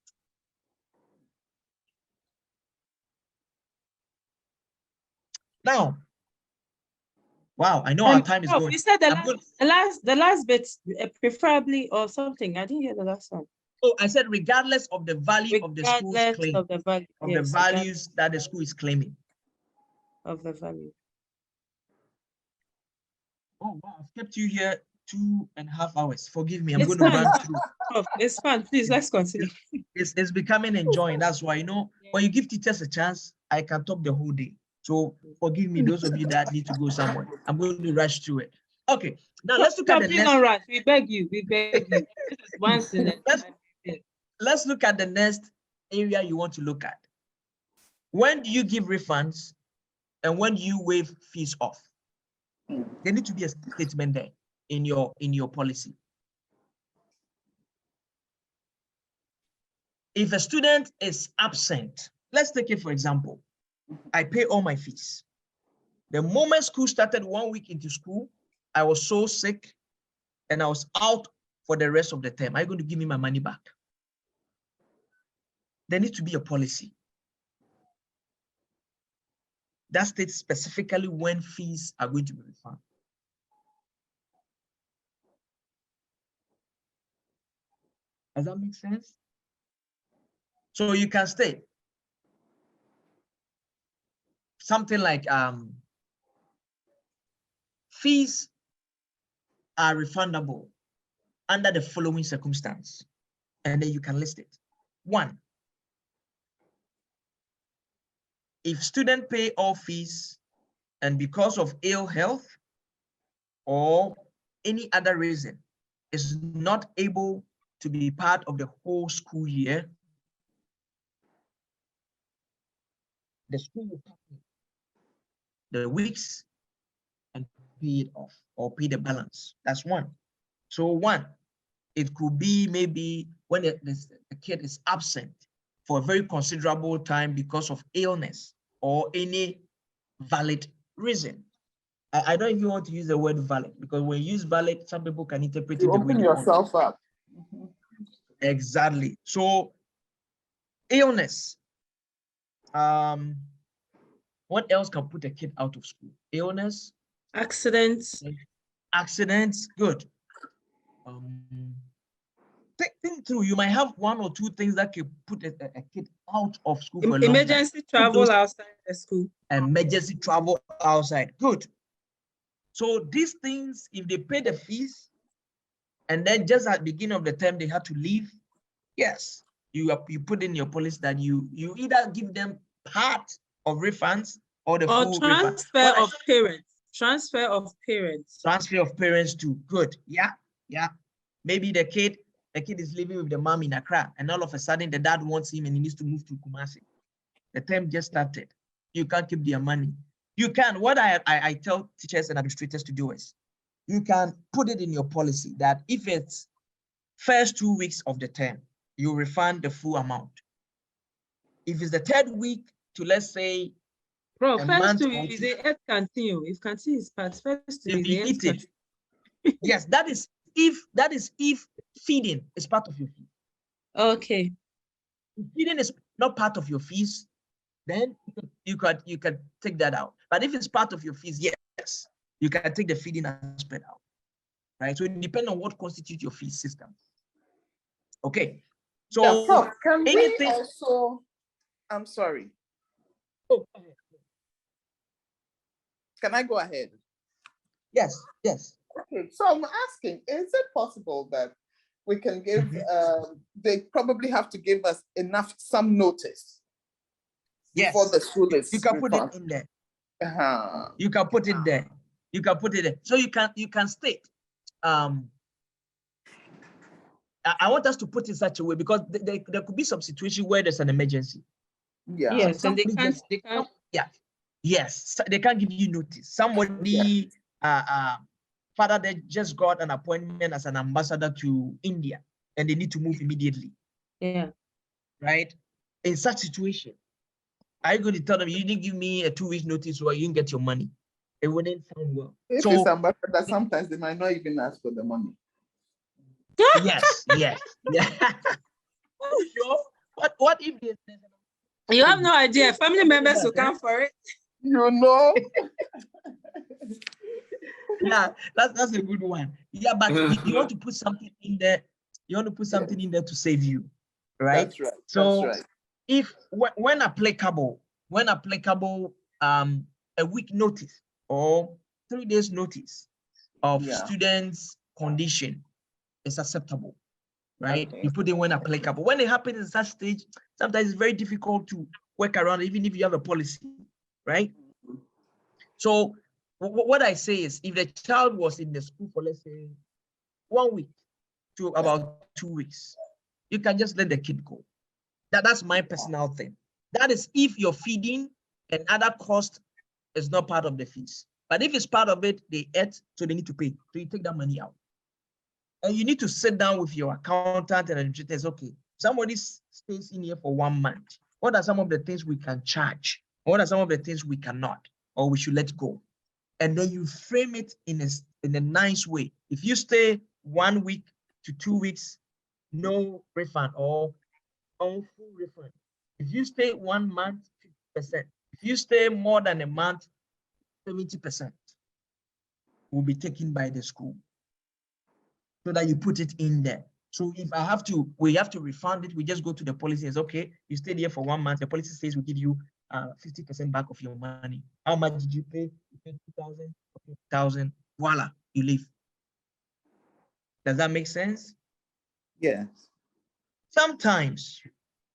Now, wow, I know our time is Prof, going. you said the I'm good. last bit, preferably or something. I didn't hear the last one. Oh, I said regardless of the value of the school's Regardless claim, of the value. of the Yes, values that the school is claiming. of the value. Oh, wow, I've kept you here 2.5 hours. Forgive me, I'm It's going to fun. run through. Prof, it's fun. Please, let's continue. It's becoming enjoying. That's why, when you give teachers a chance, I can talk the whole day. So forgive me, those of you that need to go somewhere. I'm going to rush through it. Okay, now let's look at the next. Rush. We beg you. We beg you. This is once in a Let's look at the next area you want to look at. When do you give refunds and when do you waive fees off? There need to be a statement there in your policy. If a student is absent, let's take it for example, I pay all my fees. The moment school started, 1 week into school, I was so sick and I was out for the rest of the term. Are you going to give me my money back? There needs to be a policy that states specifically when fees are going to be refunded. Does that make sense? So you can state something like fees are refundable under the following circumstance, and then you can list it. 1, if student pay all fees and because of ill health or any other reason is not able to be part of the whole school year, the school will pay the weeks and pay it off or pay the balance. That's 1. So 1, it could be maybe when the kid is absent for a very considerable time because of illness or any valid reason. I don't even want to use the word valid because when you use valid, some people can interpret it You the way open they want. yourself up. Exactly. So illness. What else can put a kid out of school? Illness, accidents. accidents. Good. Think through. You might have 1 or 2 things that could put a kid out of school for a long time. Emergency travel outside the school. Emergency travel outside. Good. So these things, if they pay the fees, and then just at the beginning of the term they had to leave, yes, you put in your policy that you either give them part of refunds or the full transfer of parents. Transfer of parents. Transfer of parents too. Good. Yeah. Maybe the kid is living with the mom in Accra, and all of a sudden the dad wants him and he needs to move to Kumasi. The term just started. You can't keep their money. You can. What I tell teachers and administrators to do is, you can put it in your policy that if it's first 2 weeks of the term, you refund the full amount. If it's the 3rd week to, let's say, Bro, first 2 weeks, the earth continue. If continue is part, first 2 weeks, the earth. Yes, that is if feeding is part of your fee. Okay. If feeding is not part of your fees, then you can take that out. But if it's part of your fees, yes, you can take the feeding aspect out. Right? So it depends on what constitutes your fee system. Okay. So yeah, Prof, can we also, I'm sorry. Oh, can I go ahead? Yes. Okay, so I'm asking, is it possible that we can give, they probably have to give us some notice before the school is you can put it in there. You can put it there. So you can state, I want us to put it such a way because there could be some situation where there's an emergency. Yeah. Yes, and they can't. Yeah. Yes, they can't give you notice. Somebody, father, they just got an appointment as an ambassador to India, and they need to move immediately. Yeah. Right. In such situation, are you going to tell them you didn't give me a 2 weeks notice or you didn't get your money? It wouldn't sound well. If it's ambassador, sometimes they might not even ask for the money. Yes. Yeah. Sure. What if you have no idea? Family members will come for it. You know. Yeah, that's a good one. Yeah, but you want to put something in there. You want to put something in there to save you, right? That's right. So That's right. if when applicable, a week notice or 3 days notice of Yeah. students' condition is acceptable, right? Okay. You put in when applicable. When it happens in such stage, sometimes it's very difficult to work around, even if you have a policy, right? So what I say is, if the child was in the school for, let's say, 1 week to about 2 weeks, you can just let the kid go. That's my personal thing. That is if your feeding and other cost is not part of the fees. But if it's part of it, they ate, so they need to pay. So you take that money out. And you need to sit down with your accountant and administrators. Okay, somebody stays in here for 1 month. What are some of the things we can charge? What are some of the things we cannot, or we should let go? And then you frame it in a nice way. If you stay 1 week to 2 weeks, no refund or on full refund. If you stay 1 month, 50%. If you stay more than a month, 70% will be taken by the school, so that you put it in there. So if we have to refund it, we just go to the policy and say, okay, you stayed here for 1 month. The policy says we give you 50% back of your money. How much did you pay? You paid 2,000, 50,000. Voila, you leave. Does that make sense? Yes. Sometimes,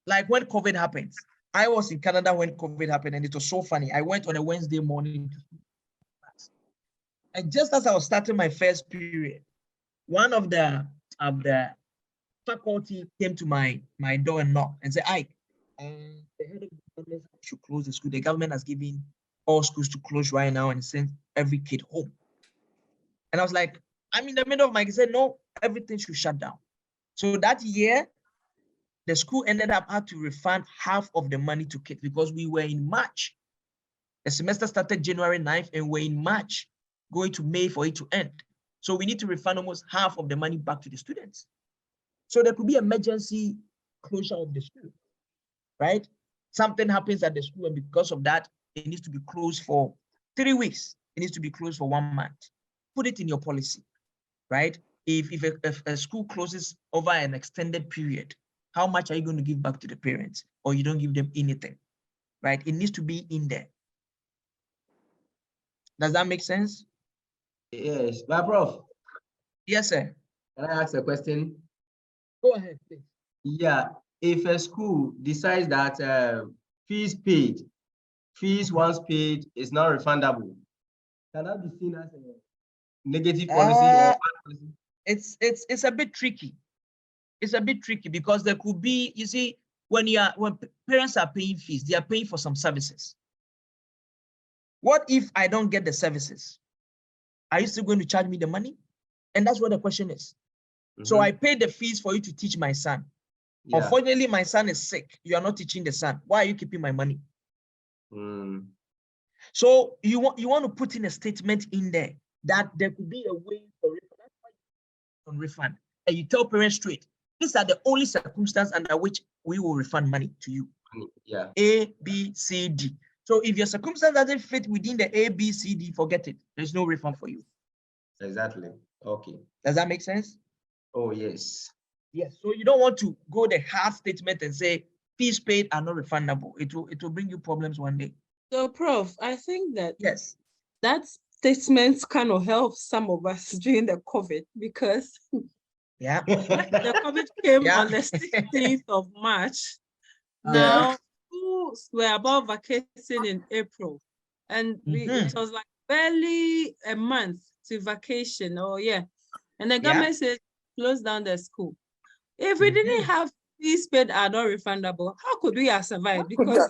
like when COVID happens, I was in Canada when COVID happened, and it was so funny. I went on a Wednesday morning to class. And just as I was starting my first period, one of the faculty came to my door and knocked and said, "Ike, the head of the government should close the school. The government has given all schools to close right now and send every kid home." And I was like, I'm in the middle of my, he said, no, everything should shut down. So that year, the school ended up had to refund half of the money to kids because we were in March. The semester started January 9th and we're in March, going to May for it to end. So we need to refund almost half of the money back to the students. So there could be emergency closure of the school, right? Something happens at the school, and because of that, it needs to be closed for 3 weeks. It needs to be closed for 1 month. Put it in your policy, right? If a school closes over an extended period, how much are you going to give back to the parents? Or you don't give them anything, right? It needs to be in there. Does that make sense? Yes, but Prof, Yes, sir. can I ask a question? Go ahead, please. Yeah, if a school decides that fees once paid is not refundable, can that be seen as a negative policy or bad policy? It's a bit tricky. It's a bit tricky because there could be, you see, when parents are paying fees, they are paying for some services. What if I don't get the services? Are you still going to charge me the money? And that's what the question is. So I paid the fees for you to teach my son. Yeah. Unfortunately, my son is sick. You are not teaching the son. Why are you keeping my money? So you want to put in a statement in there that there could be a way for refund. And you tell parents straight, these are the only circumstances under which we will refund money to you. Yeah. A, B, C, D. So if your circumstance doesn't fit within the A, B, C, D, forget it. There's no refund for you. Exactly. Okay. Does that make sense? Oh, yes. Yes. So you don't want to go the hard statement and say fees paid are not refundable. It will bring you problems one day. So, Prof, I think that yes, that statement kind of helps some of us during the COVID because yeah, the COVID came on the 16th of March. Now, schools were about vacating in April, and it was like barely a month to vacation. And the government said close down the school. If we didn't have fees paid are not refundable, how could we have survived? Because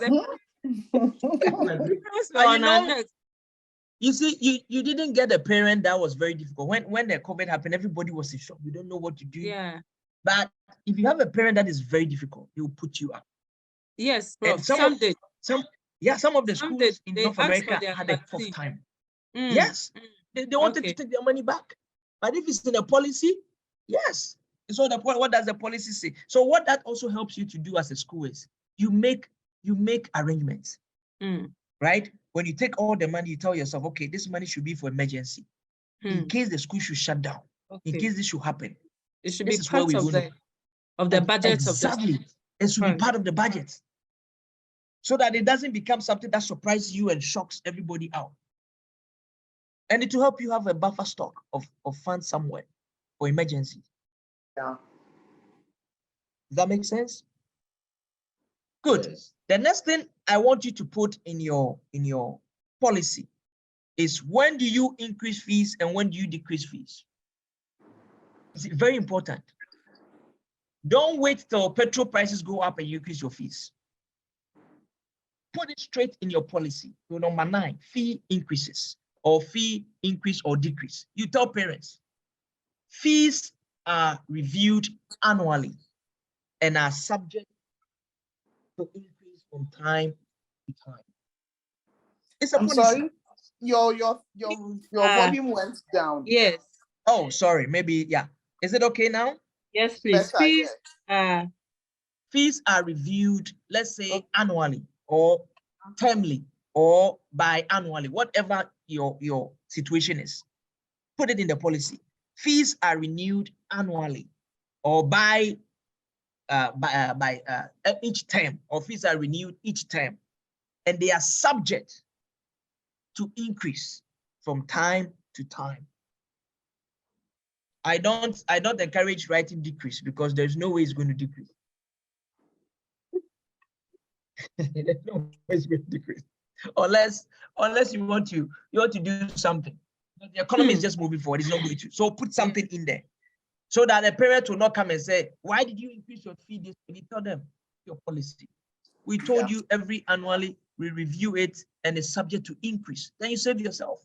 you see, you didn't get a parent that was very difficult. When the COVID happened, everybody was in shock. We don't know what to do. Yeah. But if you have a parent that is very difficult, he will put you up. Yes, Prof. Some of the schools in North America had a tough time. Yes, they wanted to take their money back. But if it's in a policy, yes. So what does the policy say? So what that also helps you to do as a school is you make arrangements, right? When you take all the money, you tell yourself, okay, this money should be for emergency. In Hmm. case the school should shut down, in Okay. case this should happen. It should This be is where part we're of going the budget exactly. of the It should be fund. part of the budget. So that it doesn't become something that surprises you and shocks everybody out. And it will help you have a buffer stock of funds somewhere for emergency. Yeah. Does that make sense? Good. Yes. The next thing I want you to put in your policy is, when do you increase fees and when do you decrease fees? It's very important. Don't wait till petrol prices go up and you increase your fees. Put it straight in your policy. So number 9, fee increases or fee increase or decrease. You tell parents, fees are reviewed annually and are subject to increase from time to time. It's a I'm policy. sorry, your volume went down. Yes. Oh, sorry, maybe, yeah. Is it okay now? Yes, please. Better, Fees Fees are reviewed, let's say annually or termly or biannually, whatever your situation is. Put it in the policy. Fees are renewed annually or by each term, or fees are renewed each term, and they are subject to increase from time to time. I don't encourage writing decrease, because there's no way it's going to decrease. There's no way it's going to decrease, unless you want to do something. But the economy is just moving forward. It's not going to. So put something in there, so that the parent will not come and say, "Why did you increase your fee this?" You tell them your policy. We told you every annually we review it and it's subject to increase. Then you save yourself.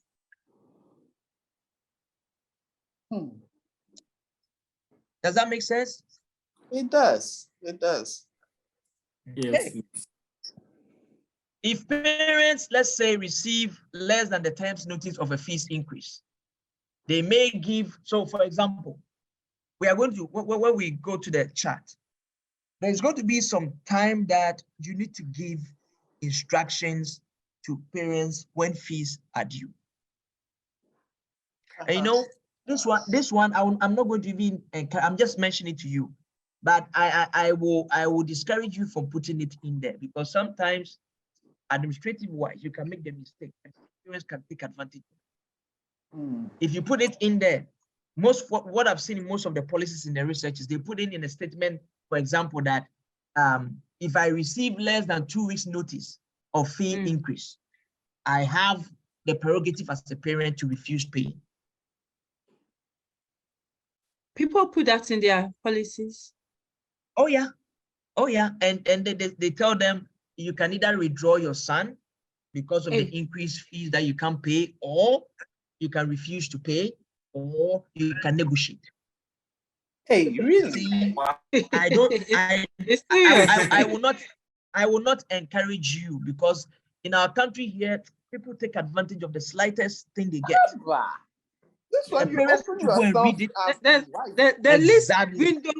Does that make sense? It does. It does. Yes. Okay. If parents, let's say, receive less than the term's notice of a fees increase, they may give, so for example, we are going to, when we go to the chart, there's going to be some time that you need to give instructions to parents when fees are due. And you know, this one, I'm not going to even, I'm just mentioning it to you, but I will discourage you from putting it in there, because sometimes administrative wise, you can make the mistake and parents can take advantage. If you put it in there, what I've seen in most of the policies in the research is they put in a statement, for example, that if I receive less than 2 weeks notice of fee increase, I have the prerogative as a parent to refuse paying. People put that in their policies. Oh yeah, and they tell them you can either withdraw your son because of the increased fees that you can't pay, or you can refuse to pay, or you can negotiate. Hey, really? See, I will not encourage you, because in our country here, people take advantage of the slightest thing they get. This one, you parents open to go and yourself read it. The list Exactly. window,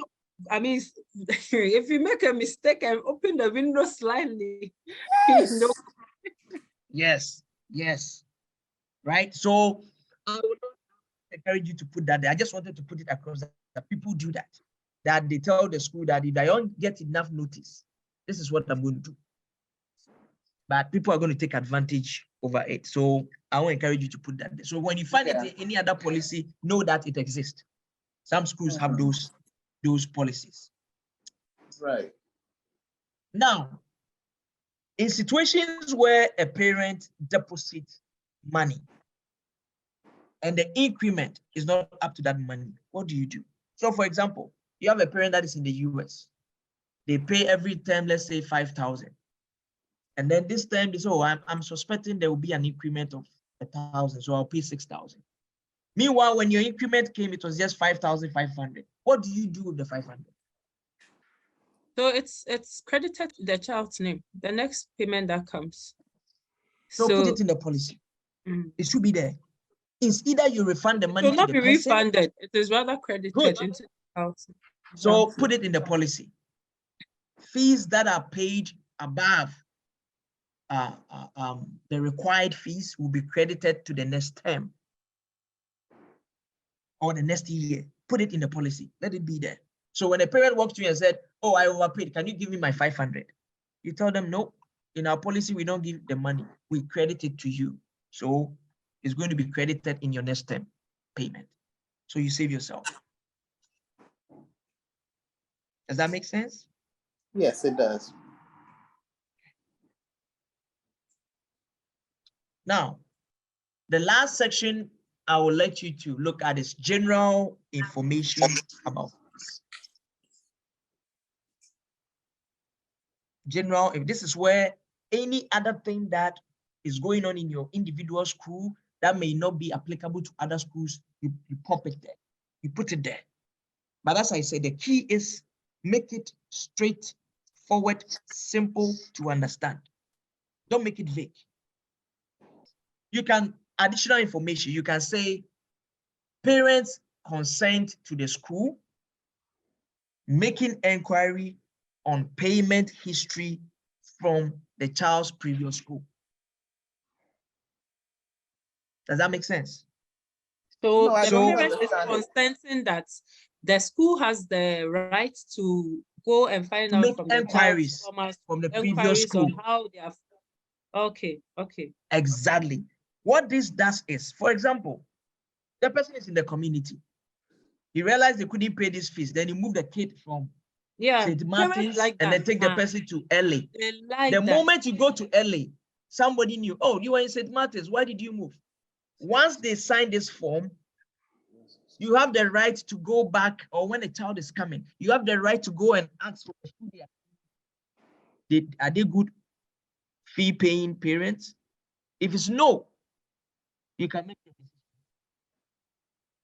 I mean, if you make a mistake and open the window slightly, you know. Yes. Right. So I would not encourage you to put that there. I just wanted to put it across that people do that. That they tell the school that if I don't get enough notice, this is what I'm going to do. But people are going to take advantage over it. So I will encourage you to put that there. So when you find it in any other policy, know that it exists. Some schools have those policies. Right. Now, in situations where a parent deposits money and the increment is not up to that money, what do you do? So for example, you have a parent that is in the US. They pay every term, let's say 5,000. And then this time they say, oh, I'm suspecting there will be an increment of 1,000, so I'll pay 6,000. Meanwhile, when your increment came, it was just 5,500. What do you do with the 500? So it's credited to the child's name, the next payment that comes. So put it in the policy. It should be there. It's either you refund the money to the person. It will not be person, refunded. It is rather credited into the child's name. So put it in the policy. Fees that are paid above the required fees will be credited to the next term or the next year. Put it in the policy. Let it be there. So when a parent walks to you and said, "Oh, I overpaid. Can you give me my 500?" You tell them, "No. In our policy, we don't give the money. We credit it to you. So it's going to be credited in your next term payment." So you save yourself. Does that make sense? Yes, it does. Now, the last section I will let you to look at is general information about this. General, if this is where any other thing that is going on in your individual school that may not be applicable to other schools, you pop it there, you put it there. But as I said, the key is make it straightforward, simple to understand. Don't make it vague. You can, additional information, you can say parents consent to the school making inquiry on payment history from the child's previous school. Does that make sense? So No, I the don't parent is understand it. consenting that the school has the right to go and find To out make from the inquiries child's former from the previous inquiries school. on how they have. Okay. Exactly. What this does is, for example, the person is in the community. He realized they couldn't pay this fees. Then he moved the kid from Yeah, St. parents Martin's like and that. then take the person to LA. They like The that. moment you go to LA, somebody knew, "Oh, you were in St. Martin's. Why did you move?" Once they sign this form, you have the right to go back, or when a child is coming, you have the right to go and ask for are they good fee paying parents? If it's no, you can make the decision.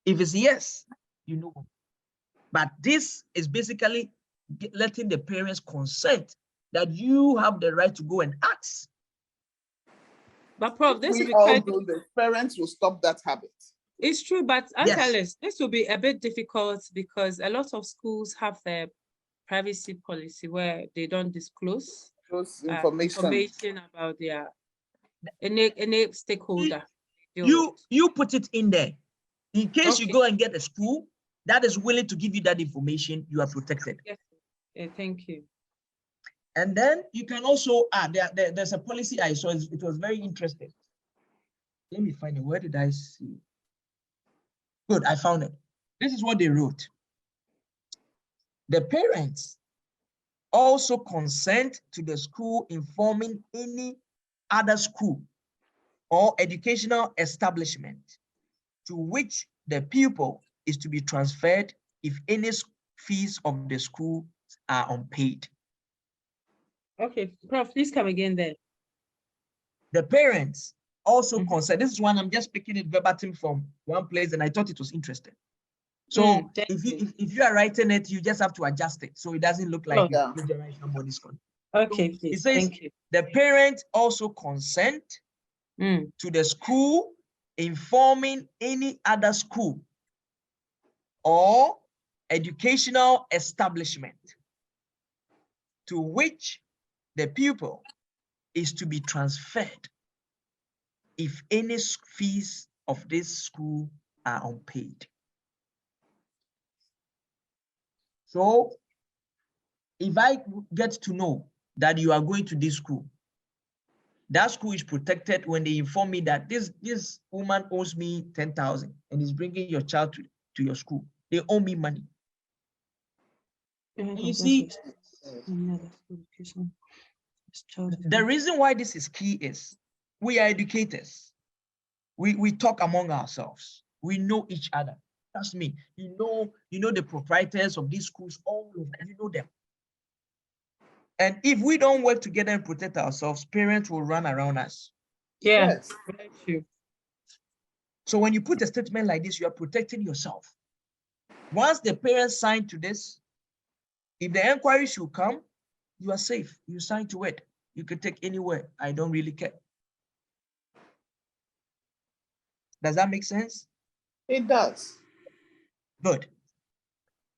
If it's yes, you know. But this is basically letting the parents consent that you have the right to go and ask. But Prof, this will We be all quite. do this. Parents will stop that habit. It's true, but Yes. Alice, this will be a bit difficult because a lot of schools have their privacy policy where they don't disclose Those information. about their any stakeholder. You put it in there. In case you Okay. go and get a school that is willing to give you that information, you are protected. Yes. Thank you. And then you can also there's a policy I saw. It was very interesting. Let me find it. Where did I see? Good, I found it. This is what they wrote. The parents also consent to the school informing any other school or educational establishment to which the pupil is to be transferred if any fees of the school are unpaid. Okay, Prof, please come again there. The parents also consent. This is one, I'm just picking it verbatim from one place, and I thought it was interesting. So if you are writing it, you just have to adjust it so it doesn't look like you plagiarize somebody's content. Okay, So please. it says, Thank you. the parents also consent to the school informing any other school or educational establishment to which the pupil is to be transferred if any fees of this school are unpaid. So if I get to know that you are going to this school, that school is protected when they inform me that this woman owes me 10,000 and is bringing your child to your school. They owe me money. And you see, the reason why this is key is we are educators. We talk among ourselves. We know each other. Trust me, you know the proprietors of these schools, all of them, you know them. And if we don't work together and protect ourselves, parents will run around us. Yeah, yes. Very true. So when you put a statement like this, you are protecting yourself. Once the parents sign to this, if the inquiry should come, you are safe. You sign to it. You can take anywhere. I don't really care. Does that make sense? It does. Good.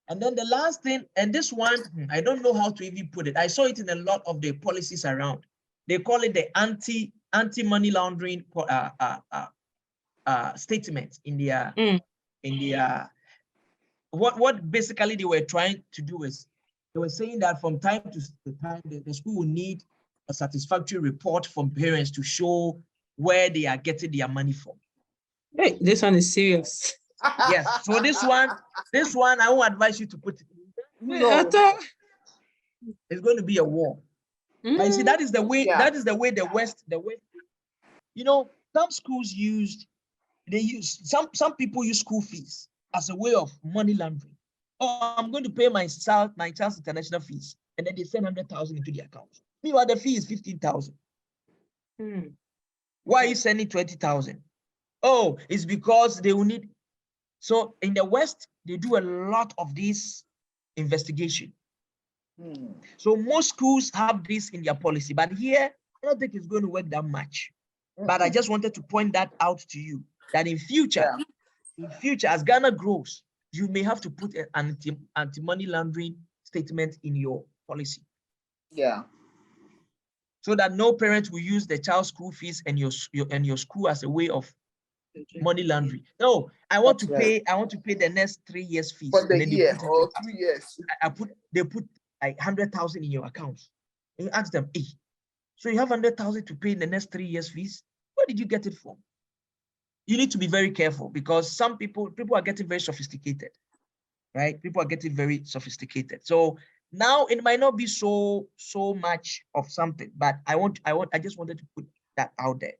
And then the last thing, and this one, I don't know how to even put it. I saw it in a lot of the policies around. they call it the anti-money laundering statement in their what basically they were trying to do is they were saying that from time to time the school will need a satisfactory report from parents to show where they are getting their money from. Hey, this one is serious. Yes. So this one I won't advise you to put it. No. It's going to be a war. I see that is the way. Yeah. That is the way the West. You know, some schools some people use school fees as a way of money laundering. Oh, I'm going to pay my child's international fees, and then they send 100,000 into the account. Meanwhile, the fee is 15,000. Why are you sending 20,000? Oh, it's because they will need. So in the West, they do a lot of this investigation. So most schools have this in their policy, but here, I don't think it's going to work that much. But I just wanted to point that out to you, that in future, as Ghana grows, you may have to put an anti-money laundering statement in your policy. Yeah. So that no parent will use the child's school fees and your school as a way of money laundering. No, I want to pay the next 3 years fees. For the and then year or 3 years. They put like 100,000 in your account. And you ask them, hey, so you have 100,000 to pay in the next 3 years fees? Where did you get it from? You need to be very careful because some people are getting very sophisticated, right? People are getting very sophisticated. So now it might not be so much of something, but I just wanted to put that out there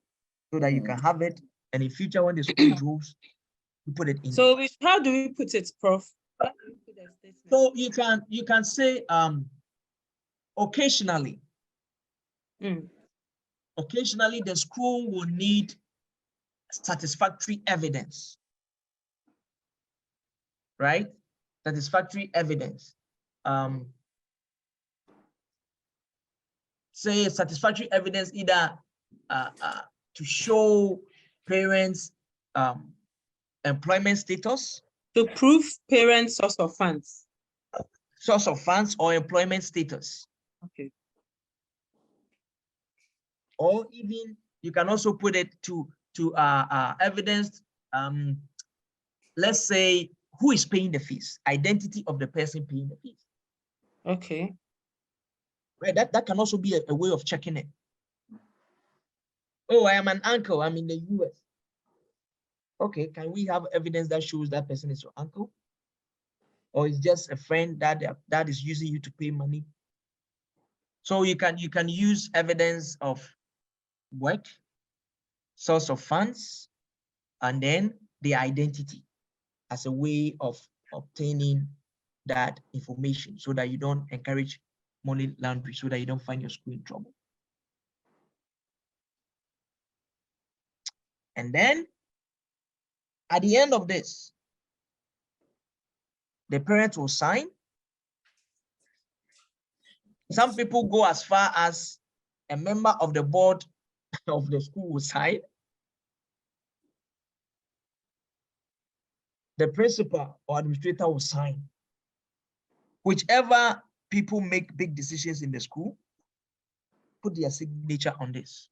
so that you can have it. And in future, when the school grows, you put it in. So how do we put it, Prof? So you can say occasionally. Occasionally, the school will need satisfactory evidence, right? Satisfactory evidence. Say satisfactory evidence either to show parents employment status. To prove parents' source of funds. Source of funds or employment status. Okay. Or even you can also put it to evidence. Let's say who is paying the fees, identity of the person paying the fees. Okay. Right. That can also be a way of checking it. Oh, I am an uncle. I'm in the US. Okay, can we have evidence that shows that person is your uncle? Or it's just a friend that is using you to pay money? So you can use evidence of work, source of funds, and then the identity as a way of obtaining that information so that you don't encourage money laundering, so that you don't find your school in trouble. And then at the end of this, the parent will sign. Some people go as far as a member of the board of the school will sign. The principal or administrator will sign. Whichever people make big decisions in the school, put their signature on this.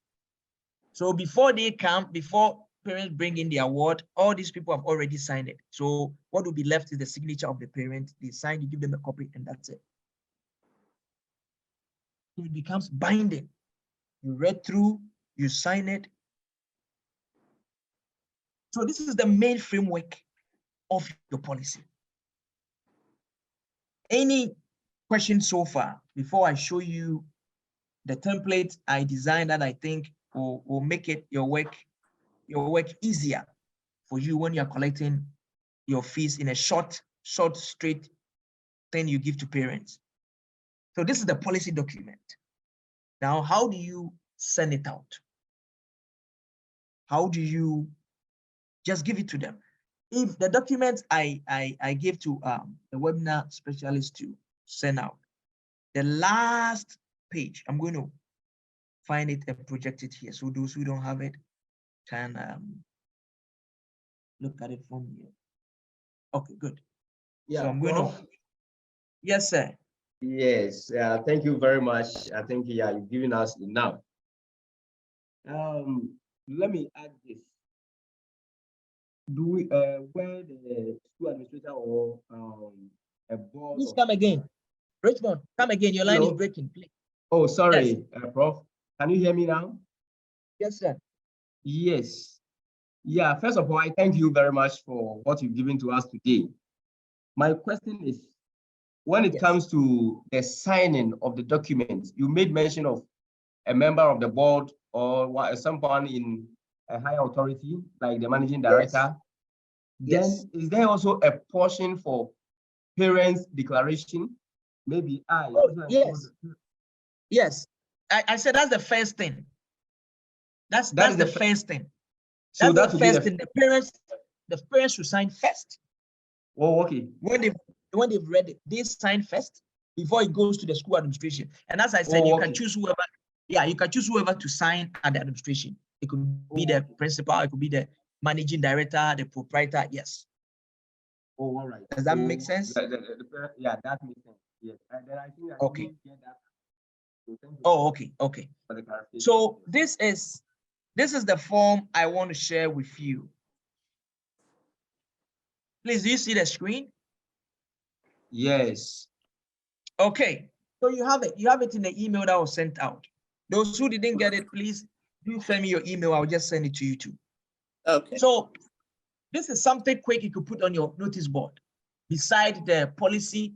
So before parents bring in the award, all these people have already signed it. So what will be left is the signature of the parent. They sign, you give them a copy, and that's it. So it becomes binding. You read through, you sign it. So this is the main framework of your policy. Any questions so far before I show you the template I designed that I think will make it your work easier for you when you're collecting your fees in a short, straight thing you give to parents. So this is the policy document. Now, how do you send it out? How do you just give it to them? If the document I gave to the webinar specialist to send out, the last page, I'm going to find it and project it here. So those who don't have it can look at it from here. Okay, good. Yeah, so I'm going to. Yes, sir. Yes, thank you very much. I think you've given us enough. Let me add this. Do we where the school administrator or a board? Please come again. Richmond, come again. Your line is Hello? breaking, please. Oh, sorry, Prof. Can you hear me now? Yes, sir. Yes. Yeah, first of all, I thank you very much for what you've given to us today. My question is, when it Yes. comes to the signing of the documents, you made mention of a member of the board or someone in a higher authority, like the managing director. Yes. Then is there also a portion for parents' declaration? Maybe I. Oh, yes. Yes. I said that's the first thing. That's the first thing. So That's that the would be first thing. The parents should sign first. Oh, okay. When they've read it, they sign first before it goes to the school administration. And as I said, you can choose whoever. Yeah, you can choose whoever to sign at the administration. It could be the principal, it could be the managing director, the proprietor. Yes. Oh, all right. Does that make sense? Yeah, that makes sense. Yes. And then I think I Okay. get that. So thank you Oh, okay. Okay. for the clarification. So this is the form I want to share with you. Please, do you see the screen? Yes. Okay. So you have it. You have it in the email that was sent out. Those who didn't get it, please do send me your email. I'll just send it to you too. Okay. So this is something quick you could put on your notice board beside the policy.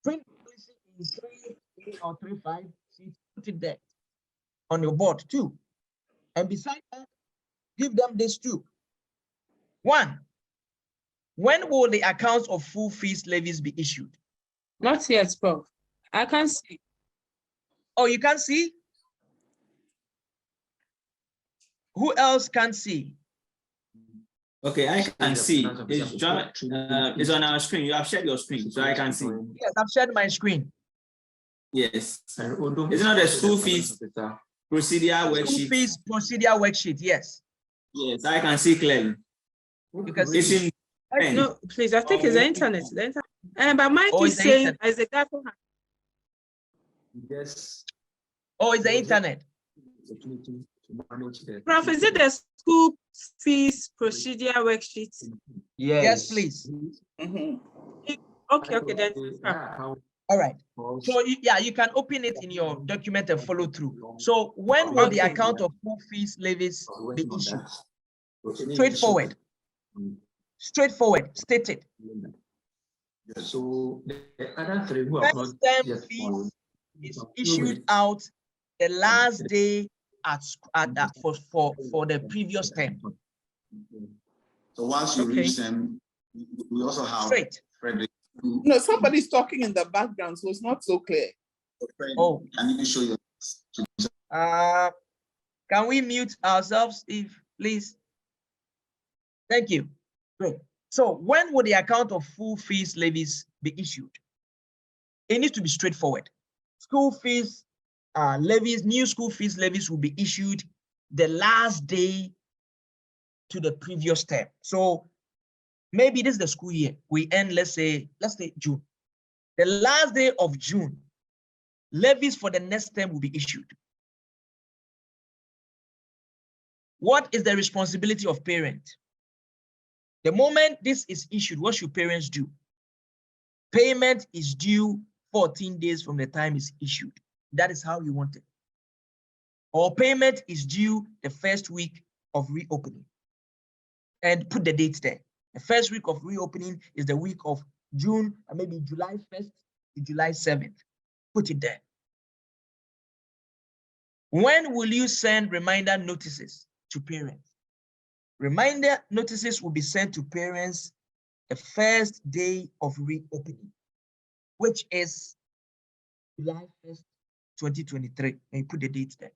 Print policy in 3 or 3.5. Put it there on your board too. And beside that, give them this too. 1, when will the accounts of full fees levies be issued? Not yet, Prof. I can't see. Oh, you can't see? Who else can see? Okay, I can see. It's on our screen. You have shared your screen, so I can see. Yes, I've shared my screen. Yes. It's not the school fees procedure worksheet. School fees procedure worksheet, yes. Yes, I can see clearly. You can It's see. in No, please, I think it's the internet. But Mike Oh, is it's the saying internet. as a guy for Yes. Oh, it's the internet. Prof, is it the school fees procedure worksheet? Yes. Yes, please. Mhm. Okay, then. All right. So you can open it in your document and follow through. So when will the Okay. account of full fees levies be issued? Straightforward. Straightforward. Stated. So the other three who have not First term yet fees is issued out the last day for the previous term. So once you Okay. reach them, we also have Straight. Frederick. No, somebody's talking in the background, so it's not so clear. Oh. Can you show your? Can we mute ourselves, please? Thank you. Great. So when will the account of full fees levies be issued? It needs to be straightforward. School fees levies, new school fees levies will be issued the last day to the previous term. So maybe this is the school year. We end, let's say June. The last day of June, levies for the next term will be issued. What is the responsibility of parent? The moment this is issued, what should parents do? Payment is due 14 days from the time it's issued. That is how you want it. Or payment is due the first week of reopening. And put the date there. The first week of reopening is the week of June, and maybe July 1st to July 7th. Put it there. When will you send reminder notices to parents? Reminder notices will be sent to parents the first day of reopening, which is July 1st, 2023. And you put the date there.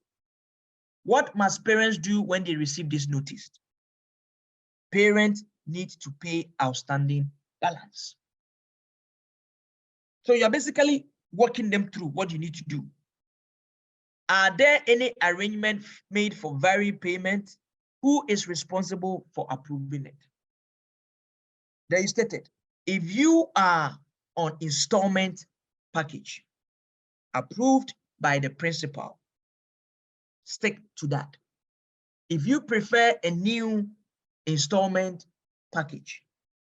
What must parents do when they receive this notice? Parents need to pay outstanding balance. So you're basically walking them through what you need to do. Are there any arrangement made for varied payment? Who is responsible for approving it? There you stated, if you are on installment package approved by the principal, stick to that. If you prefer a new installment package,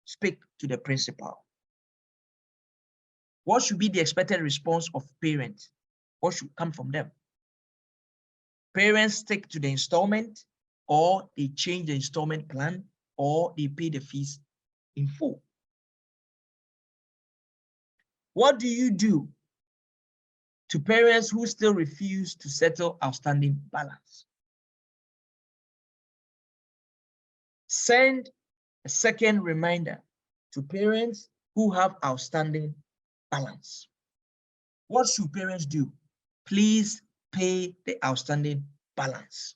speak to the principal. What should be the expected response of parents? What should come from them? Parents stick to the installment, or they change the installment plan, or they pay the fees in full. What do you do to parents who still refuse to settle outstanding balance? Send a second reminder to parents who have outstanding balance. What should parents do? Please pay the outstanding balance.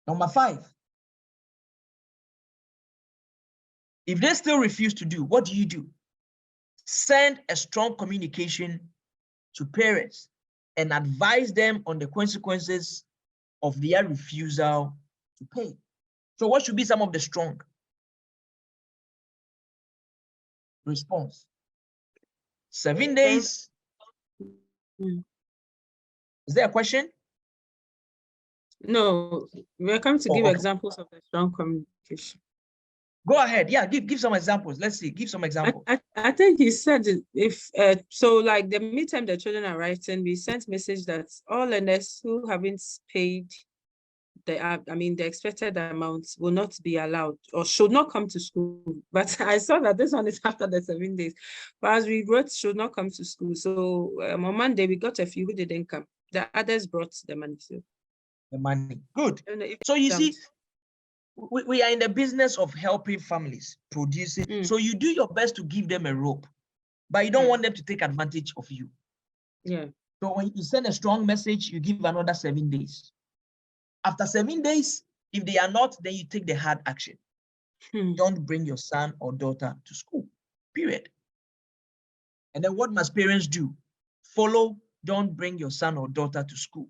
Number 5, if they still refuse to do, what do? Send a strong communication to parents and advise them on the consequences of their refusal to pay. So what should be some of the strong response? 7 days. Is there a question? No, we're coming to give okay. examples of the strong communication. Go ahead. Yeah, give some examples. Let's see. Give some examples. I think he said if so, like the midterm the children are writing, we sent message that all learners who haven't paid the expected amounts will not be allowed or should not come to school. But I saw that this one is after the 7 days. But as we wrote, should not come to school. So on Monday we got a few who didn't come. The others brought the money. So. The money. Good. So you see, we are in the business of helping families producing. So you do your best to give them a rope, but you don't want them to take advantage of you. Yeah. So when you send a strong message, you give another 7 days. After 7 days, if they are not, then you take the hard action. Don't bring your son or daughter to school, period. And then what must parents do? Follow, don't bring your son or daughter to school.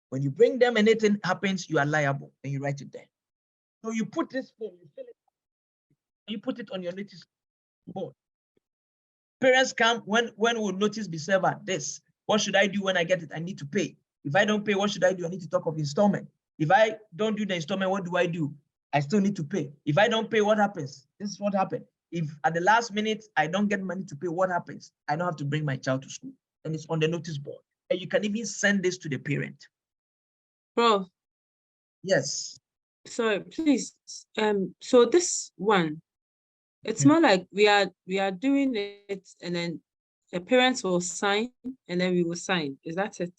When you bring them and anything happens, you are liable, and you write it there. So you put this form, you fill it, and you put it on your notice board. Parents come, when will notice be served at this? What should I do when I get it? I need to pay. If I don't pay, what should I do? I need to talk of installment. If I don't do the installment, what do? I still need to pay. If I don't pay, what happens? This is what happened. If at the last minute, I don't get money to pay, what happens? I don't have to bring my child to school. And it's on the notice board. And you can even send this to the parent. Prof. Yes. So please, so this one, it's more like we are doing it and then the parents will sign and then we will sign. Is that it?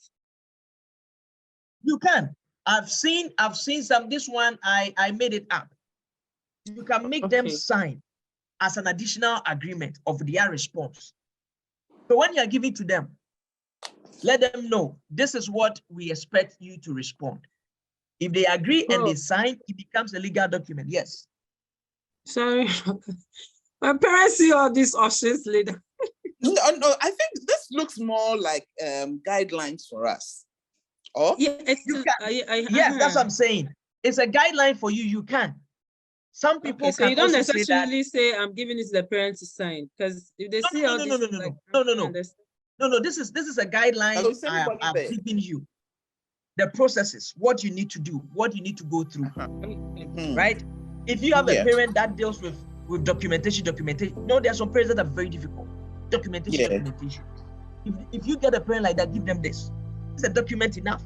You can. I've seen some, this one, I made it up. You can make them sign as an additional agreement of their response. So when you are giving to them, let them know this is what we expect you to respond. If they agree and they sign, it becomes a legal document. Yes. Sorry. My parents see all these options later. No, I think this looks more like guidelines for us. Oh, yeah, yes, that's what I'm saying. It's a guideline for you. You can. Some people so you don't necessarily say I'm giving it to the parents to sign, because if they see all this, no. This is a guideline I'm giving you. The processes, what you need to do, what you need to go through, right? If you have a parent that deals with documentation, no, there are some parents that are very difficult. Documentation. If you get a parent like that, give them this. It's a document enough.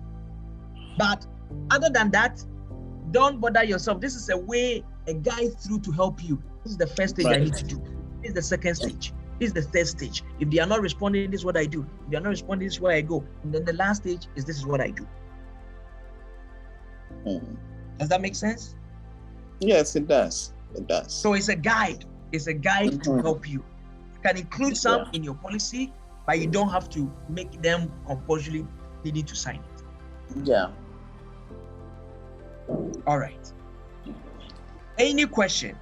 But other than that, don't bother yourself. This is a guide through to help you. This is the first stage I need to do. This is the second stage. This is the third stage. If they are not responding, this is what I do. If they are not responding, this is where I go. And then the last stage is this is what I do. Does that make sense? Yes, it does. It does. So it's a guide. It's a guide to help you. You can include some in your policy, but you don't have to make them compulsorily needing to sign it. Yeah. All right. Any question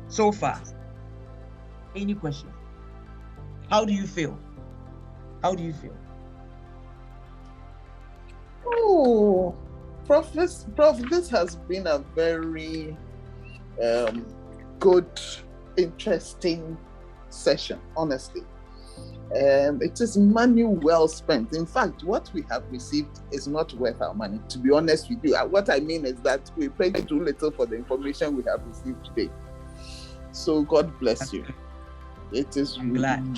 so far? Any question? How do you feel? Oh, Prof, this has been a very good, interesting session, honestly. It is money well spent. In fact, what we have received is not worth our money, to be honest with you. What I mean is that we paid too little for the information we have received today. So God bless you. It is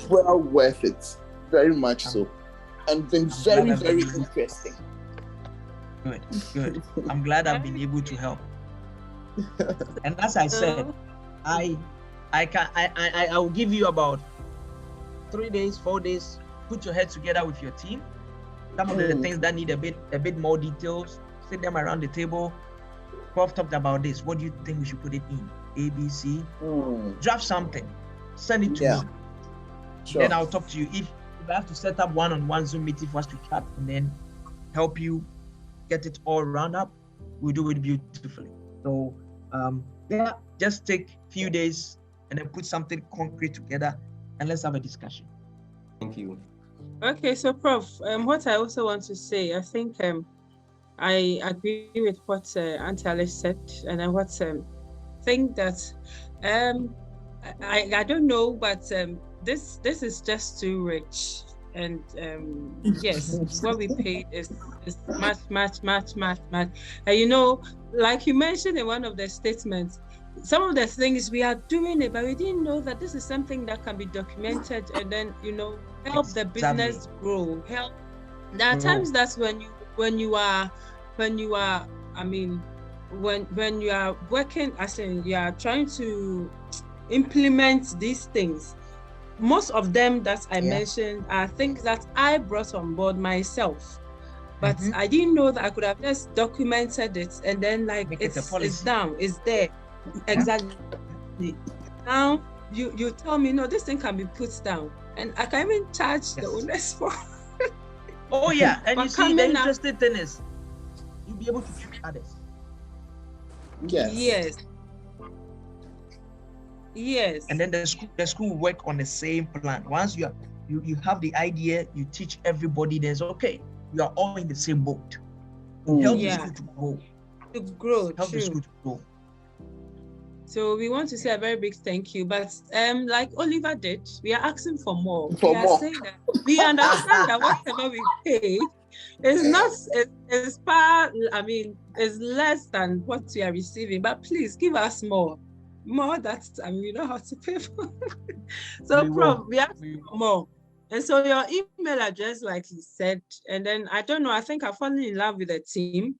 well worth it, very much so, and been very, very interesting. Good. I'm glad I've been able to help. And as I said, I will give you about 3 days, 4 days. Put your head together with your team. Some of the things that need a bit more details, sit them around the table. Prof talked about this. What do you think we should put it in? A, B, C. Draft something. Send it to me. Sure. Then I'll talk to you. If I have to set up one-on-one Zoom meeting for us to chat and then help you get it all round up, we'll do it beautifully. So just take a few days and then put something concrete together and let's have a discussion. Thank you. Okay, so Prof, what I also want to say, I think I agree with what Auntie Alice said, and I think that I don't know, but this is just too rich, and yes, what we paid is much. And you know, like you mentioned in one of the statements, some of the things we are doing it, but we didn't know that this is something that can be documented and then, you know, help the business grow. Help. There are times that's when you are working, as in you are trying to implement these things. Most of them that I mentioned are things that I brought on board myself. But I didn't know that I could have just documented it and then it's down, it's there. Exactly. Now you tell me, no, this thing can be put down, and I can even charge the owners for. Oh yeah, and you see, the interesting thing is, you'll be able to teach others. Yes. And then the school will work on the same plan. Once you have the idea, you teach everybody. There's okay. You are all in the same boat. Help the school to grow. Help the school to grow. So we want to say a very big thank you, but like Oliver did, we are asking for more. Saying that we understand that whatever we pay is not is less than what we are receiving, but please give us more that we know how to pay for. So Prof, we ask for more. And so your email address, like he said, and then I don't know, I think I've fallen in love with the team.